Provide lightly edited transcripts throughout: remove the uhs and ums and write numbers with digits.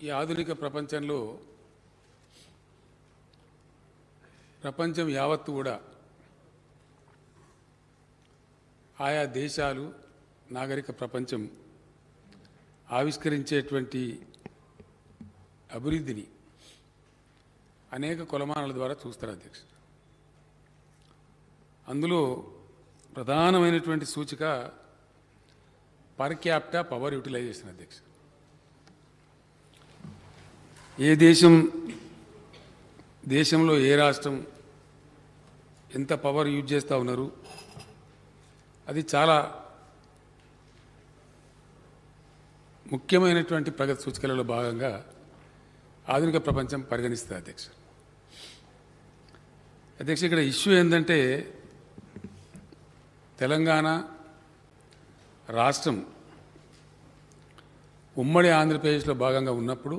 ఈ ఆధునిక ప్రపంచంలో ప్రపంచం యావత్తు కూడా ఆయా దేశాలు నాగరిక ప్రపంచం ఆవిష్కరించేటువంటి అభివృద్ధిని అనేక కొలమానాల ద్వారా చూస్తారు అధ్యక్ష. అందులో ప్రధానమైనటువంటి సూచిక పర్ క్యాపిటా పవర్ యూటిలైజేషన్ అధ్యక్ష. ఏ దేశంలో ఏ రాష్ట్రం ఎంత పవర్ యూజ్ చేస్తూ ఉన్నారు, అది చాలా ముఖ్యమైనటువంటి ప్రగతి సూచికలలో భాగంగా ఆధునిక ప్రపంచం పరిగణిస్తుంది అధ్యక్ష. ఇక్కడ ఇష్యూ ఏంటంటే తెలంగాణ రాష్ట్రం ఉమ్మడి ఆంధ్రప్రదేశ్లో భాగంగా ఉన్నప్పుడు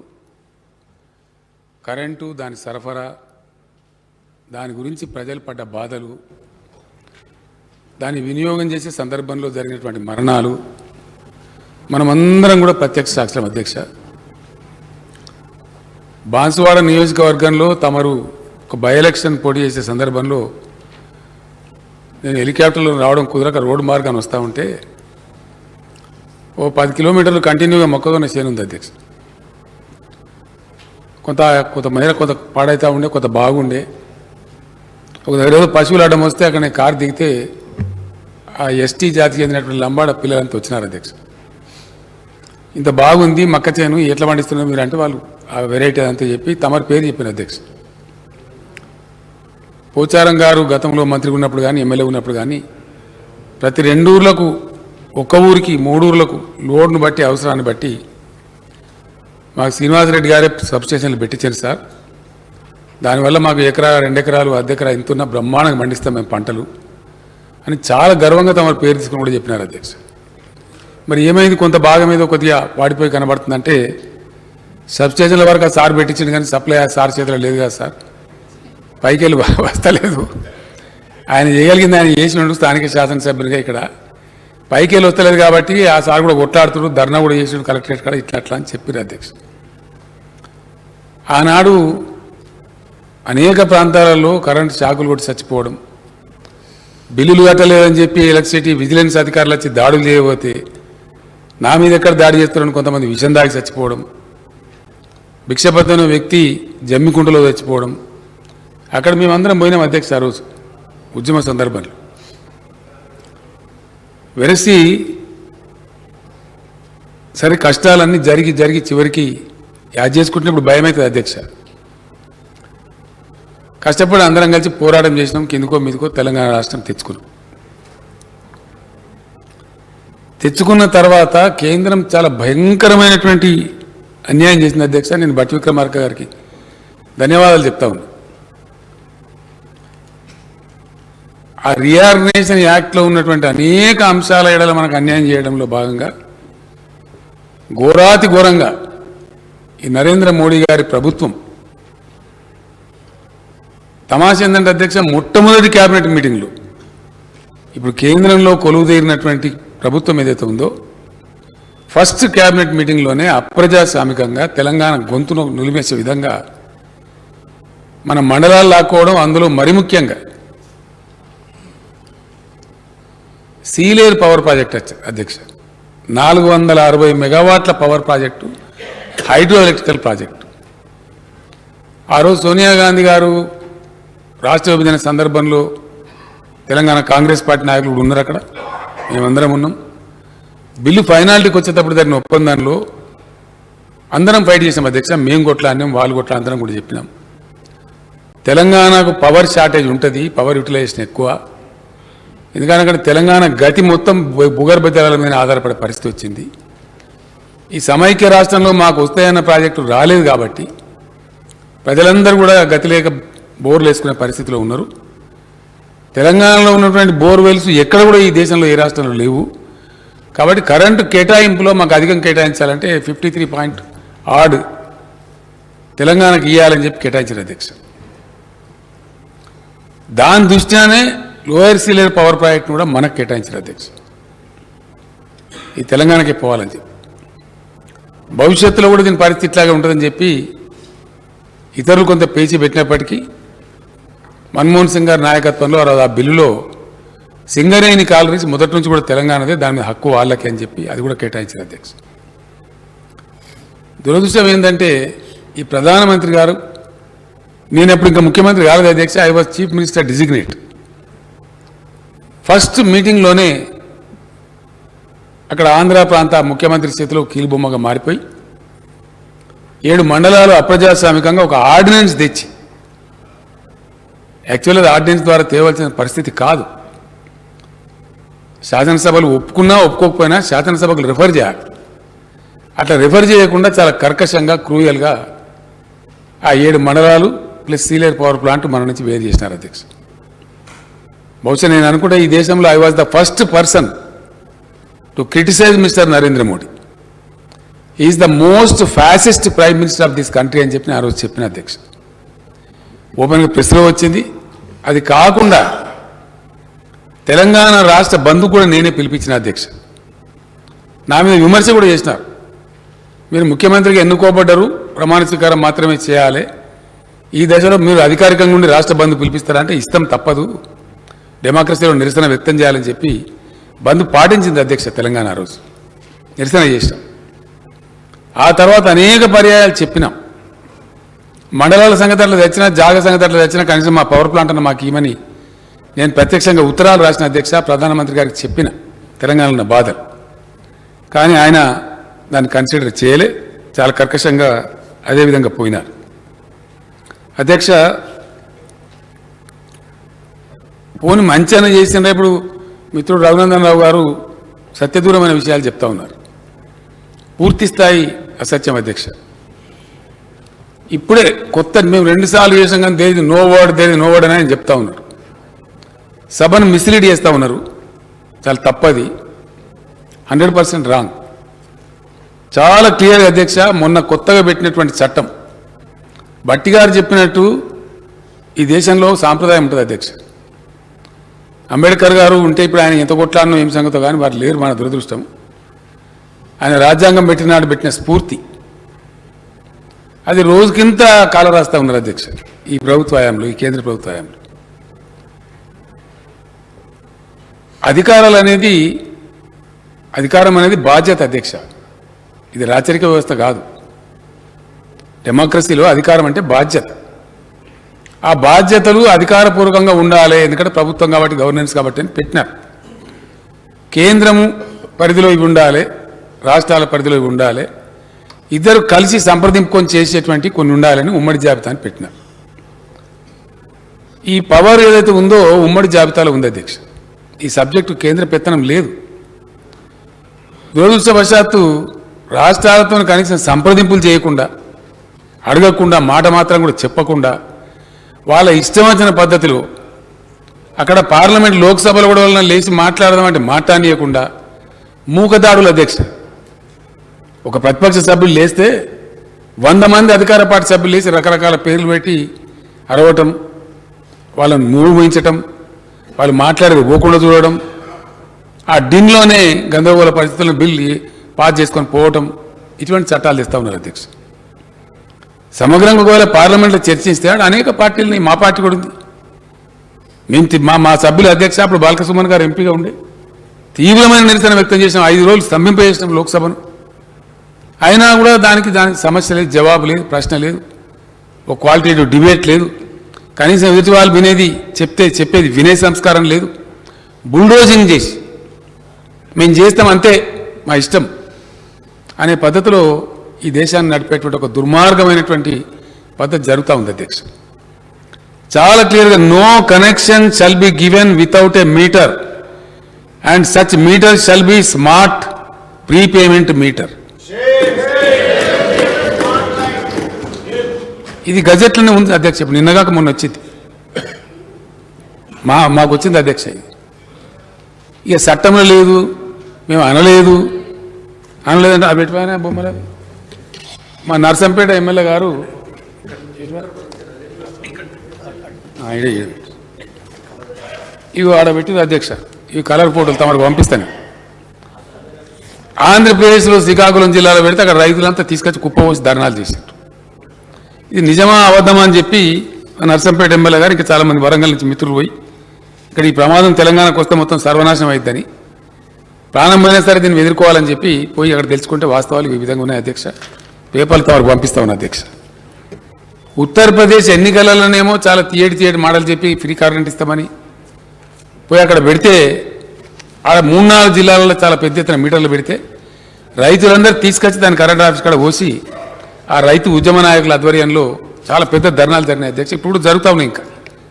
కరెంటు, దాని సరఫరా, దాని గురించి ప్రజలు పడ్డ బాధలు, దాన్ని వినియోగం చేసే సందర్భంలో జరిగినటువంటి మరణాలు మనమందరం కూడా ప్రత్యక్ష సాక్షులం అధ్యక్ష. బాన్సువాడ నియోజకవర్గంలో తమరు ఒక బై ఎలక్షన్ పోటీ చేసే సందర్భంలో నేను హెలికాప్టర్లో రావడం కుదరక రోడ్డు మార్గాన్ని వస్తూ ఉంటే ఓ 10 కిలోమీటర్లు కంటిన్యూగా మొక్కజొన్న చేను ఉంది అధ్యక్ష. కొంత పాడైతే ఉండే, కొంత బాగుండే. ఒక దగ్గర పశువులు అడ్డం వస్తే అక్కడ నేను కారు దిగితే ఆ ఎస్టీ జాతికి చెందినటువంటి లంబాడ పిల్లలంతా వచ్చినారు అధ్యక్ష. ఇంత బాగుంది మక్క చేను, ఎట్లా పండిస్తున్నారు మీరు అంటే వాళ్ళు ఆ వెరైటీ అదంతా చెప్పి తమరి పేరు చెప్పిన అధ్యక్ష. పోచారం గారు గతంలో మంత్రి ఉన్నప్పుడు కానీ ఎమ్మెల్యే ఉన్నప్పుడు కానీ ప్రతి 2 ఊర్లకు, ఒక్క ఊరికి 3 ఊర్లకు లోడ్ను బట్టి అవసరాన్ని బట్టి మాకు శ్రీనివాసరెడ్డి గారే సబ్స్టేషన్లు పెట్టించారు సార్. దానివల్ల మాకు ఎకరా 2 ఎకరాలు అర్ధ ఎకరా ఇంతున్న బ్రహ్మాండంగా పండిస్తాం మేము పంటలు అని చాలా గర్వంగా తమ పేరు తీసుకుని కూడా చెప్పినారు అధ్యక్ష. మరి ఏమైంది, కొంత భాగం ఏదో కొద్దిగా వాడిపోయి కనబడుతుందంటే సబ్స్టేషన్ల వరకు ఆ సార్ పెట్టించింది కానీ సప్లై ఆ సార్ చేతిలో లేదు కదా సార్, పైకి వెళ్ళి వస్తలేదు. ఆయన చేయగలిగింది ఆయన చేసినట్టు స్థానిక శాసనసభ్యునిగా ఇక్కడ పైకి వెళ్ళి వస్తలేదు కాబట్టి ఆ సార్ కూడా కొట్లాడుతున్నారు, ధర్నా కూడా చేసినాడు కలెక్టరేట్ కాడ, ఇట్లా అని చెప్పారు అధ్యక్ష. ఆనాడు అనేక ప్రాంతాలలో కరెంటు షాకులు కొట్టి చచ్చిపోవడం, బిల్లులు కట్టలేదని చెప్పి ఎలక్ట్రిసిటీ విజిలెన్స్ అధికారులు వచ్చి దాడులు చేయబోతే నా మీద ఎక్కడ దాడి చేస్తారని కొంతమంది విషం దాగి చచ్చిపోవడం, భిక్షపత్తున్న వ్యక్తి జమ్మికుంటలో చచ్చిపోవడం, అక్కడ మేమందరం పోయినాం అధ్యక్ష. ఆ రోజు ఉద్యమ సందర్భంలో వెరసి సరే కష్టాలన్నీ జరిగి చివరికి యాడ్ చేసుకుంటున్నప్పుడు భయం అవుతుంది అధ్యక్ష. కష్టపడి అందరం కలిసి పోరాటం చేసినాం, కిందకో మీదకో తెలంగాణ రాష్ట్రం తెచ్చుకున్న తర్వాత కేంద్రం చాలా భయంకరమైనటువంటి అన్యాయం చేసింది అధ్యక్ష. నేను భట్టి విక్రమార్క గారికి ధన్యవాదాలు చెప్తా ఉన్నా. ఆ రీఆర్గనైజేషన్ యాక్ట్లో ఉన్నటువంటి అనేక అంశాల ఎడల మనకు అన్యాయం చేయడంలో భాగంగా ఘోరాతి ఘోరంగా ఈ నరేంద్ర మోడీ గారి ప్రభుత్వం తమాష ఏంటంటే అధ్యక్ష, మొట్టమొదటి క్యాబినెట్ మీటింగ్లో ఇప్పుడు కేంద్రంలో కొలువుదీరినటువంటి ప్రభుత్వం ఏదైతే ఉందో ఫస్ట్ క్యాబినెట్ మీటింగ్లోనే అప్రజాస్వామికంగా తెలంగాణ గొంతును నిలిమేసే విధంగా మన మండలాలు లాక్కోవడం, అందులో మరి ముఖ్యంగా సీలేరు పవర్ ప్రాజెక్ట్ అధ్యక్ష 460 మెగావాట్ల power project, hydro electrical project. ఆ రోజు సోనియా గాంధీ గారు రాష్ట్ర విభజన సందర్భంలో తెలంగాణ కాంగ్రెస్ పార్టీ నాయకులు ఉన్నారు, అక్కడ మేమందరం ఉన్నాం. బిల్లు ఫైనాలిటీకి వచ్చేటప్పుడు జరిగిన ఒప్పందంలో అందరం ఫైట్ చేసాం అధ్యక్ష. మేము కొట్లాడినాం, వాళ్ళు కొట్లా అందరం కూడా చెప్పినాం. తెలంగాణకు పవర్ షార్టేజ్ ఉంటుంది, పవర్ యూటిలైజేషన్ ఎక్కువ. ఎందుకంటే అక్కడ తెలంగాణ గతి మొత్తం భూగర్భ జలాల మీద ఆధారపడే పరిస్థితి వచ్చింది. ఈ సమైక్య రాష్ట్రంలో మాకు వస్తాయన్న ప్రాజెక్టు రాలేదు కాబట్టి ప్రజలందరూ కూడా గతి లేక బోర్లు వేసుకునే పరిస్థితిలో ఉన్నారు. తెలంగాణలో ఉన్నటువంటి బోర్వెల్స్ ఎక్కడ కూడా ఈ దేశంలో ఏ రాష్ట్రంలో లేవు. కాబట్టి కరెంటు కేటాయింపులో మాకు అధికం కేటాయించాలంటే 53.8 తెలంగాణకు ఇవ్వాలని చెప్పి కేటాయించారు అధ్యక్ష. దాని దృష్ట్యానే లోయర్ సీలేరు పవర్ ప్రాజెక్ట్ను కూడా మనకు కేటాయించారు అధ్యక్ష. ఈ తెలంగాణకి పోవాలని చెప్పి భవిష్యత్తులో కూడా దీని పరిస్థితి ఇట్లాగే ఉంటుందని చెప్పి ఇతరులు కొంత పేచి పెట్టినప్పటికీ మన్మోహన్ సింగ్ గారి నాయకత్వంలో ఆ బిల్లులో సింగరేణి కాలరీస్ మొదటి నుంచి కూడా తెలంగాణదే, దాని మీద హక్కు వాళ్ళకి అని చెప్పి అది కూడా కేటాయించారు అధ్యక్ష. దురదృష్టం ఏంటంటే ఈ ప్రధానమంత్రి గారు, నేను ఎప్పుడు ఇంకా ముఖ్యమంత్రి కాలేదు అధ్యక్ష, I was chief minister designate. First మీటింగ్లోనే అక్కడ ఆంధ్ర ప్రాంత ముఖ్యమంత్రి చేతిలో కీలుబొమ్మగా మారిపోయి 7 మండలాలు అప్రజాస్వామికంగా ఒక ఆర్డినెన్స్ తెచ్చి, యాక్చువల్గా ఆర్డినెన్స్ ద్వారా తేవలసిన పరిస్థితి కాదు, శాసనసభలు ఒప్పుకున్నా ఒప్పుకోకపోయినా శాసనసభకు రిఫర్ చేయాలి. అట్లా రిఫర్ చేయకుండా చాలా కర్కశంగా క్రూయల్గా ఆ 7 మండలాలు ప్లస్ సీలేర్ పవర్ ప్లాంట్ మన నుంచి వేరు చేసినారు అధ్యక్ష. బహుశా నేను అనుకుంటే ఈ దేశంలో I was the first person to criticise mister Narendra Modi. Is the most fascist prime minister of this country అని చెప్పి ఆ రోజు చెప్పిన అధ్యక్ష. ఓపెన్గా ప్రెస్లో వచ్చింది. అది కాకుండా తెలంగాణ రాష్ట్ర బంధు కూడా నేనే పిలిపించిన అధ్యక్ష. నా మీద విమర్శ కూడా చేసినారు. మీరు ముఖ్యమంత్రిగా ఎన్నుకోబడ్డారు, ప్రమాణ స్వీకారం మాత్రమే చేయాలి, ఈ దశలో మీరు అధికారికంగా ఉండి రాష్ట్ర బంధు పిలిపిస్తారంటే ఇష్టం తప్పదు, డెమోక్రసీలో నిరసన వ్యక్తం చేయాలని చెప్పి బంధు పాటించింది అధ్యక్ష. తెలంగాణ రోజు నిరసన చేసినాం. ఆ తర్వాత అనేక పర్యాయాలు చెప్పినాం, మండలాల సంగతి అట్లా తెచ్చినా, జాగ సంగతి అట్లా తెచ్చినా కనీసం మా పవర్ ప్లాంట్ అన్న మాకు ఇవ్వమని నేను ప్రత్యక్షంగా ఉత్తరాలు రాసిన అధ్యక్ష. ప్రధానమంత్రి గారికి చెప్పిన తెలంగాణలో ఉన్న బాధలు, కానీ ఆయన దాన్ని కన్సిడర్ చేయలే, చాలా కర్కశంగా అదేవిధంగా పోయినారు అధ్యక్ష. పోని మంచి అని చేసిన ఇప్పుడు మిత్రుడు రఘునందన్ రావు గారు సత్యదూరమైన విషయాలు చెప్తా ఉన్నారు, పూర్తి స్థాయి అసత్యం అధ్యక్ష. ఇప్పుడే కొత్త మేము 2 సార్లు చేసాం కానీ దేని నో వర్డ్ అని ఆయన చెప్తా ఉన్నారు. సభను మిస్లీడ్ చేస్తూ ఉన్నారు, చాలా తప్పది, 100% రాంగ్. చాలా క్లియర్గా అధ్యక్ష, మొన్న కొత్తగా పెట్టినటువంటి చట్టం భట్టి గారు చెప్పినట్టు ఈ దేశంలో సాంప్రదాయం ఉంటుంది అధ్యక్ష. అంబేద్కర్ గారు ఉంటే ఇప్పుడు ఆయన ఎంత కొట్లాడనో ఏం సంగతో కానీ వారు లేరు, మన దురదృష్టం. ఆయన రాజ్యాంగం పెట్టినాడు పెట్టిన స్ఫూర్తి అది రోజుకింత కాల రాస్తా ఉన్నారు అధ్యక్ష ఈ ప్రభుత్వ హయాంలో, ఈ కేంద్ర ప్రభుత్వ హయాంలో. అధికారం అనేది బాధ్యత అధ్యక్ష, ఇది రాచరిక వ్యవస్థ కాదు. డెమోక్రసీలో అధికారం అంటే బాధ్యత. ఆ బాధ్యతలు అధికారపూర్వకంగా ఉండాలి, ఎందుకంటే ప్రభుత్వం కాబట్టి, గవర్నెన్స్ కాబట్టి అని పెట్టినారు. కేంద్రము పరిధిలో ఇవి ఉండాలి, రాష్ట్రాల పరిధిలో ఇవి ఉండాలి, ఇద్దరు కలిసి సంప్రదింపుకొని చేసేటువంటి కొన్ని ఉండాలని ఉమ్మడి జాబితాని పెట్టినారు. ఈ పవర్ ఏదైతే ఉందో ఉమ్మడి జాబితాలో ఉంది అధ్యక్ష. ఈ సబ్జెక్టు కేంద్ర పెత్తనం లేదు. దురదృష్టవశాత్తు రాష్ట్రాలతో కనీసం సంప్రదింపులు చేయకుండా, అడగకుండా, మాట మాత్రం కూడా చెప్పకుండా, వాళ్ళ ఇష్టం వచ్చిన పద్ధతిలో అక్కడ పార్లమెంట్ లోక్సభలో కూడా వాళ్ళని లేచి మాట్లాడదామంటే మాట్లాడనీయకుండా మూకదాడులు అధ్యక్ష. ఒక ప్రతిపక్ష సభ్యులు లేస్తే 100 మంది అధికార పార్టీ సభ్యులు లేచి రకరకాల పేర్లు పెట్టి అరవటం, వాళ్ళని మూవించటం, వాళ్ళు మాట్లాడేది పోకుండా చూడడం, ఆ డిన్లోనే గందరగోళ పరిస్థితులను బిల్లు పాస్ చేసుకొని పోవటం, ఇటువంటి చట్టాలు తెస్తా ఉన్నారు అధ్యక్ష. సమగ్రంగా ఒకవేళ పార్లమెంట్లో చర్చిస్తే అనేక పార్టీలని, మా పార్టీ కూడా ఉంది, మేము మా సభ్యులు అధ్యక్ష అప్పుడు బాలకృష్ణ గారు ఎంపీగా ఉండే తీవ్రమైన నిరసన వ్యక్తం చేసినాం, 5 రోజులు స్తంభింపజేసినాం లోక్సభను. అయినా కూడా దానికి సమస్య లేదు, జవాబు లేదు, ప్రశ్న లేదు, ఒక క్వాలిటేటివ్ డిబేట్ లేదు, కనీసం ఎదుటి వాళ్ళు వినేది చెప్పేది వినే సంస్కారం లేదు. బుల్డోజింగ్ చేసి మేము చేస్తాం అంతే మా ఇష్టం అనే పద్ధతిలో ఈ దేశాన్ని నడిపేటువంటి ఒక దుర్మార్గమైనటువంటి పద్ధతి జరుగుతూ ఉంది అధ్యక్ష. చాలా క్లియర్గా no connection shall be given without a meter and such meter shall be smart prepayment meter. ఇది గజెట్లోనే ఉంది అధ్యక్ష. ఇప్పుడు నిన్నగాక మొన్న వచ్చింది, మాకు వచ్చింది అధ్యక్ష. ఇక చట్టంలో లేదు, మేము అనలేదంటే అవి పెట్టిపోయినా బొమ్మలు. మా నర్సంపేట ఎమ్మెల్యే గారు ఇవి ఆడ పెట్టింది అధ్యక్ష. ఇవి కలర్ ఫోటోలు తమకు పంపిస్తాను. ఆంధ్రప్రదేశ్లో శ్రీకాకుళం జిల్లాలో పెడితే అక్కడ రైతులంతా తీసుకొచ్చి కుప్పపోసి ధర్నాలు చేశారు. ఇది నిజమా అబద్ధమా అని చెప్పి నర్సంపేట ఎమ్మెల్యే గారు ఇంకా చాలామంది వరంగల్ నుంచి మిత్రులు పోయి ఇక్కడ ఈ ప్రమాదం తెలంగాణకు వస్తే మొత్తం సర్వనాశనం అవుతుందని ప్రారంభమైనా సరే దీన్ని ఎదుర్కోవాలని చెప్పి పోయి అక్కడ తెలుసుకుంటే వాస్తవాలు ఈ విధంగా ఉన్నాయి అధ్యక్ష. పేపర్లతో వారికి పంపిస్తా ఉన్నా అధ్యక్ష. ఉత్తరప్రదేశ్ ఎన్నికలలోనేమో చాలా తీయటి మాటలు చెప్పి ఫ్రీ కరెంట్ ఇస్తామని పోయి అక్కడ పెడితే ఆడ 3-4 జిల్లాలలో చాలా పెద్ద ఎత్తున మీటర్లు పెడితే రైతులందరూ తీసుకొచ్చి దాని కరెంట్ ఆఫీస్ కాడ పోసి ఆ రైతు ఉద్యమ నాయకుల ఆధ్వర్యంలో చాలా పెద్ద ధర్నాలు జరిగినాయి అధ్యక్ష. ఇప్పుడు జరుగుతా ఉన్నాయి, ఇంకా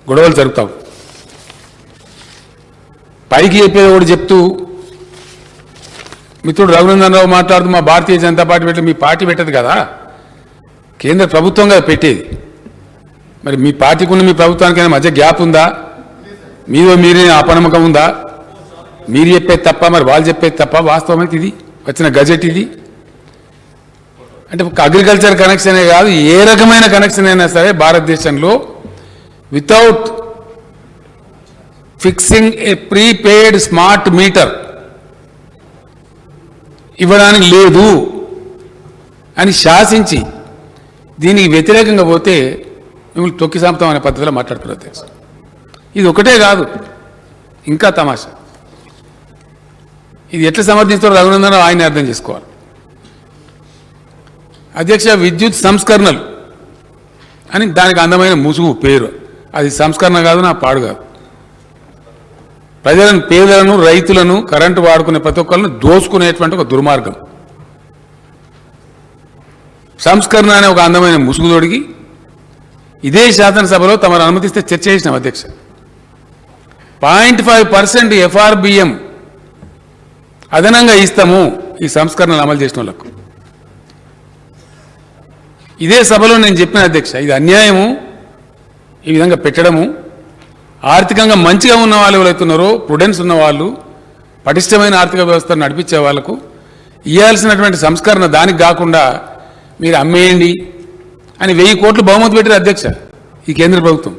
గొడవలు జరుగుతావు. పైకి చెప్పేది ఒకటి చెప్తూ మిత్రుడు రఘునందన్ రావు మాట్లాడుతూ మా భారతీయ జనతా పార్టీ పెట్టే, మీ పార్టీ పెట్టదు కదా, కేంద్ర ప్రభుత్వంగా పెట్టేది. మరి మీ పార్టీకి ఉన్న మీ ప్రభుత్వానికైనా మధ్య గ్యాప్ ఉందా? మీరే అపనమ్మకం ఉందా? మీరు చెప్పేది తప్ప మరి వాళ్ళు చెప్పేది తప్ప? వాస్తవం అయితే ఇది వచ్చిన గజెట్ ఇది. అంటే అగ్రికల్చర్ కనెక్షనే కాదు, ఏ రకమైన కనెక్షన్ అయినా సరే భారతదేశంలో వితౌట్ ఫిక్సింగ్ ఏ ప్రీపెయిడ్ స్మార్ట్ మీటర్ ఇవ్వడానికి లేదు అని శాసించి దీనికి వ్యతిరేకంగా పోతే మిమ్మల్ని తొక్కి సాంపుతాం అనే పద్ధతిలో మాట్లాడుతున్నారు అధ్యక్ష. ఇది ఒకటే కాదు, ఇంకా తమాషా. ఇది ఎట్లా సమర్థిస్తారో రఘునందన్ ఆయన అర్థం చేసుకోవాలి అధ్యక్ష. విద్యుత్ సంస్కరణలు అని దానికి అందమైన ముసుగు పేరు, అది సంస్కరణ కాదు, నా పాడు కాదు. ప్రజలను, పేదలను, రైతులను, కరెంటు వాడుకునే ప్రతి ఒక్కరిని దోసుకునేటువంటి ఒక దుర్మార్గం. సంస్కరణ అనే ఒక అందమైన ముసుగు తొడిగి ఇదే శాసనసభలో తమరు అనుమతిస్తే చర్చ చేసినాం అధ్యక్ష. 0.5% FRBM అదనంగా ఇస్తాము ఈ సంస్కరణలు అమలు చేసిన వాళ్ళకు. ఇదే సభలో నేను చెప్పిన అధ్యక్ష, ఇది అన్యాయము ఈ విధంగా పెట్టడము. ఆర్థికంగా మంచిగా ఉన్న వాళ్ళు ఎవరైతున్నారో, ప్రుడెన్స్ ఉన్న వాళ్ళు, పటిష్టమైన ఆర్థిక వ్యవస్థను నడిపించే వాళ్లకు ఇవ్వాల్సినటువంటి సంస్కరణ దానికి కాకుండా మీరు అమ్మేయండి అని 1000 కోట్లు బహుమతి పెట్టారు అధ్యక్ష ఈ కేంద్ర ప్రభుత్వం.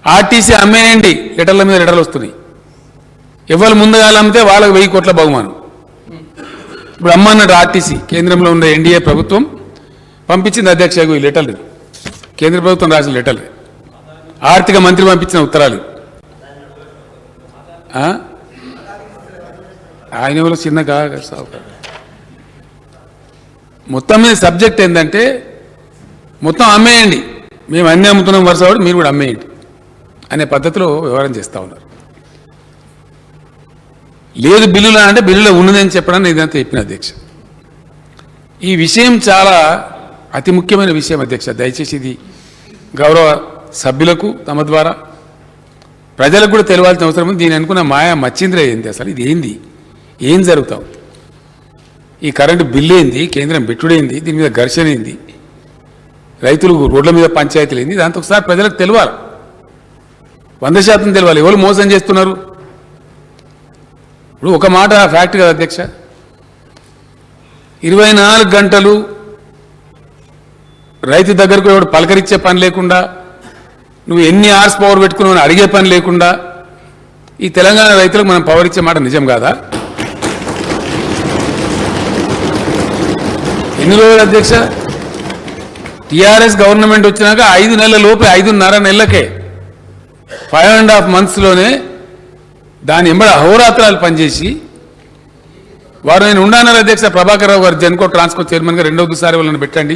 ఆర్టీసీ అమ్మేయండి, లెటర్ల మీద లెటర్లు వస్తున్నాయి. ఎవరు ముందుగా అమ్మితే వాళ్ళకి 1000 కోట్ల బహుమానం. ఇప్పుడు అమ్మన్నట్టు ఆర్టీసీ కేంద్రంలో ఉన్న ఎన్డీఏ ప్రభుత్వం పంపించింది అధ్యక్ష ఈ లెటర్లు, కేంద్ర ప్రభుత్వం రాసిన లెటర్లు, ఆర్థిక మంత్రి పంపించిన ఉత్తరాలు. ఆయన ఎవరో చిన్న మొత్తం మీద సబ్జెక్ట్ ఏంటంటే మొత్తం అమ్మేయండి, మేము అన్నీ అమ్ముతున్నాం వరుసవాడు, మీరు కూడా అమ్మేయండి అనే పద్ధతిలో వ్యవహారం చేస్తూ ఉన్నారు. లేదు బిల్లులా అంటే బిల్లులో ఉన్నదని చెప్పడానికి ఇదంతా చెప్పిన అధ్యక్ష. ఈ విషయం చాలా అతి ముఖ్యమైన విషయం అధ్యక్ష. దయచేసి ఇది గౌరవ సభ్యులకు తమ ద్వారా ప్రజలకు కూడా తెలియాల్సిన అవసరం ఉంది. దీని అనుకున్న మాయా మచ్చింద్ర ఏంది, అసలు ఇది ఏంది, ఏం జరుగుతాం, ఈ కరెంటు బిల్లు ఏంది, కేంద్రం పెట్టుడేంది, దీని మీద ఘర్షణ ఏంది, రైతులు రోడ్ల మీద పంచాయతీలు ఏంది, దాంతో ఒకసారి ప్రజలకు తెలియాలి, 100% తెలియాలి ఎవరు మోసం చేస్తున్నారు. ఇప్పుడు ఒక మాట ఫ్యాక్ట్ కదా అధ్యక్ష, 24 గంటలు రైతు దగ్గరకు ఎవడు పలకరించే పని లేకుండా, నువ్వు ఎన్ని అవర్స్ పవర్ పెట్టుకున్నావు అడిగే పని లేకుండా ఈ తెలంగాణ రైతులకు మనం పవర్ ఇచ్చే మాట నిజం కాదా? ఎన్ని రోజులు అధ్యక్ష? టీఆర్ఎస్ గవర్నమెంట్ వచ్చినాక 5 నెలల లోపే, 5.5 నెలలకే, 5.5 monthsలోనే దాని ఎంబడి అహోరాత్రాలు పనిచేసి వారు నేను ఉండానన్నారు అధ్యక్ష. ప్రభాకర్ రావు గారు జెన్కో ట్రాన్స్కో చైర్మన్గా 2వసారి వాళ్ళని పెట్టండి,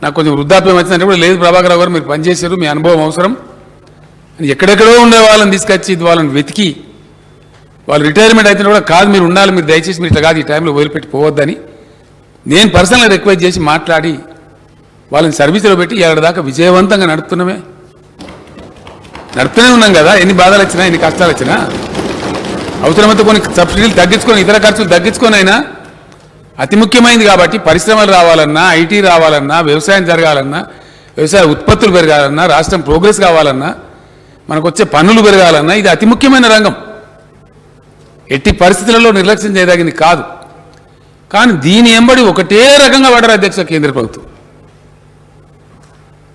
నాకు కొంచెం వృద్ధాప్యం వచ్చిందంటే కూడా లేదు ప్రభాకర్ రావు గారు మీరు పనిచేశారు, మీ అనుభవం అవసరం అని ఎక్కడెక్కడో ఉండే వాళ్ళని తీసుకొచ్చి వాళ్ళని వెతికి వాళ్ళు రిటైర్మెంట్ అయితే కూడా కాదు మీరు ఉండాలి, మీరు దయచేసి మీరు ఇట్లా కాదు ఈ టైంలో వదిలిపెట్టి పోవద్దని నేను పర్సనల్గా రిక్వెస్ట్ చేసి మాట్లాడి వాళ్ళని సర్వీసులో పెట్టి 7 దాకా విజయవంతంగా నడుపుతూనే ఉన్నాం కదా. ఎన్ని బాధలు వచ్చినా, ఎన్ని కష్టాలు వచ్చినా అవసరమైతే కొన్ని సబ్సిడీలు తగ్గించుకొని, ఇతర ఖర్చులు తగ్గించుకొని అయినా అతి ముఖ్యమైనది కాబట్టి పరిశ్రమలు రావాలన్నా, ఐటీ రావాలన్నా, వ్యవసాయం జరగాలన్నా, వ్యవసాయ ఉత్పత్తులు పెరగాలన్నా, రాష్ట్రం ప్రోగ్రెస్ కావాలన్నా, మనకు వచ్చే పన్నులు పెరగాలన్నా ఇది అతి ముఖ్యమైన రంగం, ఎట్టి పరిస్థితులలో నిర్లక్ష్యం చేయదగింది కాదు. కానీ దీని ఎంబడి ఒకటే రకంగా పడరు అధ్యక్ష కేంద్ర ప్రభుత్వం.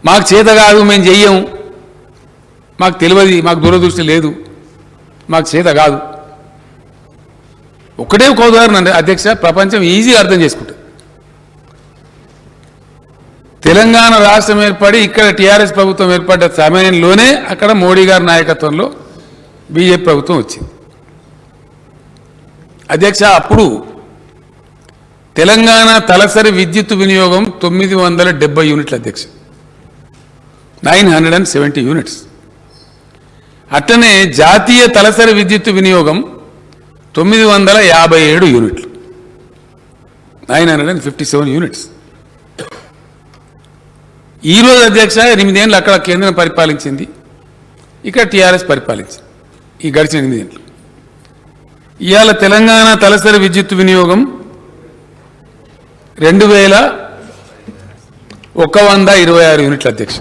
మాకు చేత కాదు, మేము చెయ్యం, మాకు తెలియదు, మాకు దూరదృష్టి లేదు, మాకు చేత కాదు. ఒకటే ఒక ఉదాహరణ అండి అధ్యక్ష, ప్రపంచం ఈజీగా అర్థం చేసుకుంటుంది. తెలంగాణ రాష్ట్రం ఏర్పడి ఇక్కడ టీఆర్ఎస్ ప్రభుత్వం ఏర్పడ్డ సమయంలోనే అక్కడ మోడీ గారి నాయకత్వంలో బీజేపీ ప్రభుత్వం వచ్చింది. అధ్యక్ష, అప్పుడు తెలంగాణ తలసరి విద్యుత్ వినియోగం 970 యూనిట్లు అధ్యక్ష, 970 యూనిట్స్. అట్లనే జాతీయ తలసరి విద్యుత్ వినియోగం 957 యూనిట్లు, 957 యూనిట్స్. ఈరోజు అధ్యక్ష 8 ఏళ్ళు అక్కడ కేంద్రం పరిపాలించింది, ఇక్కడ టీఆర్ఎస్ పరిపాలించింది ఈ గడిచిన 8 ఏళ్ళు. ఇవాళ తెలంగాణ తలసరి విద్యుత్ వినియోగం 2126 యూనిట్లు అధ్యక్ష.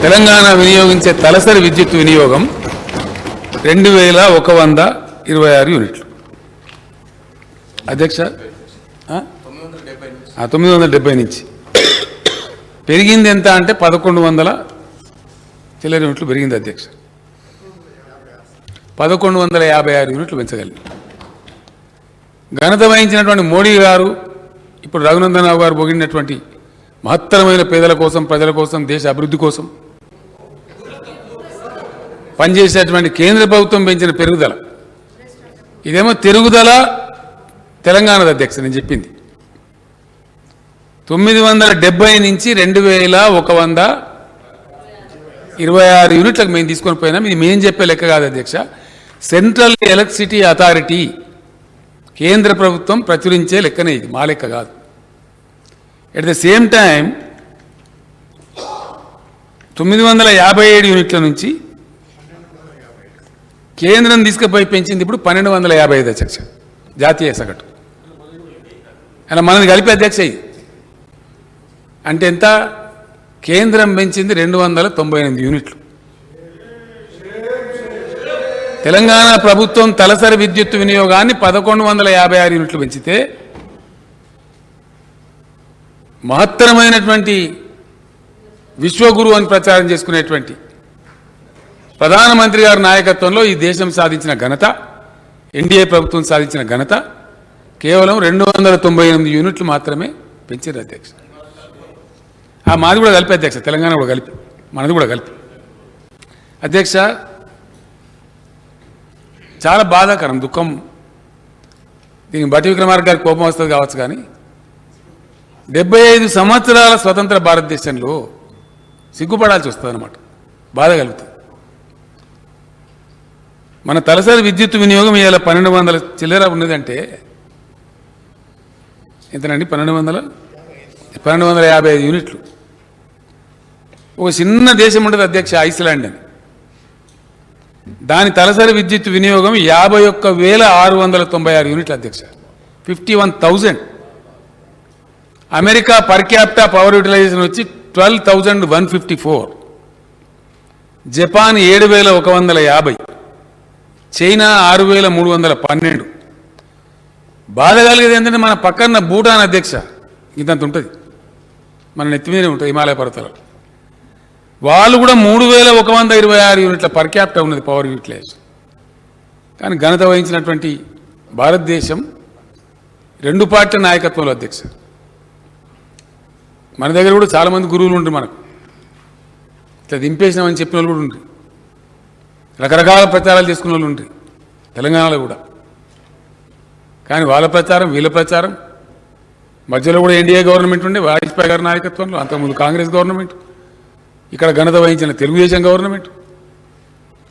తెలంగాణ వినియోగించే తలసరి విద్యుత్ వినియోగం 2126 యూనిట్లు అధ్యక్ష. 970 నుంచి పెరిగింది ఎంత అంటే 1100 చిల్లర యూనిట్లు పెరిగింది అధ్యక్ష. 1156 యూనిట్లు పెంచగలిగింది. ఘనత వహించినటువంటి మోడీ గారు ఇప్పుడు రఘునందన్ రావు గారు పొగిడినటువంటి మహత్తరమైన పేదల కోసం, ప్రజల కోసం, దేశ అభివృద్ధి కోసం పనిచేసేటువంటి కేంద్ర ప్రభుత్వం పెంచిన పెరుగుదల, ఇదేమో తిరుగుదల తెలంగాణది అధ్యక్ష. నేను చెప్పింది 970 నుంచి 2126 యూనిట్లకు మేము తీసుకొని పోయినాం. ఇది మేము చెప్పే లెక్క కాదు అధ్యక్ష, సెంట్రల్ ఎలక్ట్రిసిటీ అథారిటీ కేంద్ర ప్రభుత్వం ప్రచురించే లెక్కనే, ఇది మా లెక్క కాదు. ఎట్ ద సేమ్ టైం 957 యూనిట్ల నుంచి కేంద్రం తీసుకుపోయి పెంచింది ఇప్పుడు 1255 అధ్యక్ష జాతీయ సగటు. అలా మనది కలిపి అధ్యక్ష అంటే ఎంత? కేంద్రం పెంచింది 298 యూనిట్లు. తెలంగాణ ప్రభుత్వం తలసరి విద్యుత్ వినియోగాన్ని 1156 యూనిట్లు పెంచితే మహత్తరమైనటువంటి విశ్వగురు అని ప్రచారం చేసుకునేటువంటి ప్రధానమంత్రి గారి నాయకత్వంలో ఈ దేశం సాధించిన ఘనత, ఎన్డీఏ ప్రభుత్వం సాధించిన ఘనత కేవలం 298 యూనిట్లు మాత్రమే పెంచారు అధ్యక్ష. మాది కూడా కలిపి అధ్యక్ష, తెలంగాణ కూడా కలిపి, మనది కూడా కలిపి అధ్యక్ష. చాలా బాధాకరం, దుఃఖం. దీనికి బట్టి విక్రమార్క గారికి కోపం వస్తుంది కావచ్చు, కానీ 75 సంవత్సరాల స్వతంత్ర భారతదేశంలో సిగ్గుపడాల్సి వస్తుంది అన్నమాట, బాధ కలుగుతుంది. మన తలసరి విద్యుత్ వినియోగం ఇవాళ 1200 చిల్లర ఉన్నదంటే ఎంతనండి? 1255 యూనిట్లు. ఒక చిన్న దేశం ఉంటుంది అధ్యక్ష, ఐస్లాండ్ అని, దాని తలసరి విద్యుత్ వినియోగం 51,696 యూనిట్లు అధ్యక్ష, 51,000. America per capita power utilisation వచ్చి 12,154, జపాన్ 7,150, చైనా 6,312. బాధ కలిగేది ఏంటంటే మన పక్కన భూటాన్ అధ్యక్ష ఇంతంత ఉంటుంది, మన నెత్తి మీదనే ఉంటుంది హిమాలయ పర్వతాలు. వాళ్ళు కూడా 3,126 యూనిట్ల పర్ క్యాపిటా ఉన్నది పవర్ యూటిలైజేషన్. కానీ ఘనత వహించినటువంటి భారతదేశం 2 పార్టీల నాయకత్వంలో అధ్యక్ష. మన దగ్గర కూడా చాలామంది గురువులు ఉంటారు, మనకు ఇట్లా దింపేసినామని చెప్పిన వాళ్ళు కూడా ఉంటారు, రకరకాల ప్రచారాలు చేసుకున్న వాళ్ళు ఉంటారు తెలంగాణలో కూడా. కానీ వాళ్ళ ప్రచారం వీళ్ళ ప్రచారం మధ్యలో కూడా ఎన్డీఏ గవర్నమెంట్ ఉండే వాజ్పేయి గారి నాయకత్వంలో, అంతకుముందు కాంగ్రెస్ గవర్నమెంట్, ఇక్కడ ఘనత వహించిన తెలుగుదేశం గవర్నమెంట్,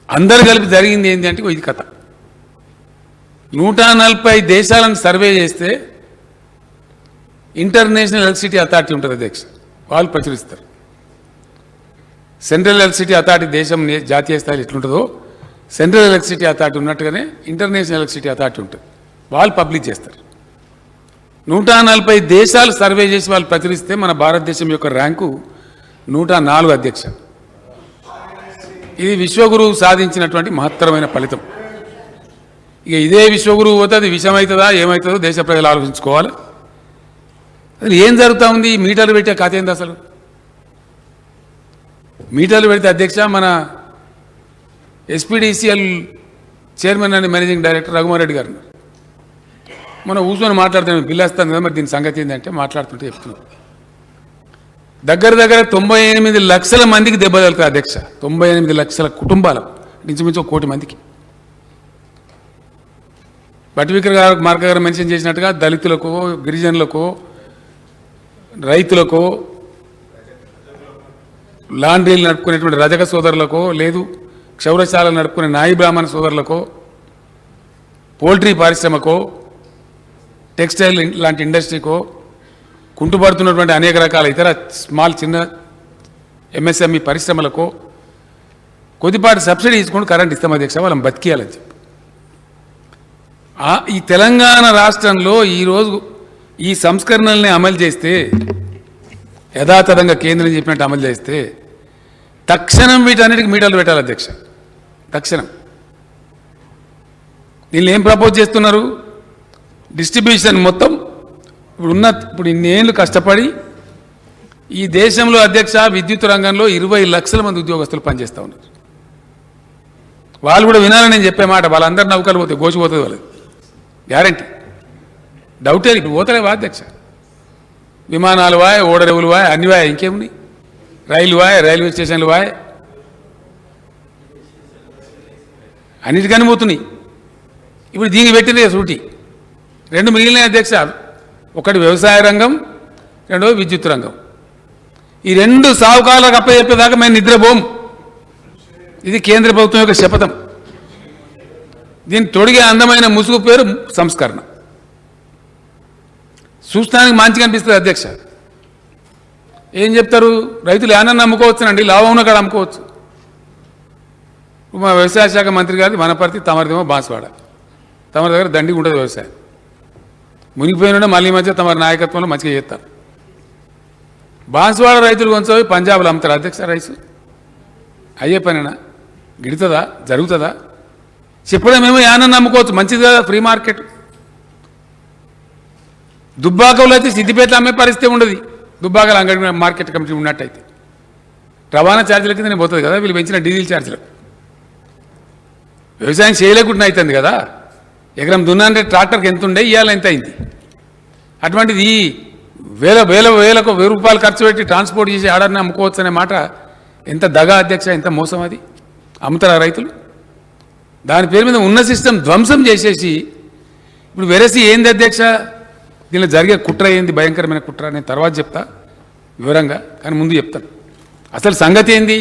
అందరు కలిపి జరిగింది ఏంటి అంటే ఇది కథ. 140 దేశాలను సర్వే చేస్తే ఇంటర్నేషనల్ ఎలక్ట్రిసిటీ అథారిటీ ఉంటుంది అధ్యక్ష, వాళ్ళు ప్రచురిస్తారు. సెంట్రల్ ఎలక్ట్రిసిటీ అథారిటీ దేశం జాతీయ స్థాయిలో ఎట్లుంటుందో సెంట్రల్ ఎలక్ట్రిసిటీ అథారిటీ ఉన్నట్టుగానే ఇంటర్నేషనల్ ఎలక్ట్రిసిటీ అథారిటీ ఉంటుంది, వాళ్ళు పబ్లిష్ చేస్తారు. 140 దేశాలు సర్వే చేసి వాళ్ళు ప్రచురిస్తే మన భారతదేశం యొక్క ర్యాంకు 104 అధ్యక్ష. ఇది విశ్వగురువు సాధించినటువంటి మహత్తరమైన ఫలితం. ఇక ఇదే విశ్వగురువు పోతే అది విషమవుతుందా ఏమవుతుందో దేశ ప్రజలు ఆలోచించుకోవాలి. అసలు ఏం జరుగుతూ ఉంది? మీటర్లు పెట్టే కథ ఏంది అసలు? మీటర్లు పెడితే అధ్యక్ష మన SPDCL chairman and managing director Raghumar Reddy garu మన కూర్చొని మాట్లాడుతున్నాం బిల్లు వస్తాను కదా మరి దీని సంగతి ఏంటంటే మాట్లాడుతుంటే చెప్తున్నాం దగ్గర 98 లక్షల మందికి దెబ్బ తగులుతుంది అధ్యక్ష 98 లక్షల కుటుంబాలకు ఇంచుమించు 1 కోటి మందికి బట్టి విక్రమార్క గారు మెన్షన్ చేసినట్టుగా దళితులకు గిరిజనులకు రైతులకు లాండ్రీలు నడుపుకునేటువంటి రజక సోదరులకు లేదు క్షౌరశాలను నడుపుకునే నాయి బ్రాహ్మణ సోదరులకు పోల్ట్రీ పరిశ్రమకు టెక్స్టైల్ లాంటి ఇండస్ట్రీకో కుంటుపడుతున్నటువంటి అనేక రకాల ఇతర చిన్న ఎంఎస్ఎంఈ పరిశ్రమలకు కొద్దిపాటి సబ్సిడీ తీసుకొని కరెంట్ ఇస్తాం అధ్యక్ష వాళ్ళని బతికేయాలని చెప్పి ఈ తెలంగాణ రాష్ట్రంలో ఈరోజు ఈ సంస్కరణల్ని అమలు చేస్తే యథాతథంగా కేంద్రం చెప్పినట్టు అమలు చేస్తే తక్షణం వీటన్నిటికి మీటర్లు పెట్టాలి అధ్యక్ష తక్షణం దీన్ని ఏం ప్రపోజ్ చేస్తున్నారు డిస్ట్రిబ్యూషన్ మొత్తం ఇప్పుడు ఇన్నేళ్ళు కష్టపడి ఈ దేశంలో అధ్యక్ష విద్యుత్ రంగంలో 20 లక్షల మంది ఉద్యోగస్తులు పనిచేస్తూ ఉన్నారు వాళ్ళు కూడా వినాలని నేను చెప్పే మాట వాళ్ళందరూ నౌకలు పోతే గోచిపోతుంది వాళ్ళది గ్యారంటీ డౌటే ఇప్పుడు పోతలేవా అధ్యక్ష విమానాలు వాయ్ ఓడరేవులు వాయ్ అన్ని వాయ్ ఇంకేమున్నాయి రైలు వాయ్ రైల్వే స్టేషన్లు వాయ్ అన్నిటికని పోతున్నాయి ఇప్పుడు దీనికి పెట్టిందే సూటి 2 మిగిలిన అధ్యక్ష ఒకటి వ్యవసాయ రంగం రెండోది విద్యుత్ రంగం ఈ 2 సావుకాలకు అప్పచెప్పేదాకా మేము నిద్రపోం ఇది కేంద్ర ప్రభుత్వం యొక్క శపథం దీన్ని తొడిగే అందమైన ముసుగు పేరు సంస్కరణ చూస్తానికి మంచిగా అనిపిస్తుంది అధ్యక్ష ఏం చెప్తారు రైతులు ఏమన్నా అమ్ముకోవచ్చునండి లాభం ఉన్న కాడ అమ్ముకోవచ్చు మా వ్యవసాయ శాఖ మంత్రి గారి వనపర్తి తమరిదేమో బాన్స్వాడ తమరి దగ్గర దండిగా ఉంటుంది వ్యవసాయం మునిగిపోయిన మళ్ళీ మధ్య తమ నాయకత్వంలో మంచిగా చేస్తారు బాన్స్వాడ రైతులు కొంచెం పంజాబ్లో అమ్ముతారు అధ్యక్ష రైసు అయ్యే పనేనా గిడుతుందా జరుగుతుందా చెప్పడం ఏమో ఏమన్నా అమ్ముకోవచ్చు మంచిది కదా ఫ్రీ మార్కెట్ దుబ్బాకలో అయితే సిద్దిపేటలో అమ్మే పరిస్థితి ఉండదు దుబ్బాకల అంగడి మార్కెట్ కమిటీ ఉన్నట్టయితే రవాణా ఛార్జీల కింద పోతుంది కదా వీళ్ళు పెంచిన డీజిల్ ఛార్జీలకు వ్యవసాయం చేయలేకుండా అవుతుంది కదా ఎకరం దున్నంటే ట్రాక్టర్కి ఎంత ఉండే ఇవాళ ఎంత అయింది అటువంటిది వేలకు 1000 రూపాయలు ఖర్చు పెట్టి ట్రాన్స్పోర్ట్ చేసి ఆర్డర్ని అమ్ముకోవచ్చు అనే మాట ఎంత దగా అధ్యక్ష ఎంత మోసం అది అమ్ముతారా రైతులు దాని పేరు మీద ఉన్న సిస్టమ్ ధ్వంసం చేసేసి ఇప్పుడు వెరసి ఏంది అధ్యక్ష దీనిలో జరిగే కుట్ర ఏంది భయంకరమైన కుట్ర నేను తర్వాత చెప్తా వివరంగా కానీ ముందు చెప్తాను అసలు సంగతి ఏంది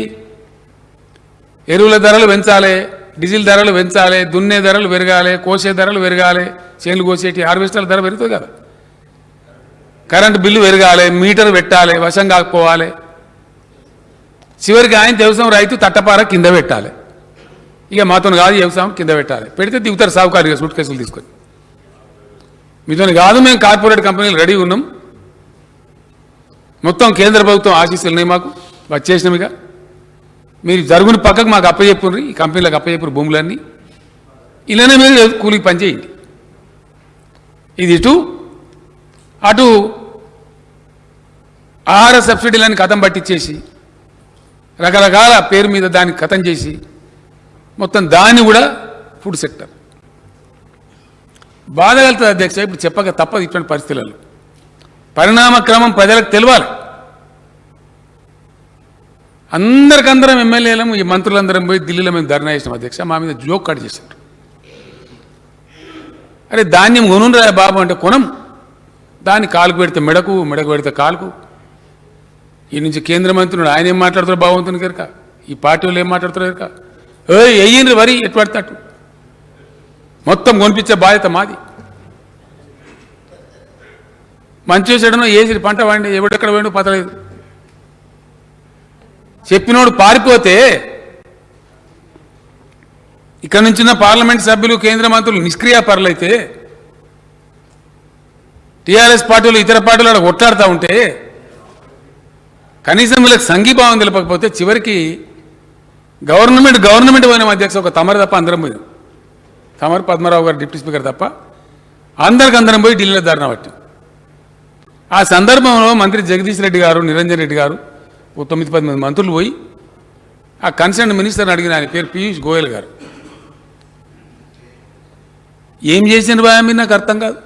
ఎరువుల ధరలు పెంచాలి డీజిల్ ధరలు పెంచాలి దున్నే ధరలు పెరగాలి కోసే ధరలు పెరగాలి చేనులు కోసేటి హార్వెస్టర్ల ధర పెరుగుతుంది కదా కరెంటు బిల్లు పెరగాలి మీటర్ పెట్టాలి వశం కాకపోవాలి చివరికి ఆయన వ్యవసాయం రైతు తట్టపార కింద పెట్టాలి ఇక మాతో కాదు వ్యవసాయం కింద పెట్టాలి పెడితే దిగుతారు సాగుకారుగా సూట్ కేసులు తీసుకొని మీతో కాదు మేము కార్పొరేట్ కంపెనీలు రెడీ ఉన్నాం మొత్తం కేంద్ర ప్రభుత్వం ఆశీస్సులు ఉన్నాయి మాకు వచ్చేసినాం ఇక మీరు జరుగుని పక్కకు మాకు అప్పచెప్పుర్రి ఈ కంపెనీలకు అప్పచెప్పురు భూములన్నీ ఇలానే మీరు కూలికి పనిచేయండి ఇది అటు ఆహార సబ్సిడీలని కథం పట్టించేసి రకరకాల పేరు మీద దాన్ని కథం చేసి మొత్తం దాన్ని కూడా ఫుడ్ సెక్టర్ బాధ కలుగుతుంది అధ్యక్ష ఇప్పుడు చెప్పక తప్పదు ఇటువంటి పరిస్థితులలో పరిణామ క్రమం ప్రజలకు తెలియాలి అందరికందరం ఎమ్మెల్యేలం ఈ మంత్రులందరం పోయి ఢిల్లీలో మేము ధర్నా చేసినాం అధ్యక్ష మా మీద జోక్ కట్ చేశారు అరే ధాన్యం కొనురా బాబు అంటే కొనం దాన్ని కాలుకు పెడితే మెడకు పెడితే కాలుకు ఈ నుంచి కేంద్ర మంత్రులు ఆయన ఏం మాట్లాడుతారో బాగుంటుంది కనుక ఈ పార్టీ వాళ్ళు ఏం మాట్లాడుతారో కనుక వెయ్యిండ్రు వరి ఎటు పడతాడు మొత్తం కొనిపించే బాధ్యత మాది మంచి చెడునో ఏసి పంట వాడి ఎవడెక్కడ పోయిండో పతలేదు చెప్పినోడు పారిపోతే ఇక్కడ నుంచిన పార్లమెంట్ సభ్యులు కేంద్ర మంత్రులు నిష్క్రియాపరులైతే టీఆర్ఎస్ పార్టీలు ఇతర పార్టీలు కొట్లాడుతూ ఉంటే కనీసం వీళ్ళకి సంఘీభావం తెలపకపోతే చివరికి గవర్నమెంట్ పోయిన అధ్యక్ష ఒక తమరు తప్ప అందరం పోయినాం తమరు పద్మరావు గారు డిప్యూటీ స్పీకర్ తప్ప అందరం పోయి ఢిల్లీలో ధర్నా పట్టాం ఆ సందర్భంలో మంత్రి జగదీష్ రెడ్డి గారు నిరంజన్ రెడ్డి గారు 9-10 మంత్రులు పోయి ఆ కన్సర్న్ మినిస్టర్ని అడిగిన ఆయన పేరు పీయూష్ గోయల్ గారు ఏం చేసిన బాయ్ మీరు నాకు అర్థం కాదు.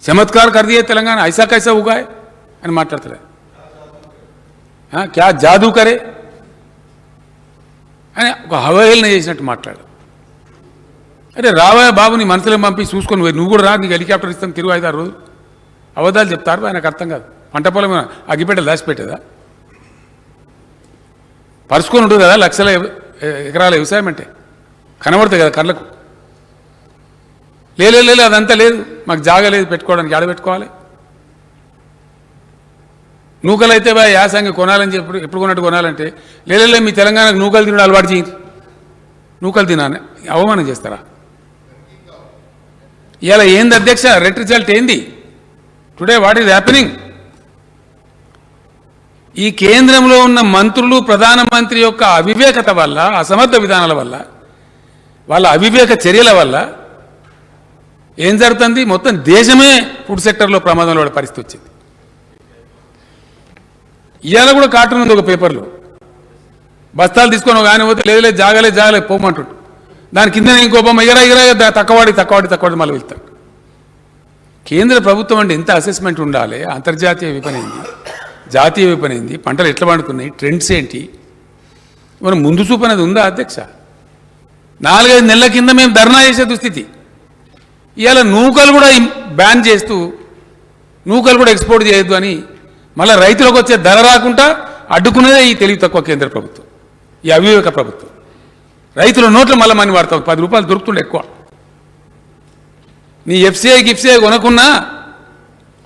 చమత్కార్ कर दिए తెలంగాణ ऐसा कैसा हुआ है అని మాట్లాడతారు. క్యా జాదూ కరే అని ఒక హవేళన చేసినట్టు మాట్లాడు. అరే రావా బాబు, నీ మనసులో పంపి చూసుకొని పోయి నువ్వు కూడా రా, నీకు హెలికాప్టర్ ఇస్తాం తిరుగు 5-6 రోజులు. అబద్ధాలు చెప్తారు ఆయనకు అర్థం కాదు. పంట పొలం అగ్గిపెట్టలు దాచిపెట్టేదా? పరుచుకొని ఉంటుంది కదా లక్షల ఎకరాల వ్యవసాయం అంటే, కనబడుతుంది కదా కళ్ళకు. లేదు అదంతా లేదు, మాకు జాగా లేదు పెట్టుకోవడానికి, ఆడ పెట్టుకోవాలి. నూకలు అయితే బా యాసంగి కొనాలని చెప్పి ఎప్పుడు కొన్నట్టు కొనాలంటే లేదు మీ తెలంగాణకు నూకలు తినడం అలవాటు చేయండి, నూకలు తినాలని అవమానం చేస్తారా? ఇలా ఏంది అధ్యక్ష రెట్ రిజల్ట్ ఏంది? Today what is happening? ఈ కేంద్రంలో ఉన్న మంత్రులు ప్రధానమంత్రి యొక్క అవివేకత వల్ల, అసమర్థ విధానాల వల్ల, వాళ్ళ అవివేక చర్యల వల్ల ఏం జరుగుతుంది? మొత్తం దేశమే ఫుడ్ సెక్టర్లో ప్రమాదంలో పడే పరిస్థితి వచ్చింది. ఇవాళ కూడా కార్టూన్ ఉంది ఒక పేపర్లో, బస్తాలు తీసుకొని ఒక ఆయన పోతే లేదు జాగలే పోమంటుంటు, దాని కింద ఇంకో బొమ్మ ఎగరా తక్కువడి మళ్ళీ వెళ్తాడు. కేంద్ర ప్రభుత్వం అంటే ఎంత అసెస్మెంట్ ఉండాలి? అంతర్జాతీయ విపణింది, జాతీయ విపణింది, పంటలు ఎట్లా పండుతున్నాయి, ట్రెండ్స్ ఏంటి, మనం ముందు చూపు అనేది ఉందా అధ్యక్ష? 4-5 నెలల కింద మేము ధర్నా చేసే దుస్థితి. ఇవాళ నూకలు కూడా బ్యాన్ చేస్తూ నూకలు కూడా ఎక్స్పోర్ట్ చేయొద్దు అని మళ్ళీ రైతులకు వచ్చే ధర రాకుండా అడ్డుకునేదే ఈ తెలివి తక్కువ కేంద్ర ప్రభుత్వం, ఈ అవివేక ప్రభుత్వం. రైతుల నోట్లో మళ్ళీ మనీ వాడతాం, 10 రూపాయలు దొరుకుతుండే ఎక్కువ. నీ ఎఫ్సిఐ కొనకున్నా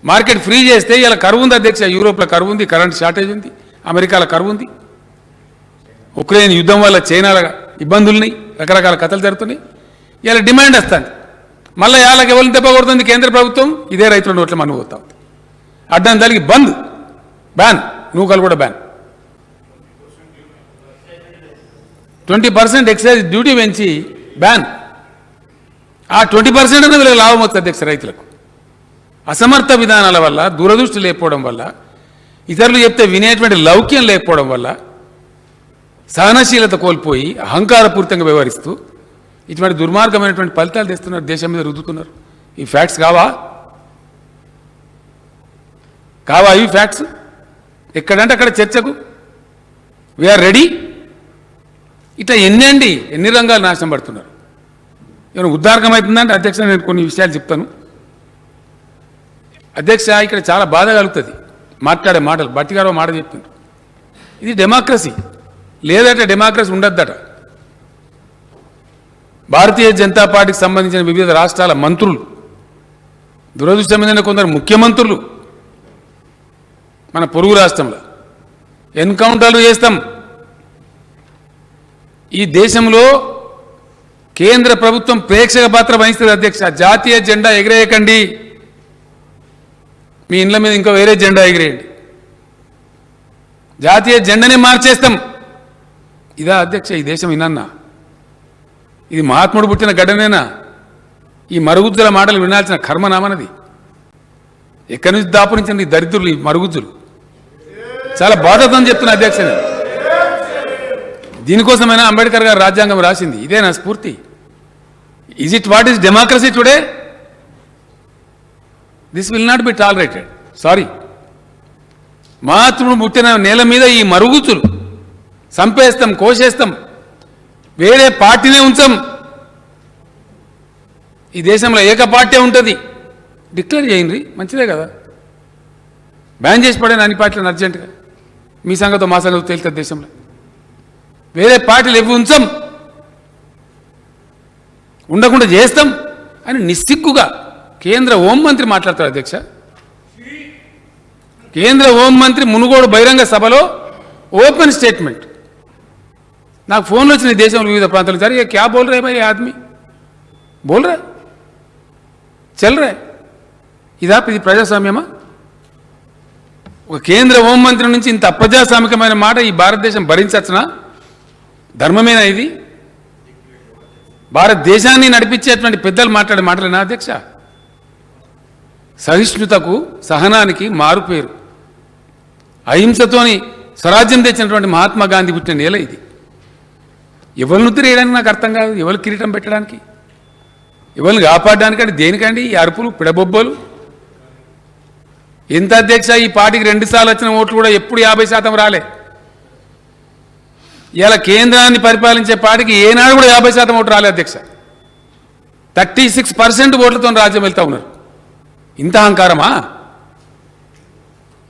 మార్కెట్ ఫ్రీ చేస్తే ఇలా కరువు ఉంది అధ్యక్ష. యూరోప్లో కరువు ఉంది, కరెంట్ షార్టేజ్ ఉంది, అమెరికాలో కరువు ఉంది, ఉక్రెయిన్ యుద్ధం వల్ల చైనాల ఇబ్బందులున్నాయి, రకరకాల కథలు జరుగుతున్నాయి. ఇలా డిమాండ్ వస్తుంది. మళ్ళీ వాళ్ళకి ఎవరిని దెబ్బ కొడుతుంది కేంద్ర ప్రభుత్వం? ఇదే రైతుల నోట్ల మన్ను పోతాం. అడ్డం దానికి బంద్, బ్యాన్, నూకలు కూడా బ్యాన్. 20% ఎక్సైజ్ డ్యూటీ పెంచి బ్యాన్. ఆ 20% అనేది వీళ్ళకి లాభం వస్తుంది అధ్యక్ష రైతులకు. అసమర్థ విధానాల వల్ల, దూరదృష్టి లేకపోవడం వల్ల, ఇతరులు చెప్తే వినేటువంటి లౌక్యం లేకపోవడం వల్ల, సహనశీలత కోల్పోయి అహంకారపూరితంగా వ్యవహరిస్తూ ఇటువంటి దుర్మార్గమైనటువంటి ఫలితాలు తెస్తున్నారు, దేశం మీద రుద్దుతున్నారు. ఈ ఫ్యాక్ట్స్ కావా ఇవి ఫ్యాక్ట్స్? ఎక్కడంటే అక్కడ చర్చకు వీఆర్ రెడీ. ఇట్లా ఎన్ని రంగాలు నాశనం పడుతున్నారు. ఏమైనా ఉద్దారకం అవుతుందంటే అధ్యక్ష నేను కొన్ని విషయాలు చెప్తాను అధ్యక్ష. ఇక్కడ చాలా బాధ కలుగుతుంది మాట్లాడే మాటలు. భట్టి గారు మాట చెప్తున్నారు, ఇది డెమోక్రసీ లేదట, డెమోక్రసీ ఉండద్దట. భారతీయ జనతా పార్టీకి సంబంధించిన వివిధ రాష్ట్రాల మంత్రులు, దురదృష్టమైన కొందరు ముఖ్యమంత్రులు మన పొరుగు రాష్ట్రంలో ఎన్కౌంటర్లు చేస్తాం. ఈ దేశంలో కేంద్ర ప్రభుత్వం ప్రేక్షక పాత్ర వహిస్తుంది అధ్యక్ష. జాతీయ జెండా ఎగిరేయకండి, మీ ఇండ్ల మీద ఇంకా వేరే జెండా ఎగిరేయండి, జాతీయ జెండానే మార్చేస్తాం. ఇదా అధ్యక్ష ఈ దేశం? వినన్నా? ఇది మహాత్ముడు పుట్టిన గడ్డనేనా? ఈ మరుగుజ్జుల మాటలు వినాల్సిన కర్మనామనది. ఎక్కడి నుంచి దాపురించండి దరిద్రులు ఈ మరుగుజ్జులు? చాలా బాధతో చెప్తున్నా అధ్యక్ష. దీనికోసమైనా అంబేద్కర్ గారు రాజ్యాంగం రాసింది, ఇదే నా స్ఫూర్తి. Is it what is democracy today? This will not be tolerated. Sorry, మహాత్ముడు పుట్టిన నేల మీద ఈ మరుగుజ్జులు చంపేస్తాం, కోసేస్తాం, వేరే పార్టీనే ఉంచాం. ఈ దేశంలో ఏక పార్టీ ఉంటుంది, డిక్లేర్ చేయండి, మంచిదే కదా. బ్యాన్ చేసి పడాను అన్ని పార్టీలను అర్జెంటుగా. మీ సంగతో మా సంగతో తేలుతుంది దేశంలో. వేరే పార్టీలు ఎవి ఉంచాం, ఉండకుండా చేస్తాం అని నిస్సిగ్గుగా కేంద్ర హోంమంత్రి మాట్లాడతారు అధ్యక్ష. కేంద్ర హోంమంత్రి మునుగోడు బహిరంగ సభలో ఓపెన్ స్టేట్మెంట్. నాకు ఫోన్లు వచ్చినాయి దేశంలో వివిధ ప్రాంతాలు, సరే ये क्या बोल रहे भाई आदमी, बोल रहे चल रहे. ఇది ప్రజాస్వామ్యమా? ఒక కేంద్ర హోంమంత్రి నుంచి ఇంత అప్రజాస్వామికమైన మాట ఈ భారతదేశం భరించచ్చునా? ధర్మమేనా ఇది? భారతదేశాన్ని నడిపించేటువంటి పెద్దలు మాట్లాడే మాటలేనా అధ్యక్ష? సహిష్ణుతకు, సహనానికి మారుపేరు. అహింసతోని స్వరాజ్యం తెచ్చినటువంటి మహాత్మా గాంధీ పుట్టిన నేల ఇది. ఎవరిని ఉత్తరేయడానికి నాకు అర్థం కాదు. ఎవరు కిరీటం పెట్టడానికి, ఎవరిని కాపాడడానికంటే దేనికండి ఈ అరుపులు పిడబొబ్బలు? ఎంత అధ్యక్ష, ఈ పార్టీకి 2 సార్లు వచ్చిన ఓట్లు కూడా ఎప్పుడు 50% రాలే. ఇలా కేంద్రాన్ని పరిపాలించే పార్టీకి ఏనాడు కూడా 50% ఓట్లు రాలే అధ్యక్ష. 36% ఓట్లతో రాజ్యం వెళ్తా ఉన్నారు. ఇంత అహంకారమా?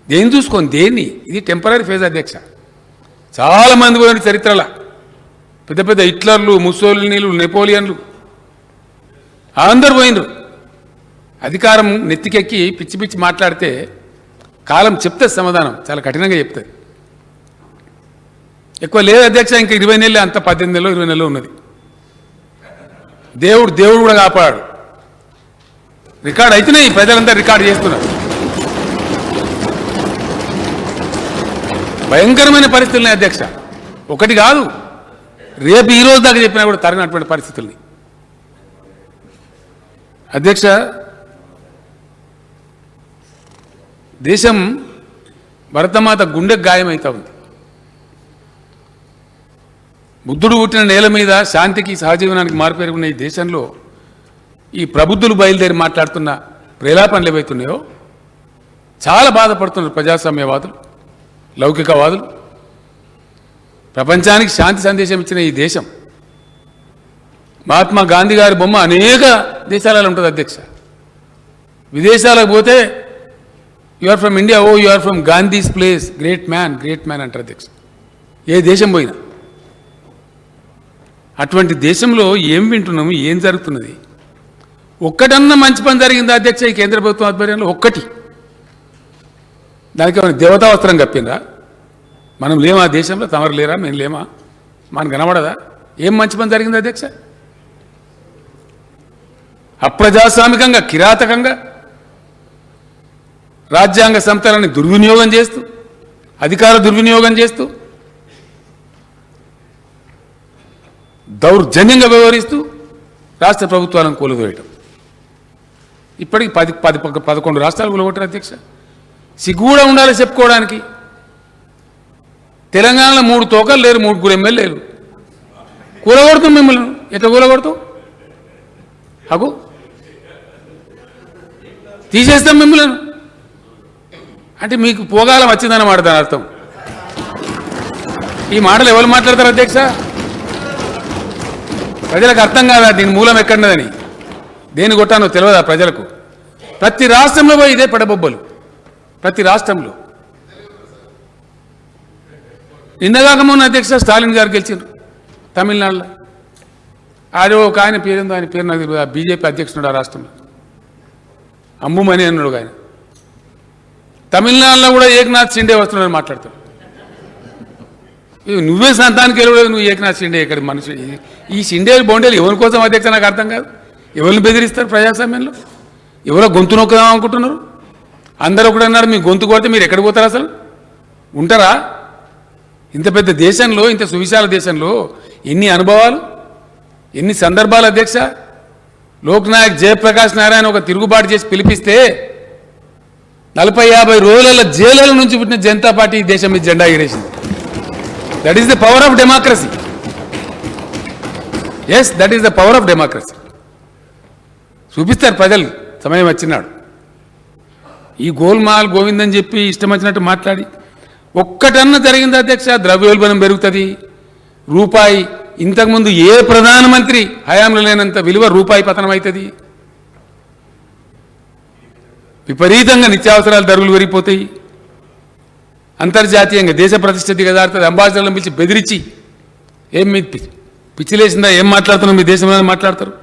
దేన్ని చూసుకొని దేన్ని? ఇది టెంపరీ ఫేజ్ అధ్యక్ష. చాలామంది పోయిన చరిత్రలో పెద్ద పెద్ద హిట్లర్లు, ముసోలినీలు, నెపోలియన్లు అందరు పోయినరు. అధికారం నెత్తికెక్కి పిచ్చి పిచ్చి మాట్లాడితే కాలం చెప్తుంది సమాధానం, చాలా కఠినంగా చెప్తుంది. ఎక్కువ లేదు అధ్యక్ష, ఇంకా 20 నెలలే, అంత 18 నెలలో 20 నెలలో ఉన్నది. దేవుడు కూడా కాపాడు. రికార్డ్ అవుతున్నాయి, ప్రజలంతా రికార్డు చేస్తున్నారు. భయంకరమైన పరిస్థితులని అధ్యక్ష, ఒకటి కాదు, రేపు ఈ రోజు దాకా చెప్పినా కూడా తరగనటువంటి పరిస్థితుల్ని. అధ్యక్ష, దేశం భరతమాత గుండెకు గాయమవుతా ఉంది. బుద్ధుడు పుట్టిన నేల మీద శాంతికి సహజీవనానికి మారుపేరుకున్న ఈ దేశంలో ఈ ప్రబుద్ధులు బయలుదేరి మాట్లాడుతున్న ప్రేలాపనలు ఏవైతున్నాయో చాలా బాధపడుతున్నారు ప్రజాస్వామ్యవాదులు, లౌకికవాదులు. ప్రపంచానికి శాంతి సందేశం ఇచ్చిన ఈ దేశం, మహాత్మా గాంధీ గారి బొమ్మ అనేక దేశాలలో ఉంటుంది అధ్యక్ష. విదేశాలకు పోతే you are from India, oh you are from Gandhi's place, great man అంటారు అధ్యక్ష. ఏ దేశం పోయినా అటువంటి దేశంలో ఏం వింటున్నాము, ఏం జరుగుతున్నది? ఒక్కటన్నా మంచి పని జరిగిందా అధ్యక్ష ఈ కేంద్ర ప్రభుత్వం ఆధ్వర్యంలో? ఒక్కటి. దానికి ఏమైనా దేవతా వస్త్రం కప్పిందా? మనం లేమా దేశంలో? తమరు లేరా? మేము లేమా? మనకు కనబడదా? ఏం మంచి పని జరిగింది అధ్యక్ష? అప్రజాస్వామికంగా, కిరాతకంగా రాజ్యాంగ సంస్థలని దుర్వినియోగం చేస్తూ, అధికార దుర్వినియోగం చేస్తూ, దౌర్జన్యంగా వ్యవహరిస్తూ రాష్ట్ర ప్రభుత్వాలను కూలదోయటం. ఇప్పటికి 11 రాష్ట్రాలు కూలగొట్టారు అధ్యక్ష. సిగ్గు కూడా ఉండాలి చెప్పుకోవడానికి. తెలంగాణలో 3 తోకలు లేరు, 3 ఎమ్మెల్యేలు. కూలగొడతాం మిమ్మల్ని. ఎట్లా కూలగొడతాం? అగు తీసేస్తాం మిమ్మల్ని అంటే మీకు పోగాలం వచ్చిందన్నమాట దాని అర్థం. ఈ మాటలు ఎవరు మాట్లాడతారు అధ్యక్ష? ప్రజలకు అర్థం కాదా దీని మూలం ఎక్కడున్నదని? దేని కొట్టానో తెలియదా ప్రజలకు? ప్రతి రాష్ట్రంలో పోయి ఇదే పడబొబ్బలు. ప్రతి రాష్ట్రంలో. నిన్నగాక మొన్న అధ్యక్ష స్టాలిన్ గారు గెలిచారు తమిళనాడులో. ఆడో ఒక ఆయన పేరుందో, ఆయన పేరు నాకు బీజేపీ అధ్యక్షుడు ఆ రాష్ట్రంలో, అమ్ముమని అన్నాడు ఆయన. తమిళనాడులో కూడా ఏకనాథ్ షిండే వస్తున్నాడని మాట్లాడతాడు. నువ్వే సంతానికి వెళ్ళలేదు, నువ్వు ఏకనాథ్ షిండే ఇక్కడ మనిషి. ఈ షిండేలు బొండేలు ఎవరి కోసం అధ్యక్ష నాకు అర్థం కాదు. ఎవరిని బెదిరిస్తారు ప్రజాస్వామ్యంలో? ఎవరో గొంతు నొక్కుదాం అనుకుంటున్నారు? అందరూ ఒకటి అన్నారు, మీ గొంతు కొడితే మీరు ఎక్కడికి పోతారు? అసలు ఉంటారా? ఇంత పెద్ద దేశంలో, ఇంత సువిశాల దేశంలో ఎన్ని అనుభవాలు, ఎన్ని సందర్భాలు అధ్యక్ష. లోక్నాయక్ జయప్రకాష్ నారాయణ ఒక తిరుగుబాటు చేసి పిలిపిస్తే 40-50 రోజుల జైలుల నుంచి పుట్టిన జనతా పార్టీ ఈ దేశం మీద జెండా ఎగిరేసింది. That is the power of democracy. Yes, that is the power of democracy. చూపిస్తారు ప్రజలు సమయం వచ్చినాడు. ఈ గోల్మాల్ గోవిందని చెప్పి ఇష్టం వచ్చినట్టు మాట్లాడి ఒక్కటన్నా జరిగింది అధ్యక్ష? ద్రవ్యోల్బణం పెరుగుతుంది, రూపాయి ఇంతకుముందు ఏ ప్రధానమంత్రి హయాంలో లేనంత విలువ రూపాయి పతనం అవుతుంది, విపరీతంగా నిత్యావసరాల ధరలు పెరిగిపోతాయి, అంతర్జాతీయంగా దేశ ప్రతిష్ట దిగజారుతుంది. అంబాసిడర్లను పిలిచి బెదిరించి ఏం మీ పిచ్చిలేసిందా, ఏం మాట్లాడుతున్నా మీ దేశంలో మాట్లాడతారు.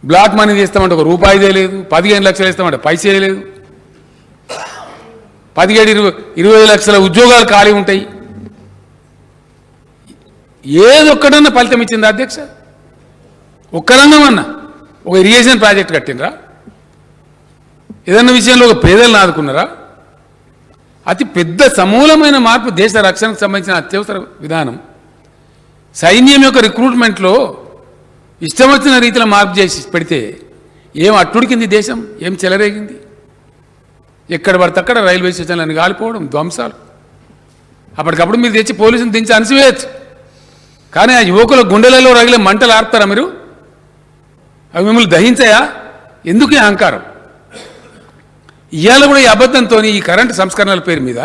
బ్లాక్ మనీ చేస్తామంటే ఒక రూపాయిదే లేదు, 15 లక్షలు ఇస్తామంటే పైసే లేదు, 17-20 లక్షల ఉద్యోగాలు ఖాళీ ఉంటాయి. ఏదొక్కడన్నా ఫలితం ఇచ్చిందా అధ్యక్ష? ఒక్కరన్నా ఒక ఇరిగేషన్ ప్రాజెక్ట్ కట్టినరా? ఏదన్నా విషయంలో ఒక పేదలను ఆదుకున్నారా? అతి పెద్ద సమూలమైన మార్పు దేశ రక్షణకు సంబంధించిన అత్యవసర విధానం. సైన్యం యొక్క రిక్రూట్మెంట్లో ఇష్టం వచ్చిన రీతిలో మార్పు చేసి పెడితే ఏం అట్టుడికింది దేశం, ఏం చెలరేగింది? ఎక్కడ పడితే అక్కడ రైల్వే స్టేషన్లను కాలిపోవడం, ధ్వంసాలు. అప్పటికప్పుడు మీరు తెచ్చి పోలీసులు దించి అణిసివేయచ్చు. కానీ ఆ యువకుల గుండెలలో రగిలే మంటలు ఆర్పుతారా మీరు? అవి మిమ్మల్ని దహించాయా? ఎందుకు ఈ అహంకారం? ఇవాళ కూడా ఈ అబద్ధంతో ఈ కరెంటు సంస్కరణల పేరు మీద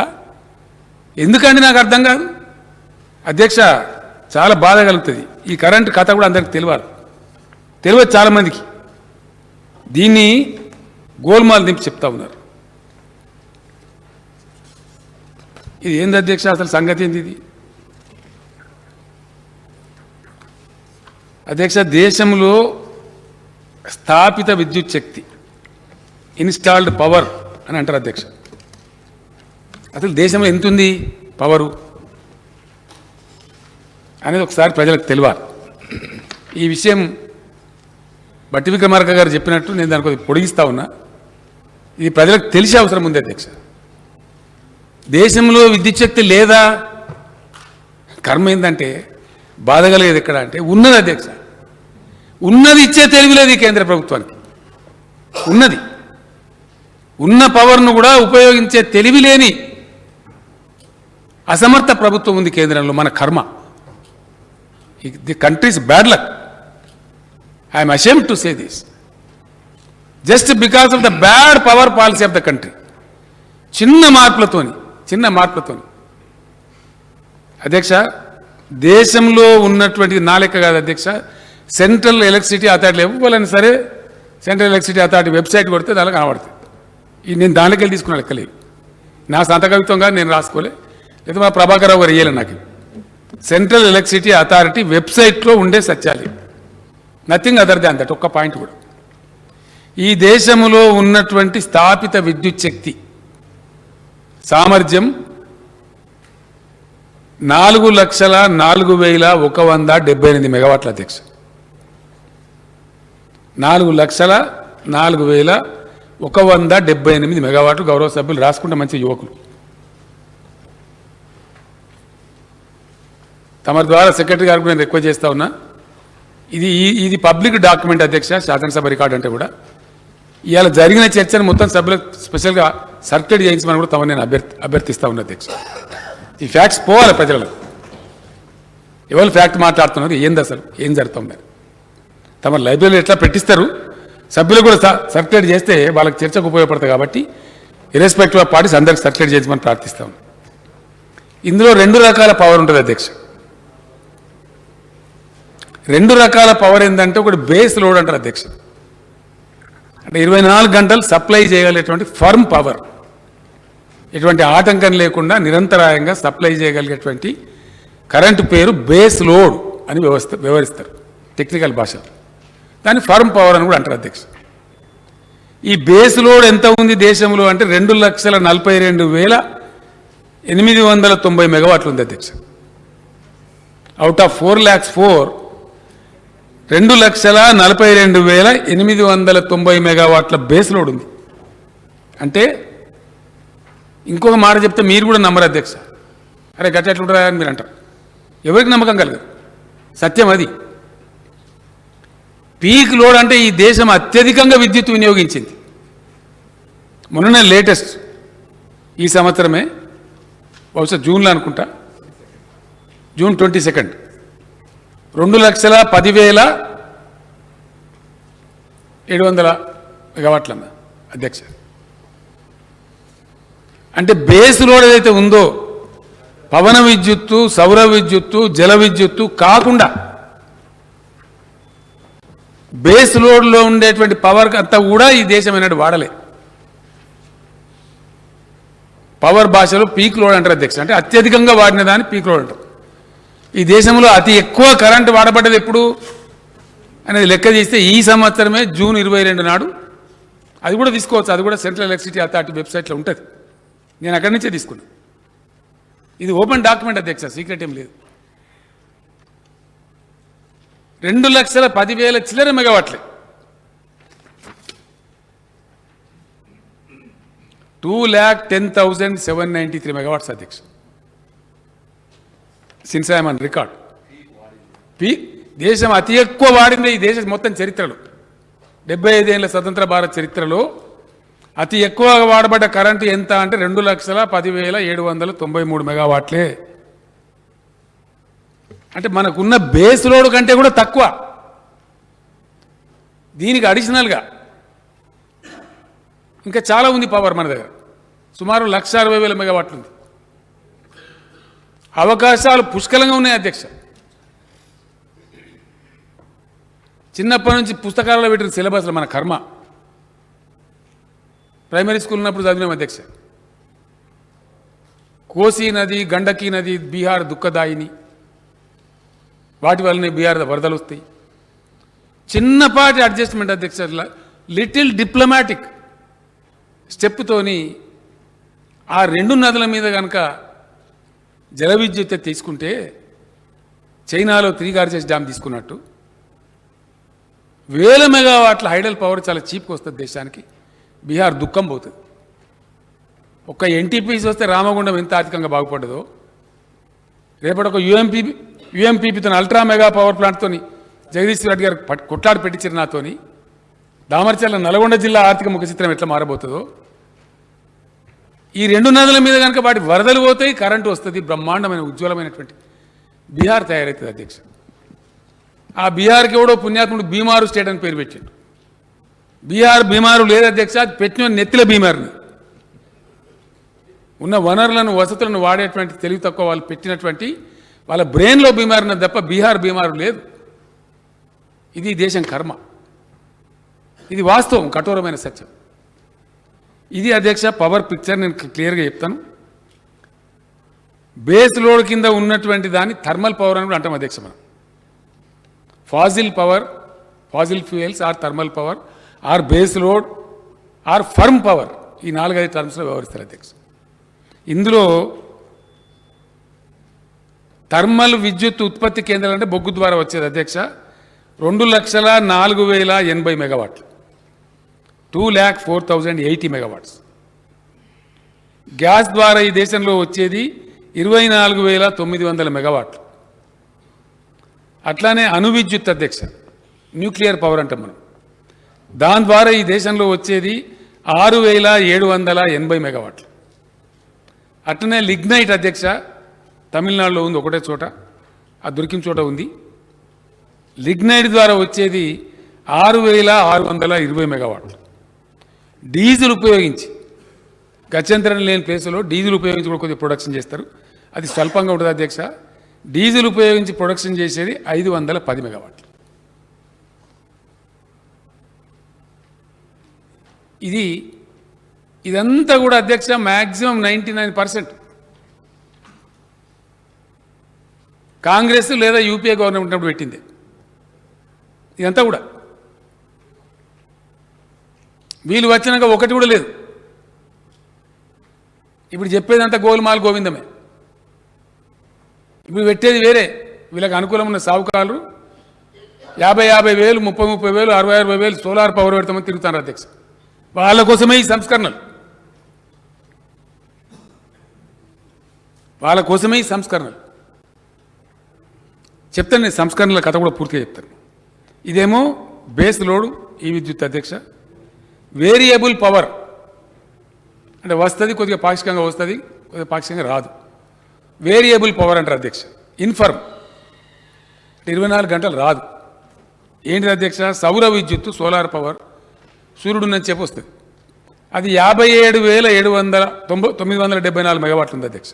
ఎందుకండి నాకు అర్థం కాదు. అధ్యక్ష, చాలా బాధ కలుగుతుంది. ఈ కరెంటు కథ కూడా అందరికి తెలియదు చాలామందికి. దీన్ని గోల్మాల్ దింపి చెప్తా ఉన్నారు. ఇది ఏంది అధ్యక్ష, అసలు సంగతి ఏంది ఇది? అధ్యక్ష, దేశంలో స్థాపిత విద్యుత్ శక్తి, ఇన్స్టాల్డ్ పవర్ అని అంటారు అధ్యక్ష. అసలు దేశంలో ఎంత ఉంది పవరు అనేది ఒకసారి ప్రజలకు తెలియాలి. ఈ విషయం బట్టి విక్రమార్క గారు చెప్పినట్టు నేను దానికి కొద్దిగా పొడిగిస్తా ఉన్నా. ఇది ప్రజలకు తెలిసే అవసరం ఉంది అధ్యక్ష. దేశంలో విద్యుత్ శక్తి లేదా? కర్మ ఏంటంటే బాధ కలిగేది ఎక్కడ అంటే ఉన్నది అధ్యక్ష. ఉన్నది ఇచ్చే తెలివి లేదు ఈ కేంద్ర ప్రభుత్వానికి. ఉన్న పవర్ను కూడా ఉపయోగించే తెలివి లేని అసమర్థ ప్రభుత్వం ఉంది కేంద్రంలో. మన కర్మ. The countries bad luck. I'm ashamed to say this just because of the bad power policy of the country. చిన్న మార్పులతోని అధ్యక్ష, దేశంలో ఉన్నటువంటి నాలెక్క కాదు అధ్యక్ష. సెంట్రల్ ఎలక్ట్రిసిటీ అథారిటీ ఇవ్వాలని సరే, సెంట్రల్ ఎలక్ట్రిసిటీ అథారిటీ వెబ్సైట్ కొడితే దానికి కనబడుతుంది. ఇది నేను దానిలోకి వెళ్ళి తీసుకున్న లెక్కలేదు. నా సొంత కవిత్వంగా నేను రాసుకోలే, లేదా మా ప్రభాకర్ రావు గారు ఇయ్యాలి నాకు. సెంట్రల్ ఎలక్ట్రిసిటీ అథారిటీ వెబ్సైట్లో ఉండే సత్యాలు, నథింగ్ అదర్ దాన్ దట్. ఒక్క పాయింట్ కూడా. ఈ దేశంలో ఉన్నటువంటి స్థాపిత విద్యుత్ శక్తి సామర్థ్యం 4,04,178 మెగావాట్ల అధ్యక్ష. 4,04,178 మెగావాట్లు. గౌరవ సభ్యులు రాసుకుంటే మంచి యువకులు. తమ ద్వారా సెక్రటరీ గారికి నేను రిక్వెస్ట్ చేస్తా ఉన్నా. ఇది పబ్లిక్ డాక్యుమెంట్ అధ్యక్ష, శాసనసభ రికార్డు అంటే కూడా. ఇవాళ జరిగిన చర్చను మొత్తం సభ్యులకు స్పెషల్గా సర్క్యులేట్ చేయించమని కూడా తమ నేను అభ్యర్థిస్తా ఉన్నా అధ్యక్ష. ఈ ఫ్యాక్ట్స్ పోవాలి ప్రజలకు. ఎవరు ఫ్యాక్ట్ మాట్లాడుతున్నారు, ఏంది అసలు ఏం జరుగుతుంది? తమ లైబ్రరీలో ఎట్లా పెట్టిస్తారు, సభ్యులు కూడా సర్క్యులేట్ చేస్తే వాళ్ళకి చర్చకు ఉపయోగపడుతుంది. కాబట్టి ఇర్రెస్పెక్టివ్ ఆఫ్ పార్టీస్ అందరికి సర్క్యులేట్ చేయించమని ప్రార్థిస్తాం. ఇందులో 2 రకాల పవర్ ఉంటుంది అధ్యక్ష. 2 రకాల పవర్ ఏంటంటే, ఒకటి బేస్ లోడ్ అంటారు అధ్యక్ష. అంటే 24 గంటలు సప్లై చేయగలిగేటువంటి ఫర్మ్ పవర్, ఎటువంటి ఆటంకం లేకుండా నిరంతరాయంగా సప్లై చేయగలిగేటువంటి కరెంటు పేరు బేస్ లోడ్ అని వ్యవహరిస్తారు టెక్నికల్ భాష. దాన్ని ఫర్మ్ పవర్ అని కూడా అంటారు అధ్యక్ష. ఈ బేస్ లోడ్ ఎంత ఉంది దేశంలో అంటే 2,42,890 మెగావాట్లు ఉంది అధ్యక్ష. అవుట్ ఆఫ్ 4,04,000 2,42,890 మెగావాట్ల బేస్ లోడ్ ఉంది. అంటే ఇంకొక మాట చెప్తే మీరు కూడా నమ్మరు అధ్యక్ష. అరే గట్ట ఎట్లుంటుందా అని మీరు అంటారు. ఎవరికి నమ్మకం కలగదు, సత్యం అది. పీక్ లోడ్ అంటే ఈ దేశం అత్యధికంగా విద్యుత్ వినియోగించింది. మొన్ననే లేటెస్ట్ ఈ సంవత్సరమే, బహుశా జూన్లో అనుకుంటా, జూన్ 22, 2,10,700 మెగావాట్ల అధ్యక్ష. అంటే బేస్ లోడ్ ఏదైతే ఉందో, పవన విద్యుత్తు, సౌర విద్యుత్తు, జల విద్యుత్తు కాకుండా బేస్ లోడ్లో ఉండేటువంటి పవర్ అంతా కూడా ఈ దేశం అనేది వాడలే. పవర్ భాషలో పీక్ లోడ్ అంటారు అధ్యక్ష. అంటే అత్యధికంగా వాడిన దాన్ని పీక్ లోడ్ అంటారు. ఈ దేశంలో అతి ఎక్కువ కరెంటు వాడబడ్డది ఎప్పుడు అనేది లెక్క చేస్తే ఈ సంవత్సరమే జూన్ 22 నాడు. అది కూడా తీసుకోవచ్చు, అది కూడా సెంట్రల్ ఎలక్ట్రిసిటీ అథారిటీ వెబ్సైట్లో ఉంటుంది. నేను అక్కడి నుంచే తీసుకున్నాను. ఇది ఓపెన్ డాక్యుమెంట్ అధ్యక్ష, సీక్రెట్ ఏం లేదు. 2,10,000 చిల్లర మెగావాట్లే. 2,10,793 మెగావాట్స్ అధ్యక్ష. Since I'm on record. దేశం అతి ఎక్కువ వాడింది ఈ దేశం మొత్తం చరిత్రలో, 75 ఏళ్ల స్వతంత్ర భారత్ చరిత్రలో అతి ఎక్కువగా వాడబడ్డ కరెంటు ఎంత అంటే 2,10,793 మెగావాట్లే. అంటే మనకున్న బేస్ లోడ్ కంటే కూడా తక్కువ. దీనికి అడిషనల్గా ఇంకా చాలా ఉంది పవర్ మన దగ్గర. సుమారు 1,60,000 మెగావాట్లు ఉంది. అవకాశాలు పుష్కలంగా ఉన్నాయి అధ్యక్ష. చిన్నప్పటి నుంచి పుస్తకాలలో పెట్టిన సిలబస్లో మన కర్మ. ప్రైమరీ స్కూల్ ఉన్నప్పుడు చదివినాం అధ్యక్ష. కోసీ నది, గండకీ నది బీహార్ దుఃఖదాయిని, వాటి వల్లనే బీహార్ వరదలు వస్తాయి. చిన్నపాటి అడ్జస్ట్మెంట్ అధ్యక్ష, లిటిల్ డిప్లొమాటిక్ స్టెప్తోని ఆ 2 నదుల మీద కనుక జల విద్యుత్ తీసుకుంటే చైనాలో 3 గార్జెస్ డ్యామ్ తీసుకున్నట్టు 1000 మెగావాట్ల హైడల్ పవర్ చాలా చీప్గా వస్తుంది దేశానికి. బీహార్ దుఃఖం పోతుంది. ఒక్క ఎన్టీపీసీ వస్తే రామగుండం ఎంత ఆర్థికంగా బాగుపడ్డదో, రేపటి ఒక యుఎంపీపీతో అల్ట్రా మెగా పవర్ ప్లాంట్తో జగదీశ్వర్ రెడ్డి గారు కొట్లాడి పెట్టించారు నాతోని. దామర్చర్ల నల్గొండ జిల్లా ఆర్థిక ముఖ చిత్రం ఎట్లా మారబోతుందో. ఈ 2 నదుల మీద కనుక వాటి వరదలు పోతాయి, కరెంటు వస్తుంది, బ్రహ్మాండమైన ఉజ్వలమైనటువంటి బీహార్ తయారవుతుంది అధ్యక్ష. ఆ బీహార్కి ఎవడో పుణ్యాత్ముడు బీమారు స్టేట్ అని పేరు పెట్టాడు. బీహార్ బీమారు లేదు అధ్యక్ష, అది పెట్టిన నెత్తిల బీమారుని. ఉన్న వనరులను వసతులను వాడేటువంటి తెలివి తక్కువ వాళ్ళు పెట్టినటువంటి వాళ్ళ బ్రెయిన్లో బీమారున్నది తప్ప బీహార్ బీమారు లేదు. ఇది దేశం కర్మ. ఇది వాస్తవం, కఠోరమైన సత్యం. ఇది అధ్యక్ష పవర్ పిక్చర్. నేను క్లియర్గా చెప్తాను. బేస్ లోడ్ కింద ఉన్నటువంటి దాన్ని థర్మల్ పవర్ అని కూడా అంటాం అధ్యక్ష. మనం fossil power, fossil fuels or thermal power or base load or firm power, ఈ 4-5 టర్మ్స్లో వ్యవహరిస్తారు అధ్యక్ష. ఇందులో థర్మల్ విద్యుత్ ఉత్పత్తి కేంద్రాలు అంటే బొగ్గు ద్వారా వచ్చేది అధ్యక్ష 2,04,080 మెగావాట్లు, 2,04,080 మెగావాట్స్. గ్యాస్ ద్వారా ఈ దేశంలో వచ్చేది 24,900 మెగావాట్లు. అట్లానే అణు విద్యుత్ అధ్యక్ష, న్యూక్లియర్ పవర్ అంటాం మనం, దాని ద్వారా ఈ దేశంలో వచ్చేది 6,780 మెగావాట్లు. అట్లనే లిగ్నైట్ అధ్యక్ష, తమిళనాడులో ఉంది ఒకటే చోట, ఆ దొరికిన చోట ఉంది. లిగ్నైట్ ద్వారా వచ్చేది 6,620 మెగావాట్లు. డీజిల్ ఉపయోగించి గత్యంతరం లేని ప్లేసులో డీజిల్ ఉపయోగించి కూడా కొద్దిగా ప్రొడక్షన్ చేస్తారు. అది స్వల్పంగా ఉంటుంది అధ్యక్ష. డీజిల్ ఉపయోగించి ప్రొడక్షన్ చేసేది 510 మెగావాట్లు. ఇదంతా కూడా అధ్యక్ష మ్యాక్సిమం 99% కాంగ్రెస్ లేదా యూపీఏ గవర్నమెంట్ అప్పుడు పెట్టింది. ఇదంతా కూడా వీళ్ళు వచ్చినాక ఒకటి కూడా లేదు. ఇప్పుడు చెప్పేదంతా గోల్మాల్ గోవిందమే. ఇప్పుడు పెట్టేది వేరే. వీళ్ళకి అనుకూలం ఉన్న సావుకారులు 50,000, 30,000, 60,000 సోలార్ పవర్ పెడతామని తిరుగుతారు అధ్యక్ష. వాళ్ళ కోసమే ఈ సంస్కరణలు, వాళ్ళ కోసమే ఈ సంస్కరణలు. చెప్తాను నేను సంస్కరణల కథ కూడా పూర్తిగా చెప్తాను. ఇదేమో బేస్ లోడ్ ఈ విద్యుత్ అధ్యక్ష. వేరియబుల్ పవర్ అంటే వస్తుంది, కొద్దిగా పాక్షికంగా వస్తుంది, కొద్దిగా పాక్షికంగా రాదు. వేరియబుల్ పవర్ అంటారు అధ్యక్ష. ఇన్ఫర్మ్ 24 గంటలు రాదు. ఏంటిది అధ్యక్ష? సౌర విద్యుత్తు, సోలార్ పవర్, సూర్యుడు నుంచి చెప్పి వస్తుంది. అది 57,974 మెగావాట్లు ఉంది అధ్యక్ష.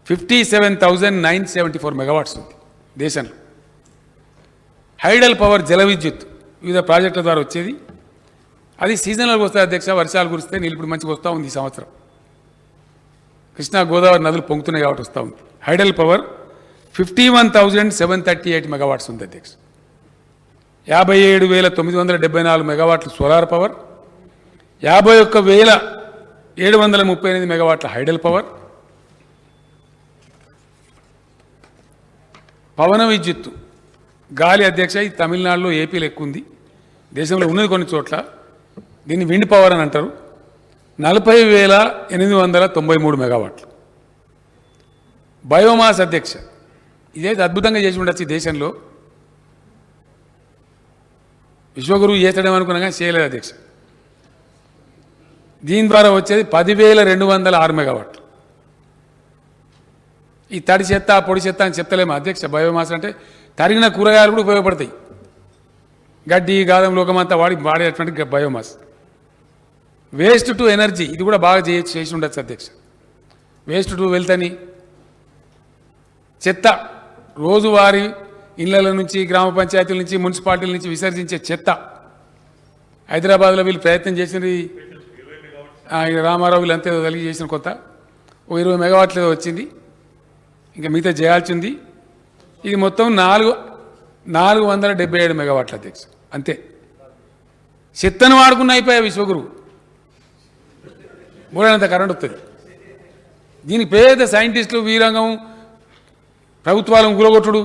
57,974 మెగావాట్స్ ఉంది దేశంలో. హైడల్ పవర్ జల విద్యుత్ వివిధ ప్రాజెక్టుల ద్వారా వచ్చేది. అది సీజనల్గా వస్తుంది అధ్యక్ష. వర్షాలు కురిస్తే నీళ్ళు ఇప్పుడు మంచిగా వస్తూ ఉంది. ఈ సంవత్సరం కృష్ణా గోదావరి నదులు పొంగుతున్నాయి కాబట్టి వస్తూ ఉంది. హైడల్ పవర్ 51,738 మెగావాట్స్ ఉంది అధ్యక్ష. 57,974 మెగావాట్లు సోలార్ పవర్, 51,738 మెగావాట్ల హైడల్ పవర్. పవన విద్యుత్తు గాలి అధ్యక్ష, ఇది తమిళనాడులో, ఏపీలో ఎక్కువ ఉంది. దేశంలో ఉన్నది కొన్ని చోట్ల. దీన్ని విండ్ పవర్ అని అంటారు. 40,893 మెగావాట్లు. బయోమాస్ అధ్యక్ష, ఇదైతే అద్భుతంగా చేసి ఉండొచ్చు ఈ దేశంలో. విశ్వగురువు చేస్తాడేమనుకున్నా కానీ చేయలేదు అధ్యక్ష. దీని ద్వారా వచ్చేది 10,206 మెగావాట్లు. ఈ తడి చెత్త పొడి చెత్త అని చెప్తలేము అధ్యక్ష. బయోమాస్ అంటే తరిగిన కూరగాయలు కూడా ఉపయోగపడతాయి. గడ్డి గాదం లోకమంతా వాడేటువంటి బయోమాస్. వేస్ట్ టు ఎనర్జీ ఇది కూడా బాగా చేసి ఉండొచ్చు అధ్యక్ష. వేస్ట్ టు వెల్త్ అని చెత్త రోజువారీ ఇళ్ల నుంచి గ్రామ పంచాయతీల నుంచి మున్సిపాలిటీల నుంచి విసర్జించే చెత్త హైదరాబాద్లో వీళ్ళు ప్రయత్నం చేసింది. రామారావు వీళ్ళంతా కలిగి చేసిన కొత్త 20 మెగావాట్లు వచ్చింది. ఇంకా మిగతా చేయాల్సింది. ఇది మొత్తం 477 మెగావాట్ల అధ్యక్ష. అంతే చెత్తను వాడుకున్న అయిపోయా విశ్వగురు మూడనంత కరెంట్ వస్తుంది. దీనికి పేద సైంటిస్టులు వీరంగం ప్రభుత్వాలను గులగొట్టుడు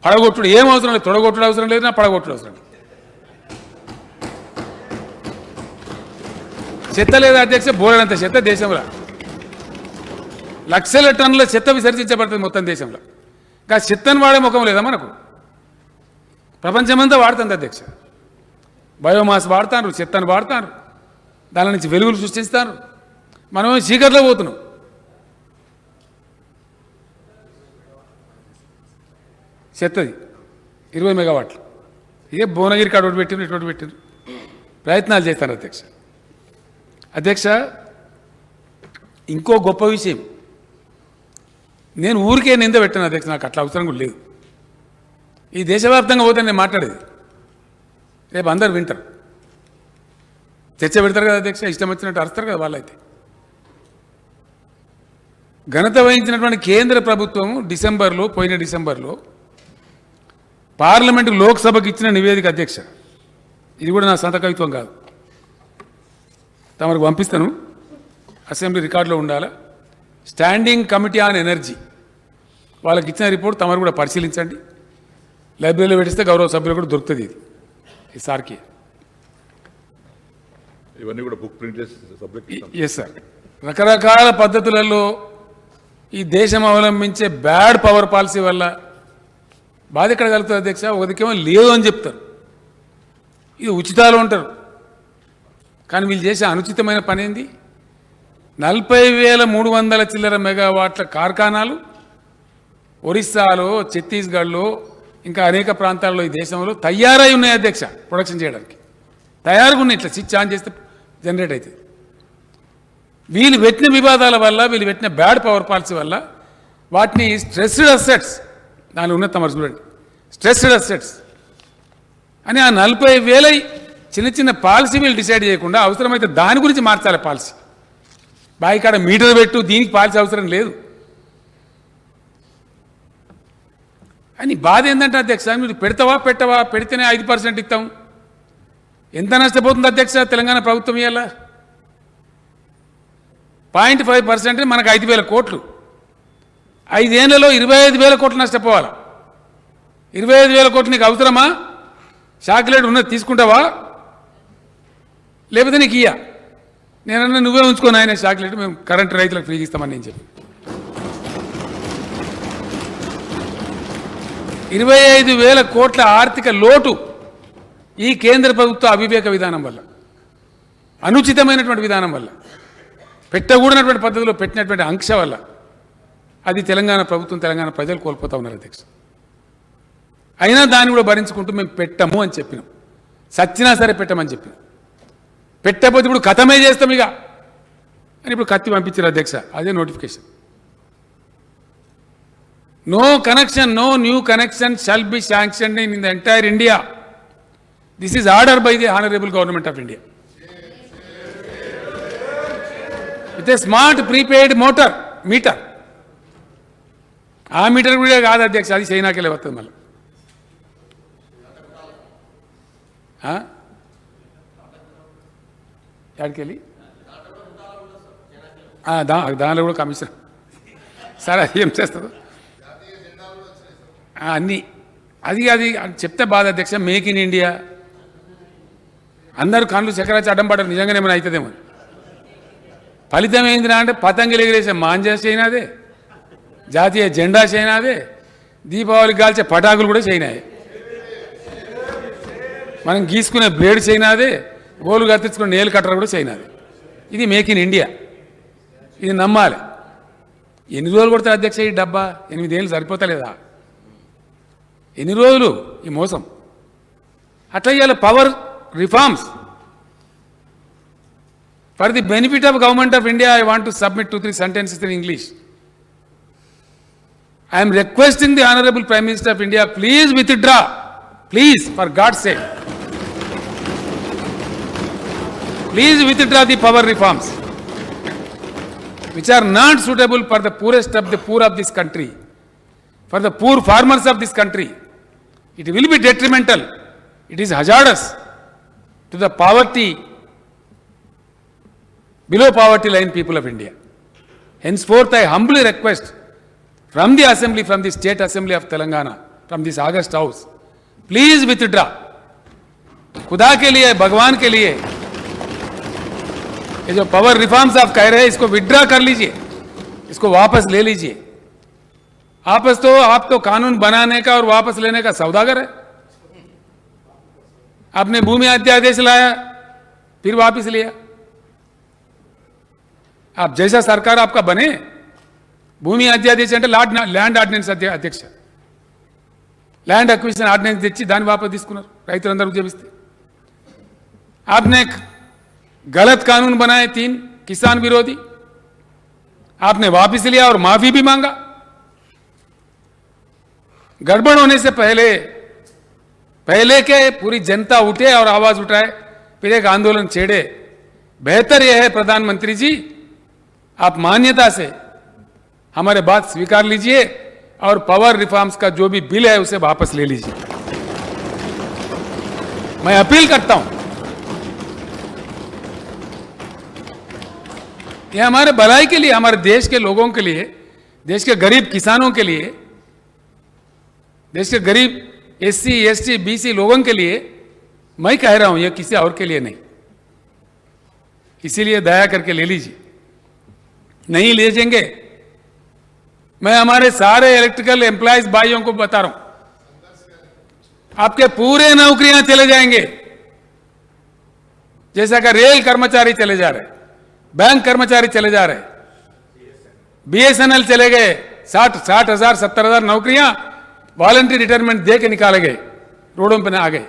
పడగొట్టుడు ఏం అవసరం లేదు. తొడగొట్టుడు అవసరం లేదు, నా పడగొట్టుడు అవసరం లేదు. చెత్త లేదా అధ్యక్ష? బోలెడంత చెత్త దేశంలో లక్షల టన్నుల చెత్త విసర్జించబడుతుంది మొత్తం దేశంలో. ఇంకా చెత్తను వాడే ముఖం లేదా మనకు? ప్రపంచమంతా వాడుతుంది అధ్యక్ష. బయోమాస్ వాడతారు, చెత్తను వాడతారు, దాని నుంచి వెలుగులు సృష్టిస్తారు. మనం చీకట్లో పోతున్నాం. చెత్తది 20 మెగావాట్లు. ఇదే భువనగిరి కాడ ఒకటి పెట్టిండ్రు, ఇటువంటి పెట్టిండ్రు. ప్రయత్నాలు చేస్తారు అధ్యక్ష. అధ్యక్ష ఇంకో గొప్ప విషయం, నేను ఊరికే నింద పెట్టాను అధ్యక్ష. నాకు అట్లా అవసరం కూడా లేదు. ఈ దేశవ్యాప్తంగా పోతే నేను మాట్లాడేది రేపు అందరు వింటారు, చర్చ పెడతారు కదా అధ్యక్ష. ఇష్టం వచ్చినట్టు అరుస్తారు కదా వాళ్ళైతే. ఘనత వహించినటువంటి కేంద్ర ప్రభుత్వం పోయిన డిసెంబర్లో పార్లమెంటు లోక్సభకు ఇచ్చిన నివేదిక అధ్యక్ష. ఇది కూడా నా సొంత కవిత్వం కాదు, తమకు పంపిస్తాను, అసెంబ్లీ రికార్డులో ఉండాలా. స్టాండింగ్ కమిటీ ఆన్ ఎనర్జీ వాళ్ళకి ఇచ్చిన రిపోర్ట్ తమరు కూడా పరిశీలించండి. లైబ్రరీలో పెట్టిస్తే గౌరవ సభ్యులు కూడా దొరుకుతుంది. ఇది ఈసారికి ఇవన్నీ కూడా బుక్ ప్రింట్ చేసి ఎస్ సార్. రకరకాల పద్ధతులలో ఈ దేశం అవలంబించే బ్యాడ్ పవర్ పాలసీ వల్ల బాధ ఎక్కడ కలుగుతుంది అధ్యక్ష? ఒకదికేమో లేదు అని చెప్తారు, ఇది ఉచితాలు ఉంటారు. కానీ వీళ్ళు చేసే అనుచితమైన పని ఏంది? 40,300 చిల్లర మెగావాట్ల కార్ఖానాలు ఒరిస్సాలో, ఛత్తీస్గఢ్లో, ఇంకా అనేక ప్రాంతాల్లో ఈ దేశంలో తయారై ఉన్నాయి అధ్యక్ష. ప్రొడక్షన్ చేయడానికి తయారుగా ఉన్నాయి. ఇట్లా స్విచ్ ఆన్ చేస్తే జనరేట్ అవుతుంది. వీళ్ళు పెట్టిన వివాదాల వల్ల, వీళ్ళు పెట్టిన బ్యాడ్ పవర్ పాలసీ వల్ల వాటిని స్ట్రెస్డ్ అసెట్స్, దానిలో ఉన్న తమరు చూడండి, స్ట్రెస్డ్ అసెట్స్ అని ఆ 40,000 చిన్న చిన్న పాలసీ వీళ్ళు డిసైడ్ చేయకుండా అవసరమైతే దాని గురించి మార్చాలి పాలసీ. బాయికాడ మీటర్ పెట్టు, దీనికి పాలసీ అవసరం లేదు అని బాధ ఏంటంటే అధ్యక్ష, మీరు పెడతావా పెట్టవా? పెడితేనే 5% ఇస్తాం. ఎంత నష్టపోతుంది అధ్యక్ష తెలంగాణ ప్రభుత్వం? ఇవాళ 0.5% మనకు 5,000 కోట్లు. 5 ఏళ్లలో 25,000 కోట్లు నష్టపోవాలి. 25,000 కోట్లు నీకు అవసరమా? చాక్లెట్ ఉన్నది తీసుకుంటావా? లేకపోతే నీకు ఇయ్యా? నేనన్నా నువ్వే ఉంచుకొని ఆయన చాక్లెట్, మేము కరెంట్ రైతులకు ఫ్రీగా ఇస్తామని నేను చెప్పి 25,000 కోట్ల ఆర్థిక లోటు ఈ కేంద్ర ప్రభుత్వ అవివేక విధానం వల్ల, అనుచితమైనటువంటి విధానం వల్ల, పెట్టకూడనటువంటి పద్ధతిలో పెట్టినటువంటి ఆంక్ష వల్ల అది తెలంగాణ ప్రభుత్వం, తెలంగాణ ప్రజలు కోల్పోతా ఉన్నారు అధ్యక్ష. అయినా దాన్ని కూడా భరించుకుంటూ మేము పెట్టము అని చెప్పినాం. సచ్చినా సరే పెట్టమని చెప్పినాం. పెట్టకపోతే ఇప్పుడు కథమే చేస్తాం ఇక అని ఇప్పుడు కత్తి పంపించారు అధ్యక్ష. అదే notification. No connection, no new connection shall be sanctioned in the entire India. This is order by the honourable government of India with a smart prepaid meter. ఆ మీటర్ కూడా కాదు అధ్యక్ష, అది చైనాకెళ్ళి వస్తుంది మళ్ళీ. ఎక్కడికెళ్ళి దానిలో కూడా కమిషన్ సార్, అది ఏం చేస్తుందో అన్నీ అది చెప్తే బాధ అధ్యక్ష. మేక్ ఇన్ ఇండియా అందరూ కళ్ళు చక్రాచి అడ్డం పడ్డారు. నిజంగానే ఏమైనా అవుతుందేమో. ఫలితం ఏందిరా అంటే పతంగులు ఎగిరేసే మాంజా చైనాదే, జాతీయ జెండా చైనాదే, దీపావళికి కాల్చే పటాకులు కూడా చైనాయే, మనం గీసుకునే బ్లేడ్ చైనాదే, గోలు కత్తించుకునే నేలు కట్టరు కూడా చైనాదే. ఇది మేక్ ఇన్ ఇండియా. ఇది నమ్మాలి. ఎన్ని రోజులు కొడతారు అధ్యక్ష ఈ డబ్బా? 8 ఏళ్ళు సరిపోతలేదా? ఎన్ని రోజులు ఈ మోసం? అట్లా ఇవాళ power reforms for the benefit of government of India. I want to submit 2-3 sentences in English. I am requesting the Honorable Prime Minister of India, please withdraw. Please, for God's sake. Please withdraw the power reforms which are not suitable for the poorest of the poor of this country, for the poor farmers of this country. It will be detrimental. It is hazardous to the poverty, below poverty line people of India. Henceforth, I humbly request from the assembly, from the state assembly of Telangana, from this August house, please withdraw. खुदा के लिए, भगवान के लिए, ये जो power reforms आप कह रहे हैं इसको विड्रॉ कर लीजिए, इसको वापस ले लीजिए. आप तो कानून बनाने का और वापस लेने का सौदागर है. आपने भूमि अध्यादेश लाया, फिर वापस लिया. आप जैसा सरकार आपका बने, భూమి అధ్యాదేశం అంటే ల్యాండ్ ఆర్డినెన్స్ అధ్యక్ష, ల్యాండ్ అక్విజిషన్ ఆర్డినెన్స్ తెచ్చి దాన్ని వాపసు తీసుకున్నారు రైతులందరూ ఉద్యమిస్తే. आपने गलत कानून बनाए 3 किसान विरोधी, आपने वापस लिया और माफी भी मांगा. गड़बड़ होने से पहले के पूरी जनता उठे और आवाज उठाए, फिर एक आंदोलन छेड़े. बेहतर यह है प्रधानमंत्री जी, आप मान्यता से हमारे बात स्वीकार लीजिए और पावर रिफॉर्म्स का जो भी बिल है उसे वापस ले लीजिए. मैं अपील करता हूं, यह हमारे भलाई के लिए, हमारे देश के लोगों के लिए, देश के गरीब किसानों के लिए, देश के गरीब SC, ST, BC लोगों के लिए मैं कह रहा हूं, यह किसी और के लिए नहीं. इसीलिए दया करके ले लीजिए. नहीं ले जाएंगे, मैं हमारे सारे इलेक्ट्रिकल एम्प्लॉयज भाइयों को बता रहा हूं, आपके पूरे नौकरियां चले जाएंगे. जैसा कि रेल कर्मचारी चले जा रहे, बैंक कर्मचारी चले जा रहे, BSNL चले गए. 60,000 70,000 नौकरियां वॉलंटरी रिटायरमेंट दे के निकाले गए, रोडों पर आ गए.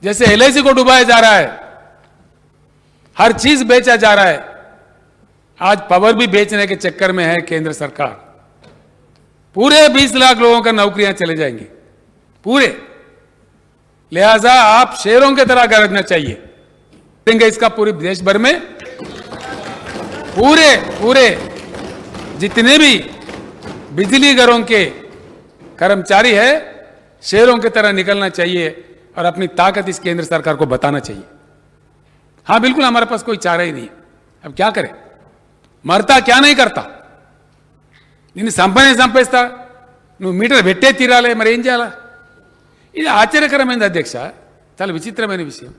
जैसे LIC को डुबाया जा रहा है, हर चीज बेचा जा रहा है. आज पावर भी बेचने के चक्कर में है केंद्र सरकार. पूरे 20 लाख लोगों का नौकरियां चले जाएंगी पूरे. लिहाजा आप शेरों की तरह गरजना चाहिए. देंगे इसका पूरे देश भर में पूरे जितने भी बिजली घरों के कर्मचारी है, शेरों की तरह निकलना चाहिए और अपनी ताकत इस केंद्र सरकार को बताना चाहिए. हाँ बिल्कुल, हमारे पास कोई चारा ही नहीं. अब क्या करें? మరతా క్యా నహీ కర్తా, నిన్ను సంపేస్తా, నువ్వు మీటర్ పెట్టే తీరాలే, మరి ఏం చేయాలా? ఇది ఆశ్చర్యకరమైనది అధ్యక్ష, చాలా విచిత్రమైన విషయం.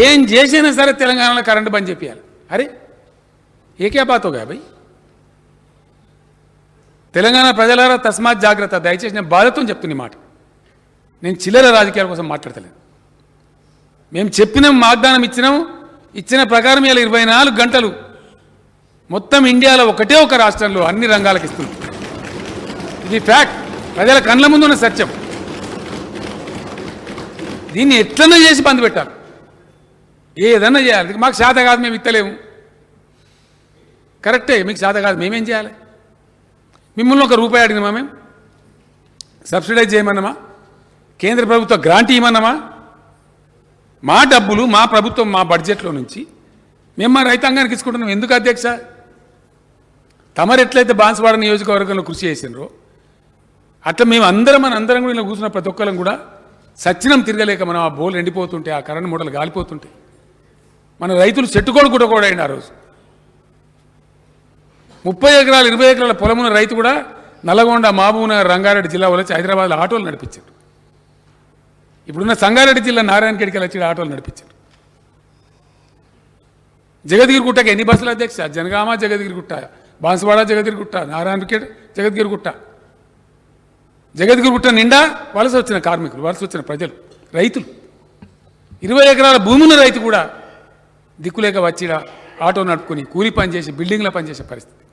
ఏం చేసినా సరే తెలంగాణలో కరెంటు బంద్ చేపియాలి. అరే ఏ క్యా బాత్ హో గయా భయ్? తెలంగాణ ప్రజలారా తస్మాత్ జాగ్రత్త. దయచేసి నేను బాధతో చెప్తున్న మాట, నేను చిల్లర రాజకీయాల కోసం మాట్లాడతలేను. మేము చెప్పినాం, వాగ్దానం ఇచ్చిన ప్రకారం ఇలా 24 గంటలు మొత్తం ఇండియాలో ఒకటే ఒక రాష్ట్రంలో అన్ని రంగాలకు ఇస్తుంది. ఇది ఫ్యాక్ట్, ప్రజల కళ్ళ ముందు ఉన్న సత్యం. దీన్ని ఎట్లన్నా చేసి బంద్ పెట్టాలి, ఏదన్నా చేయాలి. మాకు శాత కాదు, మేము ఇత్తలేము. కరెక్టే, మీకు శాత కాదు, మేమేం చేయాలి? మిమ్మల్ని ఒక రూపాయి అడిగినామా? మేము సబ్సిడైజ్ చేయమన్నామా? కేంద్ర ప్రభుత్వ గ్రాంట్ ఇవ్వమన్నామా? మా డబ్బులు, మా ప్రభుత్వం, మా బడ్జెట్లో నుంచి మేము మా రైతాంగానికి ఇచ్చుకుంటున్నాం. ఎందుకు అధ్యక్ష? తమరు ఎట్లయితే బాన్సువాడ నియోజకవర్గంలో కృషి చేసినారో అట్లా మేము అందరం కూడా ఇలా కూర్చున్న ప్రతి ఒక్కరం కూడా సచ్చినం తిరగలేక మనం ఆ బోలు ఎండిపోతుంటే, ఆ కరెంట్ మూటలు గాలిపోతుంటే మన రైతులు చెట్టుకోడు గుట్టకోడైంది. ఆ రోజు 30 ఎకరాలు 20 ఎకరాల పొలమున్న రైతు కూడా నల్లగొండ, మహబూబ్నగర్, రంగారెడ్డి జిల్లా వచ్చి హైదరాబాద్లో ఆటోలు నడిపించారు. ఇప్పుడున్న సంగారెడ్డి జిల్లా నారాయణఖేడ్కి వచ్చి ఆటోలు నడిపించారు. జగద్గిరిగుట్టకి ఎన్ని బస్సులు అధ్యక్ష? జనగామ, జగద్గిరిగుట్ట, బాన్సువాడ, జగద్గిరిగుట్ట, నారాయణఖేడ్, జగద్గిరిగుట్ట. జగద్గిరిగుట్ట నిండా వలస వచ్చిన కార్మికులు, వలస వచ్చిన ప్రజలు, రైతులు. 20 ఎకరాల భూమి ఉన్న రైతు కూడా దిక్కులేక వచ్చి ఆటో నడుపుకొని కూలి పని చేసి బిల్డింగ్లో పనిచేసే పరిస్థితి.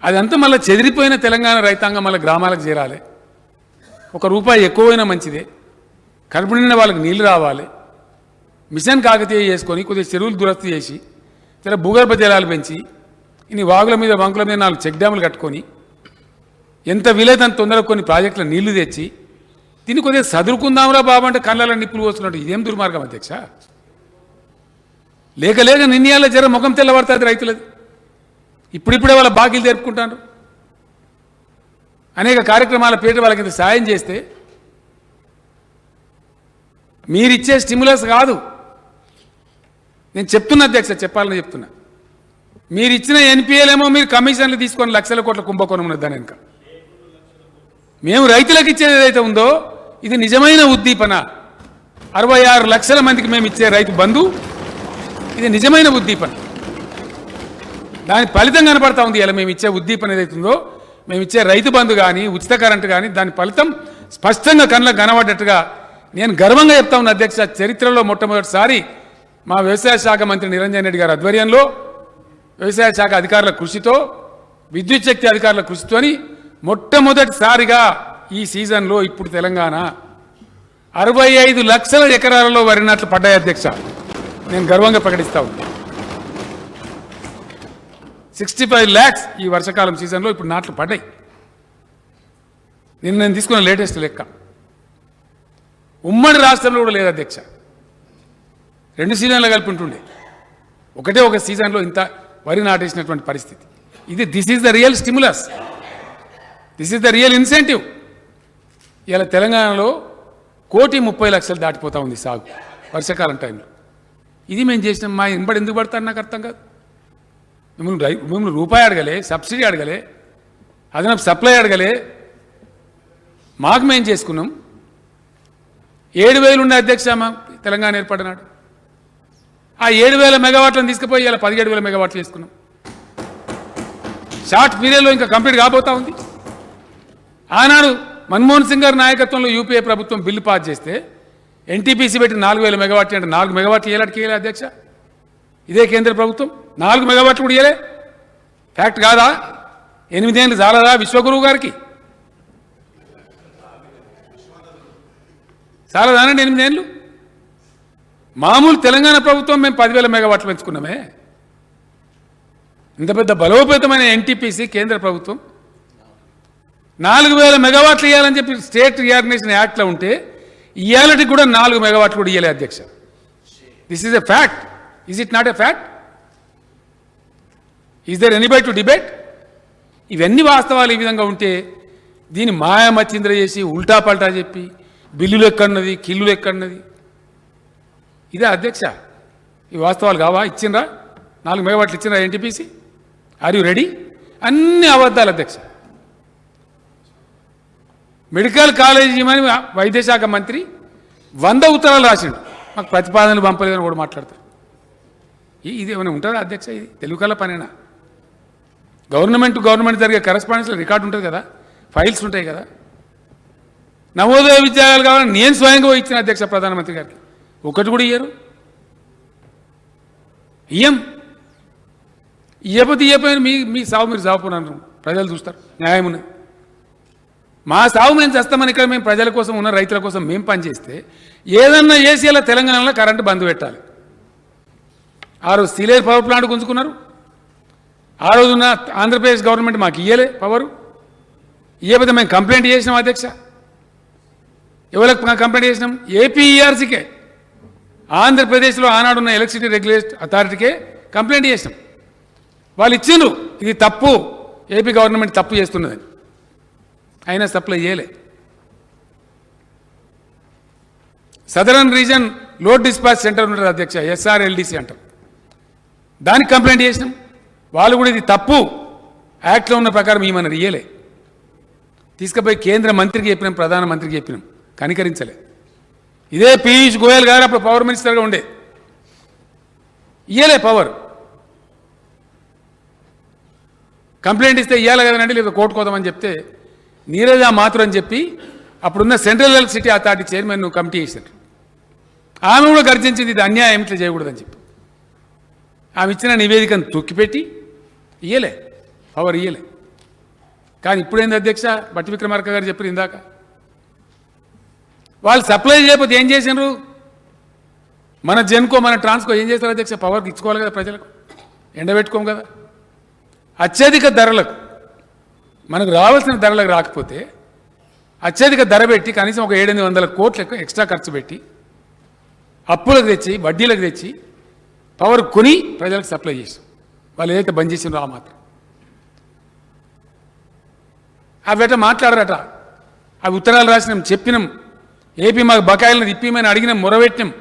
అదంతా మళ్ళీ చెదిరిపోయిన తెలంగాణ రైతాంగం మళ్ళీ గ్రామాలకు చేరాలి. ₹1 ఎక్కువైనా మంచిదే. కడుపు నిండిన వాళ్ళకి నీళ్లు రావాలి. మిషన్ కాకతీయ చేసుకొని కొద్దిగా చెరువులు దురస్తు చేసి భూగర్భ జలాలు పెంచి ఇన్ని వాగుల మీద వంకుల మీద 4 చెక్ డ్యాములు కట్టుకొని ఎంత వీలైతే అంత తొందరగా కొన్ని ప్రాజెక్టుల నీళ్లు తెచ్చి దీన్ని కొద్దిగా చదువుకుందాంరా బాబు అంటే కళ్ళలో నిప్పులు పోస్తున్నట్టు ఇదేం దుర్మార్గం అధ్యక్ష. లేక లేక నిన్నయాల జర ముఖం తెల్లబడుతుంది రైతులది. ఇప్పుడిప్పుడే వాళ్ళ బాకీలు జరుపుకుంటారు. అనేక కార్యక్రమాల పేట వాళ్ళకి ఇంత సాయం చేస్తే మీరిచ్చే స్టిమ్యులస్ కాదు. నేను చెప్తున్నా అధ్యక్ష, చెప్పాలని చెప్తున్నా. మీరు ఇచ్చిన ఎన్పిఎల్ ఏమో మీరు కమిషన్లు తీసుకొని లక్షల కోట్ల కుంభకోణం ఉన్నది. దాని వెనుక మేము రైతులకు ఇచ్చేది ఏదైతే ఉందో ఇది నిజమైన ఉద్దీపన. 66 లక్షల మందికి మేము ఇచ్చే రైతు బంధు ఇది నిజమైన ఉద్దీపన. దాని ఫలితం కనపడతా ఉంది. ఇలా మేము ఇచ్చే ఉద్దీపన ఏదైతుందో మేము ఇచ్చే రైతు బంధు కానీ ఉచిత కరెంటు కానీ దాని ఫలితం స్పష్టంగా కళ్ళకు కనబడ్డట్టుగా నేను గర్వంగా చెప్తా ఉన్నా అధ్యక్ష. చరిత్రలో మొట్టమొదటిసారి మా వ్యవసాయ శాఖ మంత్రి నిరంజన్ రెడ్డి గారి ఆధ్వర్యంలో వ్యవసాయ శాఖ అధికారుల కృషితో విద్యుత్ శక్తి అధికారుల కృషితోని మొట్టమొదటిసారిగా ఈ సీజన్లో ఇప్పుడు తెలంగాణ 65 లక్షల ఎకరాలలో వరి నాట్లు పడ్డాయి అధ్యక్ష. నేను గర్వంగా ప్రకటిస్తా ఉన్నా. 65 lakhs ఈ వర్షాకాలం సీజన్లో ఇప్పుడు నాట్లు పడ్డాయి. నేను తీసుకున్న లేటెస్ట్ లెక్క ఉమ్మడి రాష్ట్రంలో కూడా లేదు అధ్యక్ష. 2 సీజన్లు కలిపి ఉంటుండే ఒక సీజన్లో ఇంత వరి నాటేసినటువంటి పరిస్థితి. This is the real stimulus, this is the real incentive. ఇలా తెలంగాణలో 1,30,00,000 దాటిపోతా ఉంది సాగు వర్షాకాలం టైంలో. ఇది మేము చేసినాం. మా ఇంబడి ఎందుకు పడతారు నాకు అర్థం కాదు. మిమ్మల్ని రూపాయి అడగలే, సబ్సిడీ అడగలే, అదనపు సప్లై అడగలే. మాకు మేము చేసుకున్నాం. 7,000 ఉండే అధ్యక్ష మా తెలంగాణ ఏర్పడినాడు. ఆ 7,000 మెగావాట్లను తీసుకుపోయి ఇలా 17,000 మెగావాట్లు చేసుకున్నాం. షార్ట్ పీరియడ్లో ఇంకా కంప్లీట్ కాబోతా ఉంది. ఆనాడు మన్మోహన్ సింగ్ గారి నాయకత్వంలో యూపీఏ ప్రభుత్వం బిల్లు పాస్ చేస్తే ఎన్టీపీసీ పెట్టి 4,000 మెగావాట్లు అంటే 4 మెగావాట్లు ఏలాంటికి ఇవ్వలే అధ్యక్ష. ఇదే కేంద్ర ప్రభుత్వం 4 మెగావాట్లు కూడా ఇవ్వలే. ఫ్యాక్ట్ కాదా? 8 ఏళ్ళు చాలదా విశ్వగురువు గారికి? చాలదానండి 8 ఏళ్ళు? మామూలు తెలంగాణ ప్రభుత్వం మేము 10,000 మెగావాట్లు పెంచుకున్నామే. ఇంత పెద్ద బలోపేతమైన ఎన్టీపీసీ కేంద్ర ప్రభుత్వం 4,000 మెగావాట్లు ఇవ్వాలని చెప్పి స్టేట్ రీఆర్గనైజేషన్ యాక్ట్లో ఉంటే ఇవాళకి కూడా 4 మెగావాట్లు కూడా ఇవ్వలే అధ్యక్ష. This is a fact. Is it not a fact? Is there anybody to debate? ఇవన్నీ వాస్తవాలు ఈ విధంగా ఉంటే దీన్ని మాయామచ్చింద్ర చేసి ఉల్టా పల్టా చెప్పి బిల్లులు ఎక్కడున్నది, కిల్లులు ఎక్కడున్నది, ఇదే అధ్యక్ష. ఈ వాస్తవాలు కావా? ఇచ్చిండ్రా 4 మెగావాట్లు ఇచ్చిండ్రా ఎన్టీపీసీ? Are you ready? అన్ని అబద్ధాలు అధ్యక్ష. మెడికల్ కాలేజీ ఇవ్వమని వైద్యశాఖ మంత్రి 100 ఉత్తరాలు రాసిండు. మాకు ప్రతిపాదనలు పంపలేదని కూడా మాట్లాడతారు. ఇది ఏమైనా ఉంటుందా అధ్యక్ష? ఇది తెలుగు కల పనేనా? గవర్నమెంట్ జరిగే కరెస్పాండెన్స్లో రికార్డు ఉంటుంది కదా, ఫైల్స్ ఉంటాయి కదా. నవోదయ విద్యాలయాలు కావాలని నేను స్వయంగా ఇచ్చిన అధ్యక్ష ప్రధానమంత్రి గారికి. ఒకటి కూడా ఇయ్యరు. ఇయ్యపోయిన మీ సాగు మీరు సాగుపోయినారు, ప్రజలు చూస్తారు. న్యాయం ఉన్నది. మా సాగు మేము చేస్తామని ఇక్కడ మేము ప్రజల కోసం ఉన్న రైతుల కోసం మేము పనిచేస్తే ఏదన్నా ఏసీలో తెలంగాణలో కరెంటు బంద్ పెట్టాలి. ఆ రోజు సీలేరు పవర్ ప్లాంట్ గుంజుకున్నారు. ఆ రోజున ఆంధ్రప్రదేశ్ గవర్నమెంట్ మాకు ఇయ్యలే పవరు. ఇయ్యకపోతే మేము కంప్లైంట్ చేసినాం అధ్యక్ష. ఎవరికి కంప్లైంట్ చేసినాం? ఏపీఈఆర్సీకే, ఆంధ్రప్రదేశ్లో ఆనాడున్న ఎలక్ట్రిసిటీ రెగ్యులేటరీ అథారిటీకే కంప్లైంట్ చేసినాం. వాళ్ళు ఇచ్చిండ్రు ఇది తప్పు, ఏపీ గవర్నమెంట్ తప్పు చేస్తున్నదని. అయినా సప్లై చేయలే. Southern reason load dispatch centre ఉంటుంది అధ్యక్ష, SRLDC అంటారు. దానికి కంప్లైంట్ చేసినాం. వాళ్ళు కూడా ఇది తప్పు, యాక్ట్లో ఉన్న ప్రకారం ఏమన్నారు ఇయ్యలే. తీసుకుపోయి కేంద్ర మంత్రికి చెప్పినాం, ప్రధానమంత్రికి చెప్పినాం, కనికరించలే. ఇదే పీయూష్ గోయల్ గారు అప్పుడు పవర్ మినిస్టర్గా ఉండే, ఇయ్యలే పవర్. కంప్లైంట్ ఇస్తే ఇవ్వాలి కదనండి, లేదా కోర్టు కోదామని చెప్తే నీరజ మాథుర్ అని చెప్పి అప్పుడున్న central electricity authority chairman committee చేశారు. ఆమె కూడా గర్జించింది ఇది అన్యాయం, ఇట్లా చేయకూడదని చెప్పి. ఆమె ఇచ్చిన నివేదికను తొక్కిపెట్టి ఇయ్యలే, పవర్ ఇయ్యలే. కానీ ఇప్పుడేంది అధ్యక్ష, బట్టి విక్రమార్క గారు చెప్పారు ఇందాక, వాళ్ళు సప్లై చేయకపోతే ఏం చేసినారు? మన జెన్కో మన ట్రాన్స్కో ఏం చేస్తారు అధ్యక్ష? పవర్కి ఇచ్చుకోవాలి కదా ప్రజలకు, ఎండబెట్టుకోము కదా. అత్యధిక ధరలకు, మనకు రావాల్సిన ధరలకు రాకపోతే అత్యధిక ధర పెట్టి కనీసం ఒక 700 కోట్లకు ఎక్స్ట్రా ఖర్చు పెట్టి అప్పులకు తెచ్చి వడ్డీలకు తెచ్చి పవర్ కొని ప్రజలకు సప్లై చేసాం. వాళ్ళు ఏదైతే బంద్ చేసినారో ఆ మాత్రం అవిట మాట్లాడరట. అవి ఉత్తరాలు రాసినాం, చెప్పినాం, ఏపీ మాకు బకాయిలను ఇప్పిమని అడిగినాం, మొరబెట్టినాం.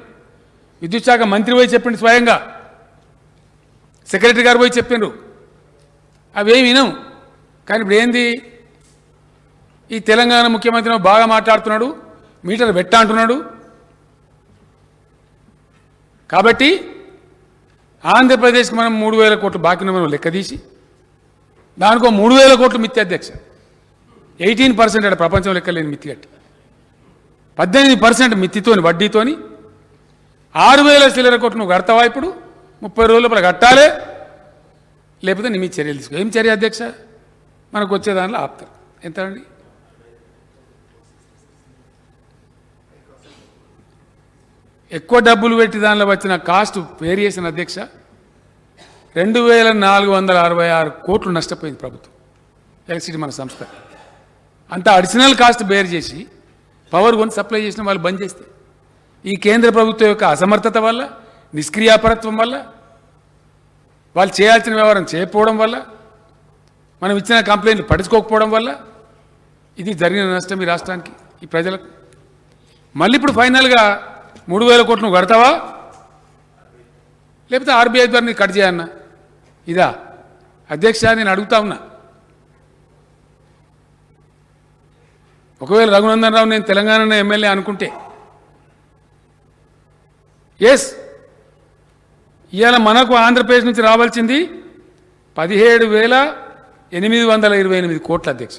విద్యుత్ శాఖ మంత్రి పోయి చెప్పిండు, స్వయంగా సెక్రటరీ గారు పోయి చెప్పిండ్రు. అవేమి వినం. కానీ ఇప్పుడు ఏంది, ఈ తెలంగాణ ముఖ్యమంత్రి బాగా మాట్లాడుతున్నాడు, మీటర్ పెట్ట అంటున్నాడు. కాబట్టి ఆంధ్రప్రదేశ్కి మనం 3000 కోట్లు బాకీ మనం లెక్క తీసి దానికో 3000 కోట్లు మిత్తి అధ్యక్ష, 18% అంటే ప్రపంచం లెక్కలేని మిత్తి కట్టి 18% మిత్తితోని వడ్డీతోని 6000 చిల్లర కోట్లు నువ్వు కడతావా? ఇప్పుడు 30 రోజుల లోపల కట్టాలి, లేకపోతే నీ మీద చర్యలు తీసుకో. ఏం చర్య అధ్యక్ష? మనకు వచ్చే దానిలో ఆపుతారు. ఎంత అండి? ఎక్కువ డబ్బులు పెట్టి దానిలో వచ్చిన కాస్ట్ వేరియేషన్ అధ్యక్ష 2466 కోట్లు నష్టపోయింది ప్రభుత్వం, ఎలక్ట్రిసిటీ మన సంస్థ. అంత అడిషనల్ కాస్ట్ బేర్ చేసి పవర్ కొని సప్లై చేసిన వాళ్ళు బంద్ చేస్తే, ఈ కేంద్ర ప్రభుత్వం యొక్క అసమర్థత వల్ల, నిష్క్రియాపరత్వం వల్ల, వాళ్ళు చేయాల్సిన వ్యవహారం చేయకపోవడం వల్ల, మనం ఇచ్చిన కంప్లైంట్లు పట్టించుకోకపోవడం వల్ల ఇది జరిగిన నష్టం ఈ రాష్ట్రానికి, ఈ ప్రజలకు. మళ్ళీ ఇప్పుడు ఫైనల్గా 3000 కోట్లు నువ్వు కడతావా, లేకపోతే ఆర్బీఐ ద్వారా నీకు కట్ చేయన్నా? ఇదా అధ్యక్ష నేను అడుగుతా ఉన్నా. ఒకవేళ రఘునందన్ రావు నేను తెలంగాణ ఎమ్మెల్యే అనుకుంటే, ఎస్ ఇవాళ మనకు ఆంధ్రప్రదేశ్ నుంచి రావాల్సింది 17,828 కోట్ల అధ్యక్ష.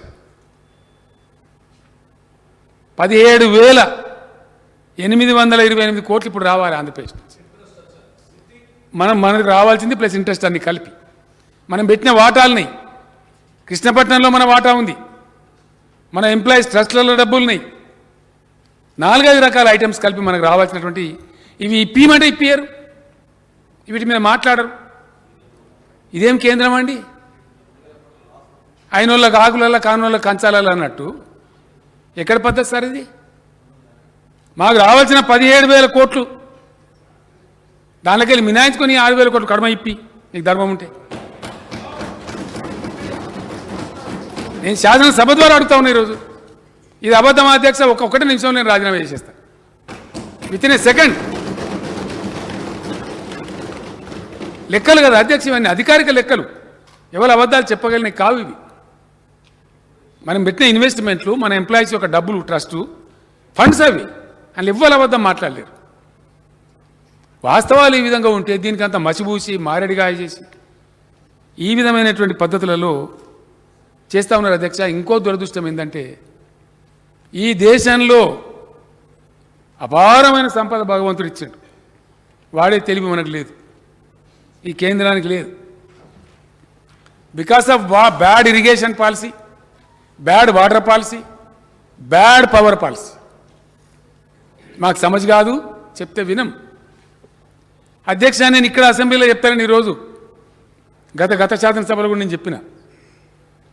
17,828 కోట్లు ఇప్పుడు రావాలి ఆంధ్రప్రదేశ్ నుంచి. మనకు రావాల్సింది ప్లస్ ఇంట్రెస్ట్ అన్ని కలిపి. మనం పెట్టిన వాటాలని, కృష్ణపట్నంలో మన వాటా ఉంది, మన ఎంప్లాయీస్ ట్రస్ట్లలో డబ్బులున్నాయి, 4-5 రకాల ఐటమ్స్ కలిపి మనకు రావాల్సినటువంటి ఇవి ఇప్పిమంటే ఇప్పియరు, వీటి మీద మాట్లాడరు. ఇదేం కేంద్రం అండి? అయినోళ్ళకి ఆకులలో కానోళ్ళకి కంచాలలో అన్నట్టు ఎక్కడ పద్ధతి సార్ ఇది? మాకు రావాల్సిన 17,000 కోట్లు దానిలోకి వెళ్ళి మినాయించుకొని 6,000 కోట్లు కడమ ఇప్పి నీకు ధర్మం ఉంటే. నేను శాసనసభ ద్వారా అడుగుతా ఉన్నా ఈరోజు. ఇది అబద్ధం అధ్యక్ష, ఒక్కటే నిమిషంలో నేను రాజీనామా చేసేస్తాను, విత్ ఇన్ ఏ సెకండ్. లెక్కలు కదా అధ్యక్ష, ఇవన్నీ అధికారిక లెక్కలు, ఎవరు అబద్ధాలు చెప్పగలిగినవి కావు ఇవి. మనం పెట్టిన ఇన్వెస్ట్మెంట్లు, మన ఎంప్లాయీస్ యొక్క డబ్బులు, ట్రస్టు ఫండ్స్ అవి, అని ఎవ్వరు అబద్ధం మాట్లాడలేరు. వాస్తవాలు ఈ విధంగా ఉంటే దీనికంతా మసిబూసి మారేడుగాయ చేసి ఈ విధమైనటువంటి పద్ధతులలో చేస్తూ ఉన్నారు అధ్యక్ష. ఇంకో దురదృష్టం ఏంటంటే, ఈ దేశంలో అపారమైన సంపద భగవంతుడు ఇచ్చాడు, వాడే తెలివి మనకు లేదు, ఈ కేంద్రానికి లేదు. Because of bad irrigation policy, bad water policy, bad power policy. మాకు సమజ్ కాదు, చెప్తే వినం అధ్యక్ష. నేను ఇక్కడ అసెంబ్లీలో చెప్తానని ఈరోజు గత శాసనసభలో కూడా నేను చెప్పిన,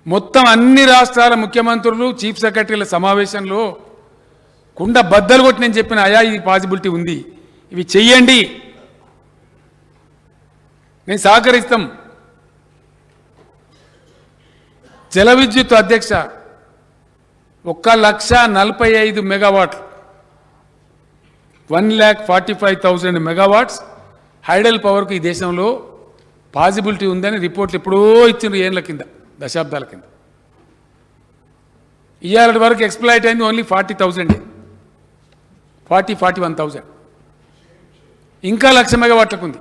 మొత్తం అన్ని రాష్ట్రాల ముఖ్యమంత్రులు, చీఫ్ సెక్రటరీల సమావేశంలో కుండ బద్దలు కొట్టి నేను చెప్పిన, అయా ఇది పాసిబిలిటీ ఉంది, ఇవి చెయ్యండి, నేను సహకరిస్తాం. జల విద్యుత్ అధ్యక్ష 1,45,000 మెగావాట్లు, 1,45,000 మెగావాట్స్ హైడల్ పవర్కు ఈ దేశంలో పాసిబిలిటీ ఉందని రిపోర్ట్లు ఎప్పుడో ఇచ్చిండ్రు, ఏళ్ళ కింద, దశాబ్దాల కింద. ఇవాళ వరకు ఎక్స్ప్లాయిట్ అయింది ఓన్లీ 40,000, 41,000, ఇంకా 1,00,000 మెగావాట్లకు ఉంది.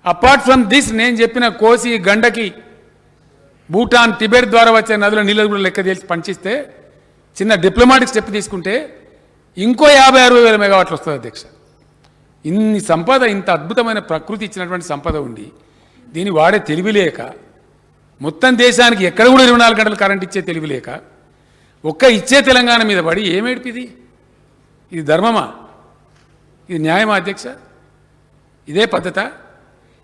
అపార్ట్ ఫ్రమ్ దిస్ నేను చెప్పిన కోసి, గండకి, భూటాన్, టిబెట్ ద్వారా వచ్చే నదుల నీళ్ళు కూడా లెక్క చేసి పనిచేస్తే, చిన్న డిప్లొమాటిక్ స్టెప్ తీసుకుంటే ఇంకో 50-60 వేల మెగావాట్లు వస్తుంది అధ్యక్ష. ఇన్ని సంపద, ఇంత అద్భుతమైన ప్రకృతి ఇచ్చినటువంటి సంపద ఉండి దీన్ని వాడే తెలివి లేక మొత్తం దేశానికి ఎక్కడ కూడా 24 గంటలు కరెంట్ ఇచ్చే తెలివి లేక ఒక్క ఇచ్చే తెలంగాణ మీద పడి ఏమేడిపిది? ఇది ధర్మమా? ఇది న్యాయమా అధ్యక్ష? ఇదే పద్ధత?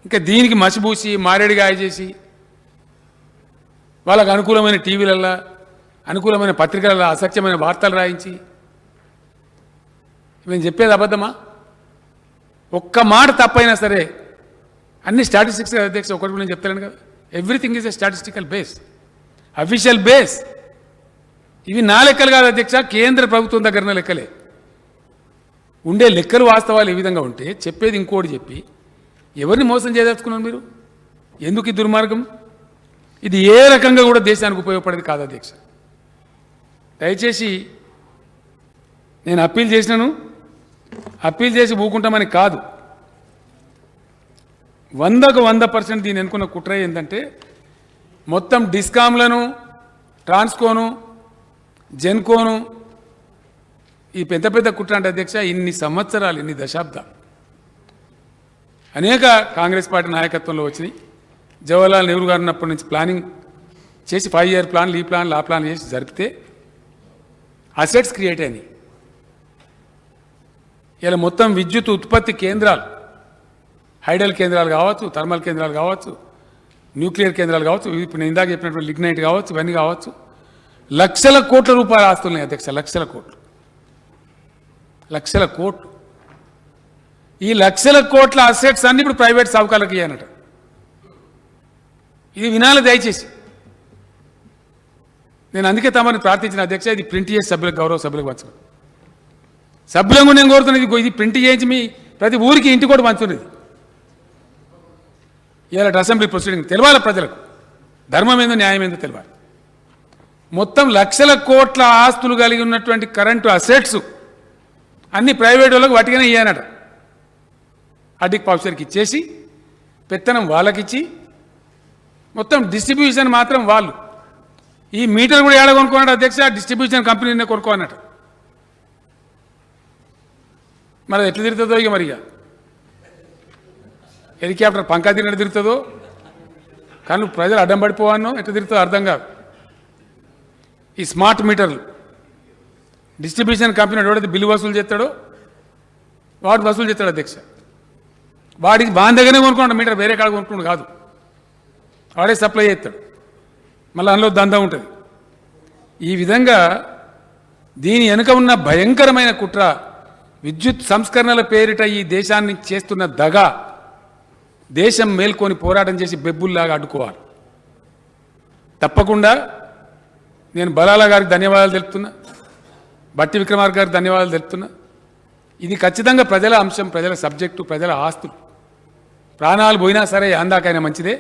ఇంకా దీనికి మసిబూసి మారేడుగాయ చేసి వాళ్ళకు అనుకూలమైన టీవీలల్లో అనుకూలమైన పత్రికలలో అసత్యమైన వార్తలు రాయించి మేము చెప్పేది అబద్ధమా? ఒక్క మాట తప్పైనా సరే అన్ని స్టాటిస్టిక్స్ అధ్యక్ష, ఒకటి నేను చెప్తాను కదా, everything is a statistical base, official base. ఇవి నా లెక్కలు కాదు అధ్యక్ష, కేంద్ర ప్రభుత్వం దగ్గరనే లెక్కలే. ఉండే లెక్కలు వాస్తవాలు ఏ విధంగా ఉంటే చెప్పేది ఇంకోటి చెప్పి ఎవరిని మోసం చేయదలుచుకున్నారు మీరు? ఎందుకు ఈ దుర్మార్గం? ఇది ఏ రకంగా కూడా దేశానికి ఉపయోగపడేది కాదు అధ్యక్ష. దయచేసి నేను అప్పీల్ చేసినాను, అప్పీల్ చేసి ఊకుంటామని కాదు, 100కు 100% దీన్ని ఎన్నుకున్న కుట్ర ఏంటంటే మొత్తం డిస్కామ్లను, ట్రాన్స్కోను, జెన్కోను, ఈ పెద్ద పెద్ద కుట్ర అంటే అధ్యక్ష ఇన్ని సంవత్సరాలు, ఇన్ని దశాబ్దాలు అనేక కాంగ్రెస్ పార్టీ నాయకత్వంలో వచ్చినాయి. జవహర్లాల్ నెహ్రూ గారు ఉన్నప్పటి నుంచి ప్లానింగ్ చేసి 5 ఇయర్ ప్లాన్లు, ఈ ప్లాన్లు, ఆ ప్లాన్ చేసి జరిపితే అసెట్స్ క్రియేట్ అయినాయి. ఇలా మొత్తం విద్యుత్ ఉత్పత్తి కేంద్రాలు, హైడల్ కేంద్రాలు కావచ్చు, థర్మల్ కేంద్రాలు కావచ్చు, న్యూక్లియర్ కేంద్రాలు కావచ్చు, ఇప్పుడు నేను ఇందాక చెప్పినటువంటి లిగ్నైట్ కావచ్చు, ఇవన్నీ కావచ్చు, లక్షల కోట్ల రూపాయల ఆస్తులున్నాయి అధ్యక్ష, లక్షల కోట్లు, లక్షల కోట్లు. ఈ లక్షల కోట్ల అసెట్స్ అన్ని ఇప్పుడు ప్రైవేట్ సావుకారులకు ఇయ్యనట. ఇది వినాలి దయచేసి. నేను అందుకే తమని ప్రార్థించిన అధ్యక్ష, ఇది ప్రింట్ చేసి సభ్యులకు, గౌరవ సభ్యులకు పంచడం. సభ్యులను నేను కోరుతున్నది ఇది ప్రింట్ చేయించి మీ ప్రతి ఊరికి ఇంటి కూడా పంచున్నది. ఇవాళ అసెంబ్లీ ప్రొసీడింగ్ తెలవాలి ప్రజలకు, ధర్మం ఏందో న్యాయం ఏందో తెలవాలి. మొత్తం లక్షల కోట్ల ఆస్తులు కలిగి ఉన్నటువంటి కరెంటు అసెట్స్ అన్ని ప్రైవేట్ వాళ్ళకు వాటిగానే ఇయ్యానట. అడ్డిక్ పాఫ్సర్కి ఇచ్చేసి పెత్తనం వాళ్ళకిచ్చి మొత్తం డిస్ట్రిబ్యూషన్ మాత్రం వాళ్ళు. ఈ మీటర్ కూడా ఏడ కొనుక్కున్నాడు అధ్యక్ష, డిస్ట్రిబ్యూషన్ కంపెనీనే కొనుక్కోనట. మరి ఎట్లా తిరుగుతుందో ఇక, మరి హెలికాప్టర్ పంకా తిరిగినట్టు తిరుగుతుందో, కానీ ప్రజలు అడ్డం పడిపోవానో ఎట్లా తిరుగుతుందో అర్థం కాదు. ఈ స్మార్ట్ మీటర్లు డిస్ట్రిబ్యూషన్ కంపెనీ ఎవడైతే బిల్లు వసూలు చేస్తాడో వాడు వసూలు చేస్తాడు అధ్యక్ష. వాడికి బాగా దగ్గరనే కొనుక్కున్నాడు మీటర్, వేరే కాడ కొనుక్కున్నాడు కాదు, వాడే సప్లై చేస్తాడు. మళ్ళీ అందులో దందా ఉంటుంది. ఈ విధంగా దీని వెనుక ఉన్న భయంకరమైన కుట్ర, విద్యుత్ సంస్కరణల పేరిట ఈ దేశాన్ని చేస్తున్న దగ, దేశం మేల్కొని పోరాటం చేసి బెబ్బుల్లాగా అడ్డుకోవాలి. తప్పకుండా నేను బలాల గారికి ధన్యవాదాలు తెలుపుతున్నా, బట్టి విక్రమార్క గారికి ధన్యవాదాలు తెలుపుతున్నా. ఇది ఖచ్చితంగా ప్రజల అంశం, ప్రజల సబ్జెక్టు, ప్రజల ఆస్తులు. ప్రాణాలు పోయినా సరే అందాకైనా మంచిదే.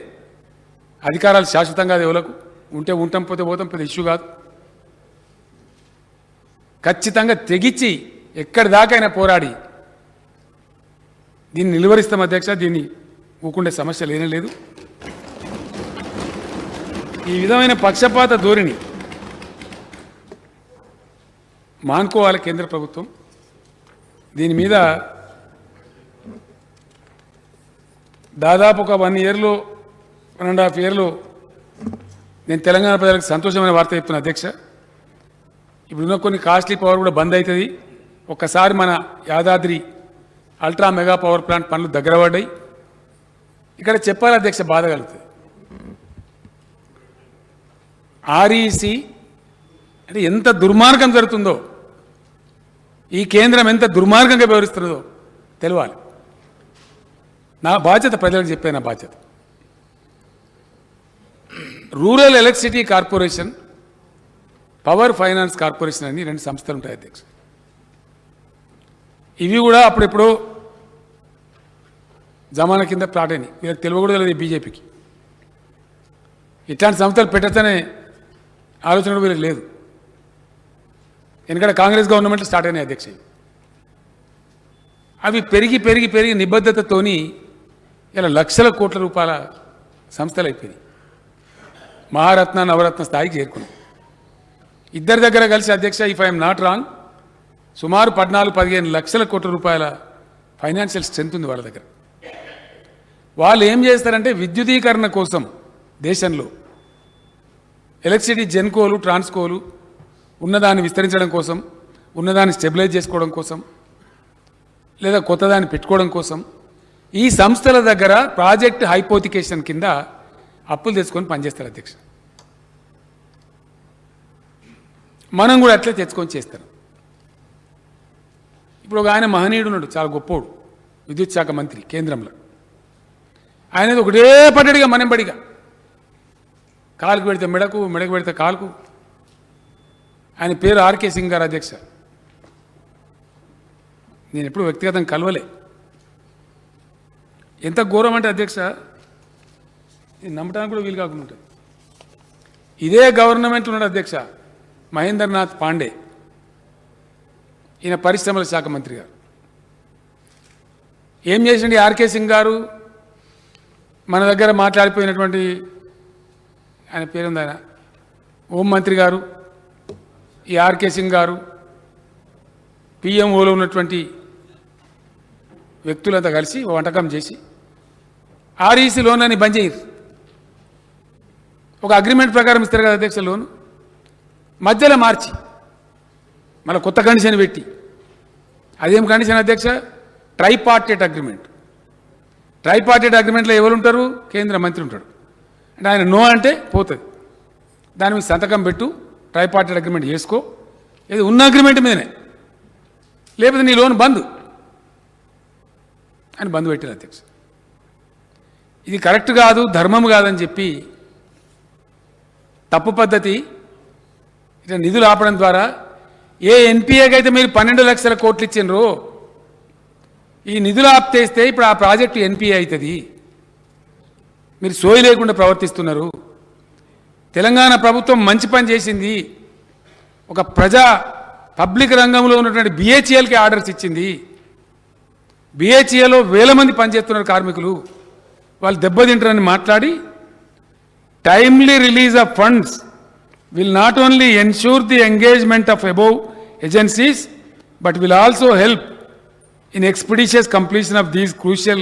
అధికారాలు శాశ్వతంగా దేవులకు ఉంటే ఉంటాం, పోతే పోతాం, పెద్ద ఇష్యూ కాదు. ఖచ్చితంగా తెగించి ఎక్కడి దాకైనా పోరాడి దీన్ని నిలువరిస్తాం అధ్యక్ష. దీన్ని ఊకుండే సమస్య లేనే లేదు. ఈ విధమైన పక్షపాత ధోరణి మానుకోవాలి కేంద్ర ప్రభుత్వం. దీని మీద దాదాపు ఒక 1 ఇయర్లో 1.5 ఇయర్లో నేను తెలంగాణ ప్రజలకు సంతోషమైన వార్త చెప్తున్నా అధ్యక్ష. ఇప్పుడున్న కొన్ని కాస్ట్లీ పవర్ కూడా బంద్ అవుతుంది. ఒక్కసారి మన Yadadri ultra mega power plant పనులు దగ్గర పడ్డాయి. ఇక్కడ చెప్పాలి అధ్యక్ష, బాధ కలుగుతుంది. ఆర్ఈసి అంటే ఎంత దుర్మార్గం జరుగుతుందో, ఈ కేంద్రం ఎంత దుర్మార్గంగా వ్యవహరిస్తుందో తెలవాలి. నా బాధ్యత ప్రజలకు చెప్పే నా బాధ్యత. Rural electricity corporation, power finance corporation అని 2 సంస్థలు ఉంటాయి అధ్యక్ష. ఇవి కూడా అప్పుడెప్పుడో జమానా కింద ప్లాట్ అయినాయి. వీళ్ళకి తెలివి కూడా తెలియదు బీజేపీకి. ఇట్లాంటి సంస్థలు పెట్టచ్చనే ఆలోచన కూడా వీళ్ళకి లేదు. ఎందుకంటే కాంగ్రెస్ గవర్నమెంట్ స్టార్ట్ అయినాయి అధ్యక్ష. అవి పెరిగి పెరిగి పెరిగి నిబద్ధతతోని ఇలా లక్షల కోట్ల రూపాయల సంస్థలు అయిపోయినాయి. మహారత్న, నవరత్న స్థాయికి చేరుకున్నాయి. ఇద్దరి దగ్గర కలిసి అధ్యక్ష, ఇఫ్ ఐఎమ్ నాట్ రాంగ్, సుమారు 14-15 లక్షల కోట్ల రూపాయల ఫైనాన్షియల్ స్ట్రెంత్ ఉంది వాళ్ళ దగ్గర. వాళ్ళు ఏం చేస్తారంటే విద్యుదీకరణ కోసం దేశంలో ఎలక్ట్రిసిటీ జెన్కోలు ట్రాన్స్కోలు ఉన్నదాన్ని విస్తరించడం కోసం, ఉన్నదాన్ని స్టెబిలైజ్ చేసుకోవడం కోసం, లేదా కొత్తదాన్ని పెట్టుకోవడం కోసం ఈ సంస్థల దగ్గర ప్రాజెక్ట్ హైపోతికేషన్ కింద అప్పులు తెచ్చుకొని పనిచేస్తారు అధ్యక్ష. మనం కూడా అట్లే తెచ్చుకొని చేస్తాం. ఇప్పుడు ఒక ఆయన మహనీయుడు ఉన్నాడు, చాలా గొప్పోడు, విద్యుత్ శాఖ మంత్రి కేంద్రంలో. ఆయనది ఒకటే పడ్డడిగా మనంబడిగా, కాలుకు పెడితే మెడకు, మెడకు పెడితే కాలుకు. ఆయన పేరు ఆర్కే సింగ్ గారు అధ్యక్ష. నేను ఎప్పుడు వ్యక్తిగతంగా కలవలే. ఎంత ఘోరం అంటే అధ్యక్ష, ఇది నమ్మటానికి కూడా వీలు కాకుండా ఉంటుంది. ఇదే గవర్నమెంట్ ఉన్నాడు అధ్యక్ష మహేంద్రనాథ్ పాండే, ఈయన పరిశ్రమల శాఖ మంత్రి గారు. ఏం చేసిండి ఆర్కే సింగ్ గారు? మన దగ్గర మాట్లాడిపోయినటువంటి ఆయన పేరుంది, ఆయన హోంమంత్రి గారు, ఈ ఆర్కే సింగ్ గారు, పిఎంఓలో ఉన్నటువంటి వ్యక్తులంతా కలిసి వంటకం చేసి ఆర్ఈసీ లోన్ అని బంద్ చేయరు. ఒక అగ్రిమెంట్ ప్రకారం ఇస్తారు కదా అధ్యక్ష లోను, మధ్యలో మార్చి మళ్ళీ కొత్త కండిషన్ పెట్టి. అదేం కండిషన్ అధ్యక్ష? ట్రైపార్టేట్ అగ్రిమెంట్. ట్రైపార్టేట్ అగ్రిమెంట్లో ఎవరు ఉంటారు? కేంద్ర మంత్రి ఉంటాడు. అంటే ఆయన నో అంటే పోతుంది, దాని మీద సంతకం పెట్టు, ట్రైపార్టేట్ అగ్రిమెంట్ చేసుకో, ఇది ఉన్న అగ్రిమెంట్ మీదనే, లేకపోతే నీ లోన్ బంద్ అని బంద్ పెట్టారు అధ్యక్ష. ఇది కరెక్ట్ కాదు, ధర్మం కాదని చెప్పి తప్పు పద్ధతి ఇట్లా నిధులు ఆపడం ద్వారా ఏ ఎన్పిఏకి అయితే మీరు 12 లక్షల కోట్లు ఇచ్చినరో ఈ నిధులు ఆప్తేస్తే ఇప్పుడు ఆ ప్రాజెక్టు ఎన్పిఏ అవుతుంది. మీరు సోయి లేకుండా ప్రవర్తిస్తున్నారు. తెలంగాణ ప్రభుత్వం మంచి పని చేసింది. ఒక పబ్లిక్ రంగంలో ఉన్నటువంటి బిహెచ్ఎల్కి ఆర్డర్స్ ఇచ్చింది. బిహెచ్ఎల్లో వేల మంది పనిచేస్తున్నారు కార్మికులు, వాళ్ళు దెబ్బతింటారని మాట్లాడి timely release of funds will not only ensure the engagement of above agencies but will also help in expeditious completion of these crucial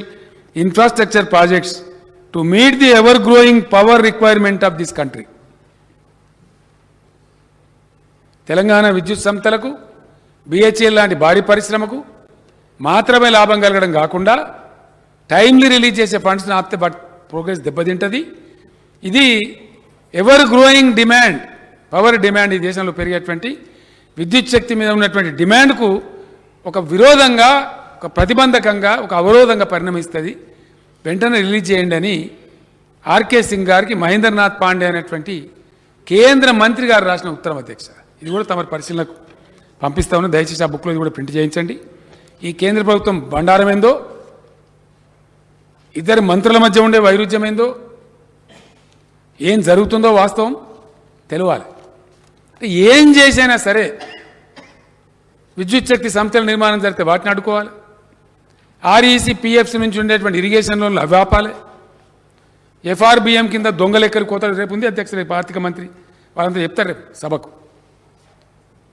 infrastructure projects to meet the ever growing power requirement of this country. Telangana విద్యుత్ సంస్థలకు BHEL లాంటి భారీ పరిశ్రమకు మాత్రమే లాభం కలగడం కాకుండా timely release చేసే ఫండ్స్ని ఆపితే ప్రోగ్రెస్ దెబ్బతింటుంది. ఇది ever growing demand, power demand, ఈ దేశంలో పెరిగేటువంటి విద్యుత్ శక్తి మీద ఉన్నటువంటి డిమాండ్కు ఒక విరోధంగా, ఒక ప్రతిబంధకంగా, ఒక అవరోధంగా పరిణమిస్తుంది. వెంటనే రిలీజ్ చేయండి అని ఆర్కే సింగ్ గారికి మహేంద్రనాథ్ పాండే అనేటువంటి కేంద్ర మంత్రి గారు రాసిన ఉత్తరం అధ్యక్ష. ఇది కూడా తమ పరిశీలనకు పంపిస్తా ఉన్నా, దయచేసి ఆ బుక్లో ఇది కూడా ప్రింట్ చేయించండి. ఈ కేంద్ర ప్రభుత్వం బండారం ఏందో, ఇద్దరు మంత్రుల మధ్య ఉండే వైరుధ్యం ఏందో, ఏం జరుగుతుందో వాస్తవం తెలవాలి. ఏం చేసైనా సరే విద్యుత్ శక్తి సంస్థల నిర్మాణం జరిగితే వాటిని అడ్డుకోవాలి. ఆర్ఈసీ పిఎఫ్సి నుంచి ఉండేటువంటి ఇరిగేషన్ లోన్లు అవి ఆపాలి. ఎఫ్ఆర్బిఎం కింద దొంగ లెక్కలు కోతలు రేపు ఉంది అధ్యక్ష, రేపు ఆర్థిక మంత్రి వాళ్ళంతా చెప్తారు రేపు సభకు.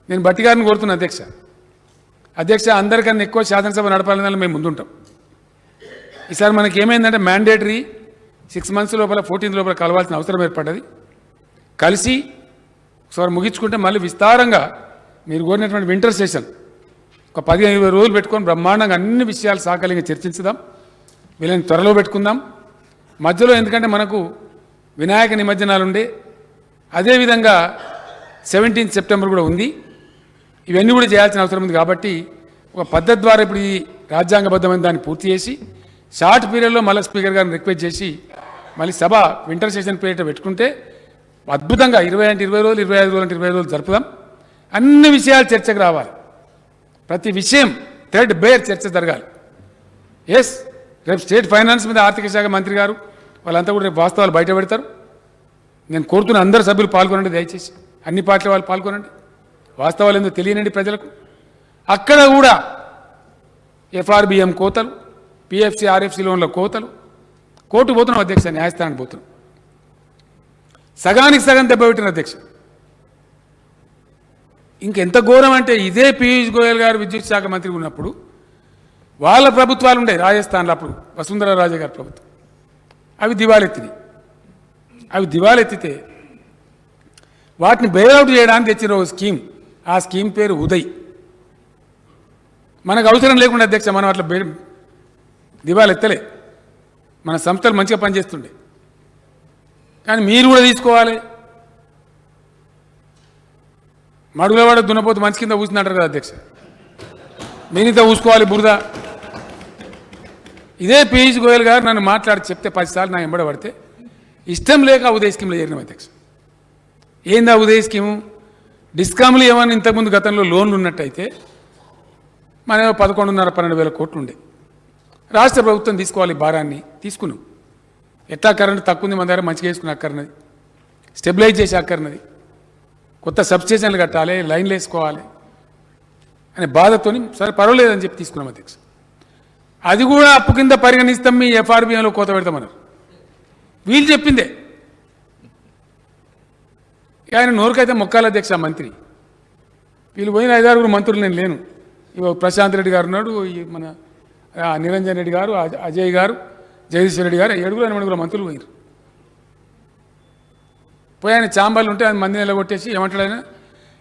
నేను బట్టి గారిని కోరుతున్నా అధ్యక్ష అందరికన్నా ఎక్కువ శాసనసభ నడపాలని మేము ముందుంటాం. ఈసారి మనకి ఏమైందంటే మ్యాండేటరీ 6 months లోపల 14th లోపల కలవాల్సిన అవసరం ఏర్పడ్డది. కలిసి ఒకసారి ముగించుకుంటే మళ్ళీ విస్తారంగా మీరు కోరినటువంటి వింటర్ సెషన్ ఒక 15-20 రోజులు పెట్టుకొని బ్రహ్మాండంగా అన్ని విషయాలు సాకలింగా చర్చించుదాం. వీళ్ళని త్వరలో పెట్టుకుందాం. మధ్యలో ఎందుకంటే మనకు వినాయక నిమజ్జనాలు ఉండే, అదేవిధంగా 17th September కూడా ఉంది. ఇవన్నీ కూడా చేయాల్సిన అవసరం ఉంది. కాబట్టి ఒక పద్ధతి ద్వారా ఇప్పుడు ఈ రాజ్యాంగబద్ధమైన దాన్ని పూర్తి చేసి షార్ట్ పీరియడ్లో మళ్ళీ స్పీకర్ గారిని రిక్వెస్ట్ చేసి మళ్ళీ సభ వింటర్ సెషన్ పీరియడ్ పెట్టుకుంటే అద్భుతంగా 20 అంటే 20 రోజులు, 25 రోజులు అంటే 25 రోజులు జరుపుదాం. అన్ని విషయాలు చర్చకు రావాలి. ప్రతి విషయం థ్రెడ్ బేర్ చర్చ జరగాలి. ఎస్, రేపు స్టేట్ ఫైనాన్స్ మీద ఆర్థిక శాఖ మంత్రి గారు వాళ్ళంతా కూడా రేపు వాస్తవాలు బయట పెడతారు. నేను కోరుతున్న అందరు సభ్యులు పాల్గొనండి, దయచేసి అన్ని పార్టీల వాళ్ళు పాల్గొనండి. వాస్తవాలు ఏందో తెలియనండి ప్రజలకు. అక్కడ కూడా ఎఫ్ఆర్బిఎం కోతలు, పిఎఫ్సి ఆర్ఎఫ్సి లోన్ల కోతలు, కోర్టు పోతున్నాం అధ్యక్ష, న్యాయస్థానానికి పోతున్నాం. సగానికి సగం దెబ్బపెట్టిన అధ్యక్ష. ఇంకెంత ఘోరం అంటే ఇదే పీయూష్ గోయల్ గారు విద్యుత్ శాఖ మంత్రి ఉన్నప్పుడు వాళ్ళ ప్రభుత్వాలు ఉండే రాజస్థాన్లో, అప్పుడు వసుంధరా రాజే గారి ప్రభుత్వం, అవి దివాలెత్తినాయి. అవి దివాలెత్తితే వాటిని బెయిల్అవుట్ చేయడానికి తెచ్చిన ఒక స్కీమ్. ఆ స్కీమ్ పేరు ఉదయ్. మనకు అవసరం లేకుండా అధ్యక్ష మనం అట్లా దివాలు ఎత్తలే. మన సంస్థలు మంచిగా పనిచేస్తుండే. కానీ మీరు కూడా తీసుకోవాలి. మడుగులవాడ దున్నపోతు మంచి కింద కూర్చున్నట్టారు కదా అధ్యక్ష, మీరింత ఊసుకోవాలి బురద. ఇదే పీయూష్ గోయల్ గారు నన్ను మాట్లాడి చెప్తే 10 సార్లు నా ఎంబడ పడితే ఇష్టం లేక ఉదయ్ స్కీమ్లో చేరినాం అధ్యక్ష. ఏందా ఉదయ్ స్కీము? డిస్కామ్లు ఏమన్నా ఇంతకుముందు గతంలో లోన్లు ఉన్నట్టయితే మన 11,500-12,000 కోట్లు ఉండే. రాష్ట్ర ప్రభుత్వం తీసుకోవాలి భారాన్ని, తీసుకున్నాం. ఎట్లా కరెంట్ తక్కువ ఉంది మన దగ్గర, మంచిగా వేసుకుని అక్కర్నది, స్టెబిలైజ్ చేసి అక్కర్నది, కొత్త సబ్స్టేషన్లు కట్టాలి, లైన్లు వేసుకోవాలి అనే బాధతోని సరే పర్వాలేదని చెప్పి తీసుకున్నాం అధ్యక్ష. అది కూడా అప్పు కింద పరిగణిస్తాం, మీ ఎఫ్ఆర్బిఎంలో కోత పెడతామన్నారు. వీళ్ళు చెప్పిందే. ఆయన నోరుకైతే మొక్కాల అధ్యక్ష మంత్రి. వీళ్ళు పోయిన 5-6 మంత్రులు నేను లేను. ఇవాళ ప్రశాంత్ రెడ్డి గారు ఉన్నాడు, మన నిరంజన్ రెడ్డి గారు, అజయ్ గారు, జగదీశ్వర్ రెడ్డి గారు, 7-8 మంత్రులు పోయినారు. పోయి ఆయన చాంబాలు ఉంటే ఆయన మంది నిలగొట్టేసి ఏమంటాడు ఆయన,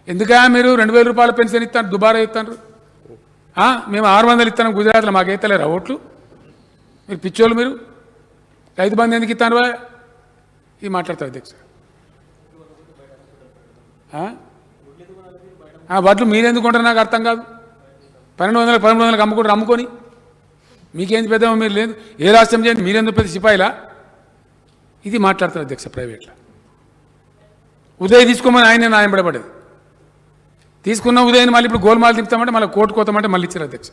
ఎందుకా మీరు 2,000 రూపాయల పెన్షన్ ఇస్తాను, దుబారా ఇస్తాను, మేము 600 ఇస్తాను గుజరాత్లో, మాకైతలేరా ఓట్లు, మీరు పిచ్చోళ్ళు, మీరు రైతు బంధు ఎందుకు ఇస్తాను రా, ఇది మాట్లాడతారు అధ్యక్ష. వడ్లు మీరెందుకు కొంటారు నాకు అర్థం కాదు. 1200-1300 అమ్ముకుంటారు, అమ్ముకొని మీకేంది పెద్ద, మీరు లేదు ఏ రాష్ట్రం చేయండి, మీరెందుకు పెద్ద సిపాయిలా, ఇది మాట్లాడతారు అధ్యక్ష. ప్రైవేట్లో ఉదయ్ తీసుకోమని ఆయన నాయబడబడేది, తీసుకున్న ఉదయని మళ్ళీ ఇప్పుడు గోల్మాలు తిప్పుతామంటే మళ్ళీ కోర్టు కోతామంటే మళ్ళీ ఇచ్చారు అధ్యక్ష.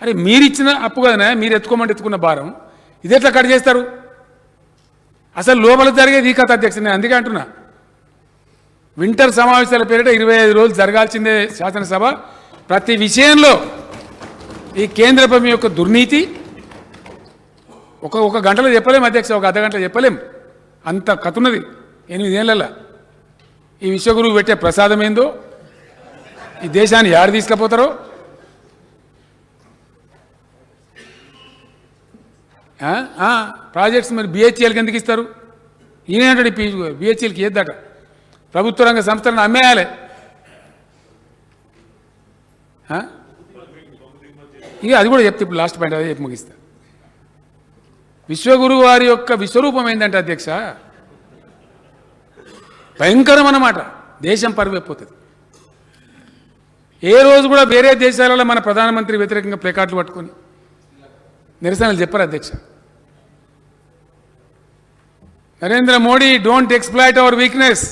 అరే మీరు ఇచ్చిన అప్పు కదనా, మీరు ఎత్తుకోమంటే ఎత్తుకున్న భారం ఇది ఎట్లా కట్ చేస్తారు? అసలు లోపల జరిగేది ఈ కథ అధ్యక్ష. నేను అందుకే అంటున్నా, వింటర్ సమావేశాల పేరిట 25 రోజులు జరగాల్సిందే శాసనసభ. ప్రతి విషయంలో ఈ కేంద్ర ప్రభుత్వం యొక్క దుర్నీతి ఒక గంటలో చెప్పలేం అధ్యక్ష, ఒక అర్ధగంటలో చెప్పలేం, అంత కథ ఉన్నది 8 ఏళ్ళ. ఈ విశ్వగురువు పెట్టే ప్రసాదం ఏందో, ఈ దేశాన్ని యాడ తీసుకుపోతారో. ప్రాజెక్ట్స్ మరి బిహెచ్ఎల్కి ఎందుకు ఇస్తారు? ఈయన అంటాడు బిహెచ్ఎల్కి ఏద్దట, ప్రభుత్వ రంగ సంస్థలను అమ్మేయాలి. ఇక అది కూడా చెప్తే ఇప్పుడు లాస్ట్ పాయింట్ అదే చెప్పి ముగిస్తా. విశ్వగురువు వారి యొక్క విశ్వరూపం ఏంటంటే అధ్యక్ష, భయంకరం అన్నమాట. దేశం పరువైపోతుంది. ఏ రోజు కూడా వేరే దేశాలలో మన ప్రధానమంత్రి వ్యతిరేకంగా ప్లేకార్డులు పట్టుకొని నిరసనలు చెప్పారు అధ్యక్ష. Narendra Modi, don't exploit hour weakness,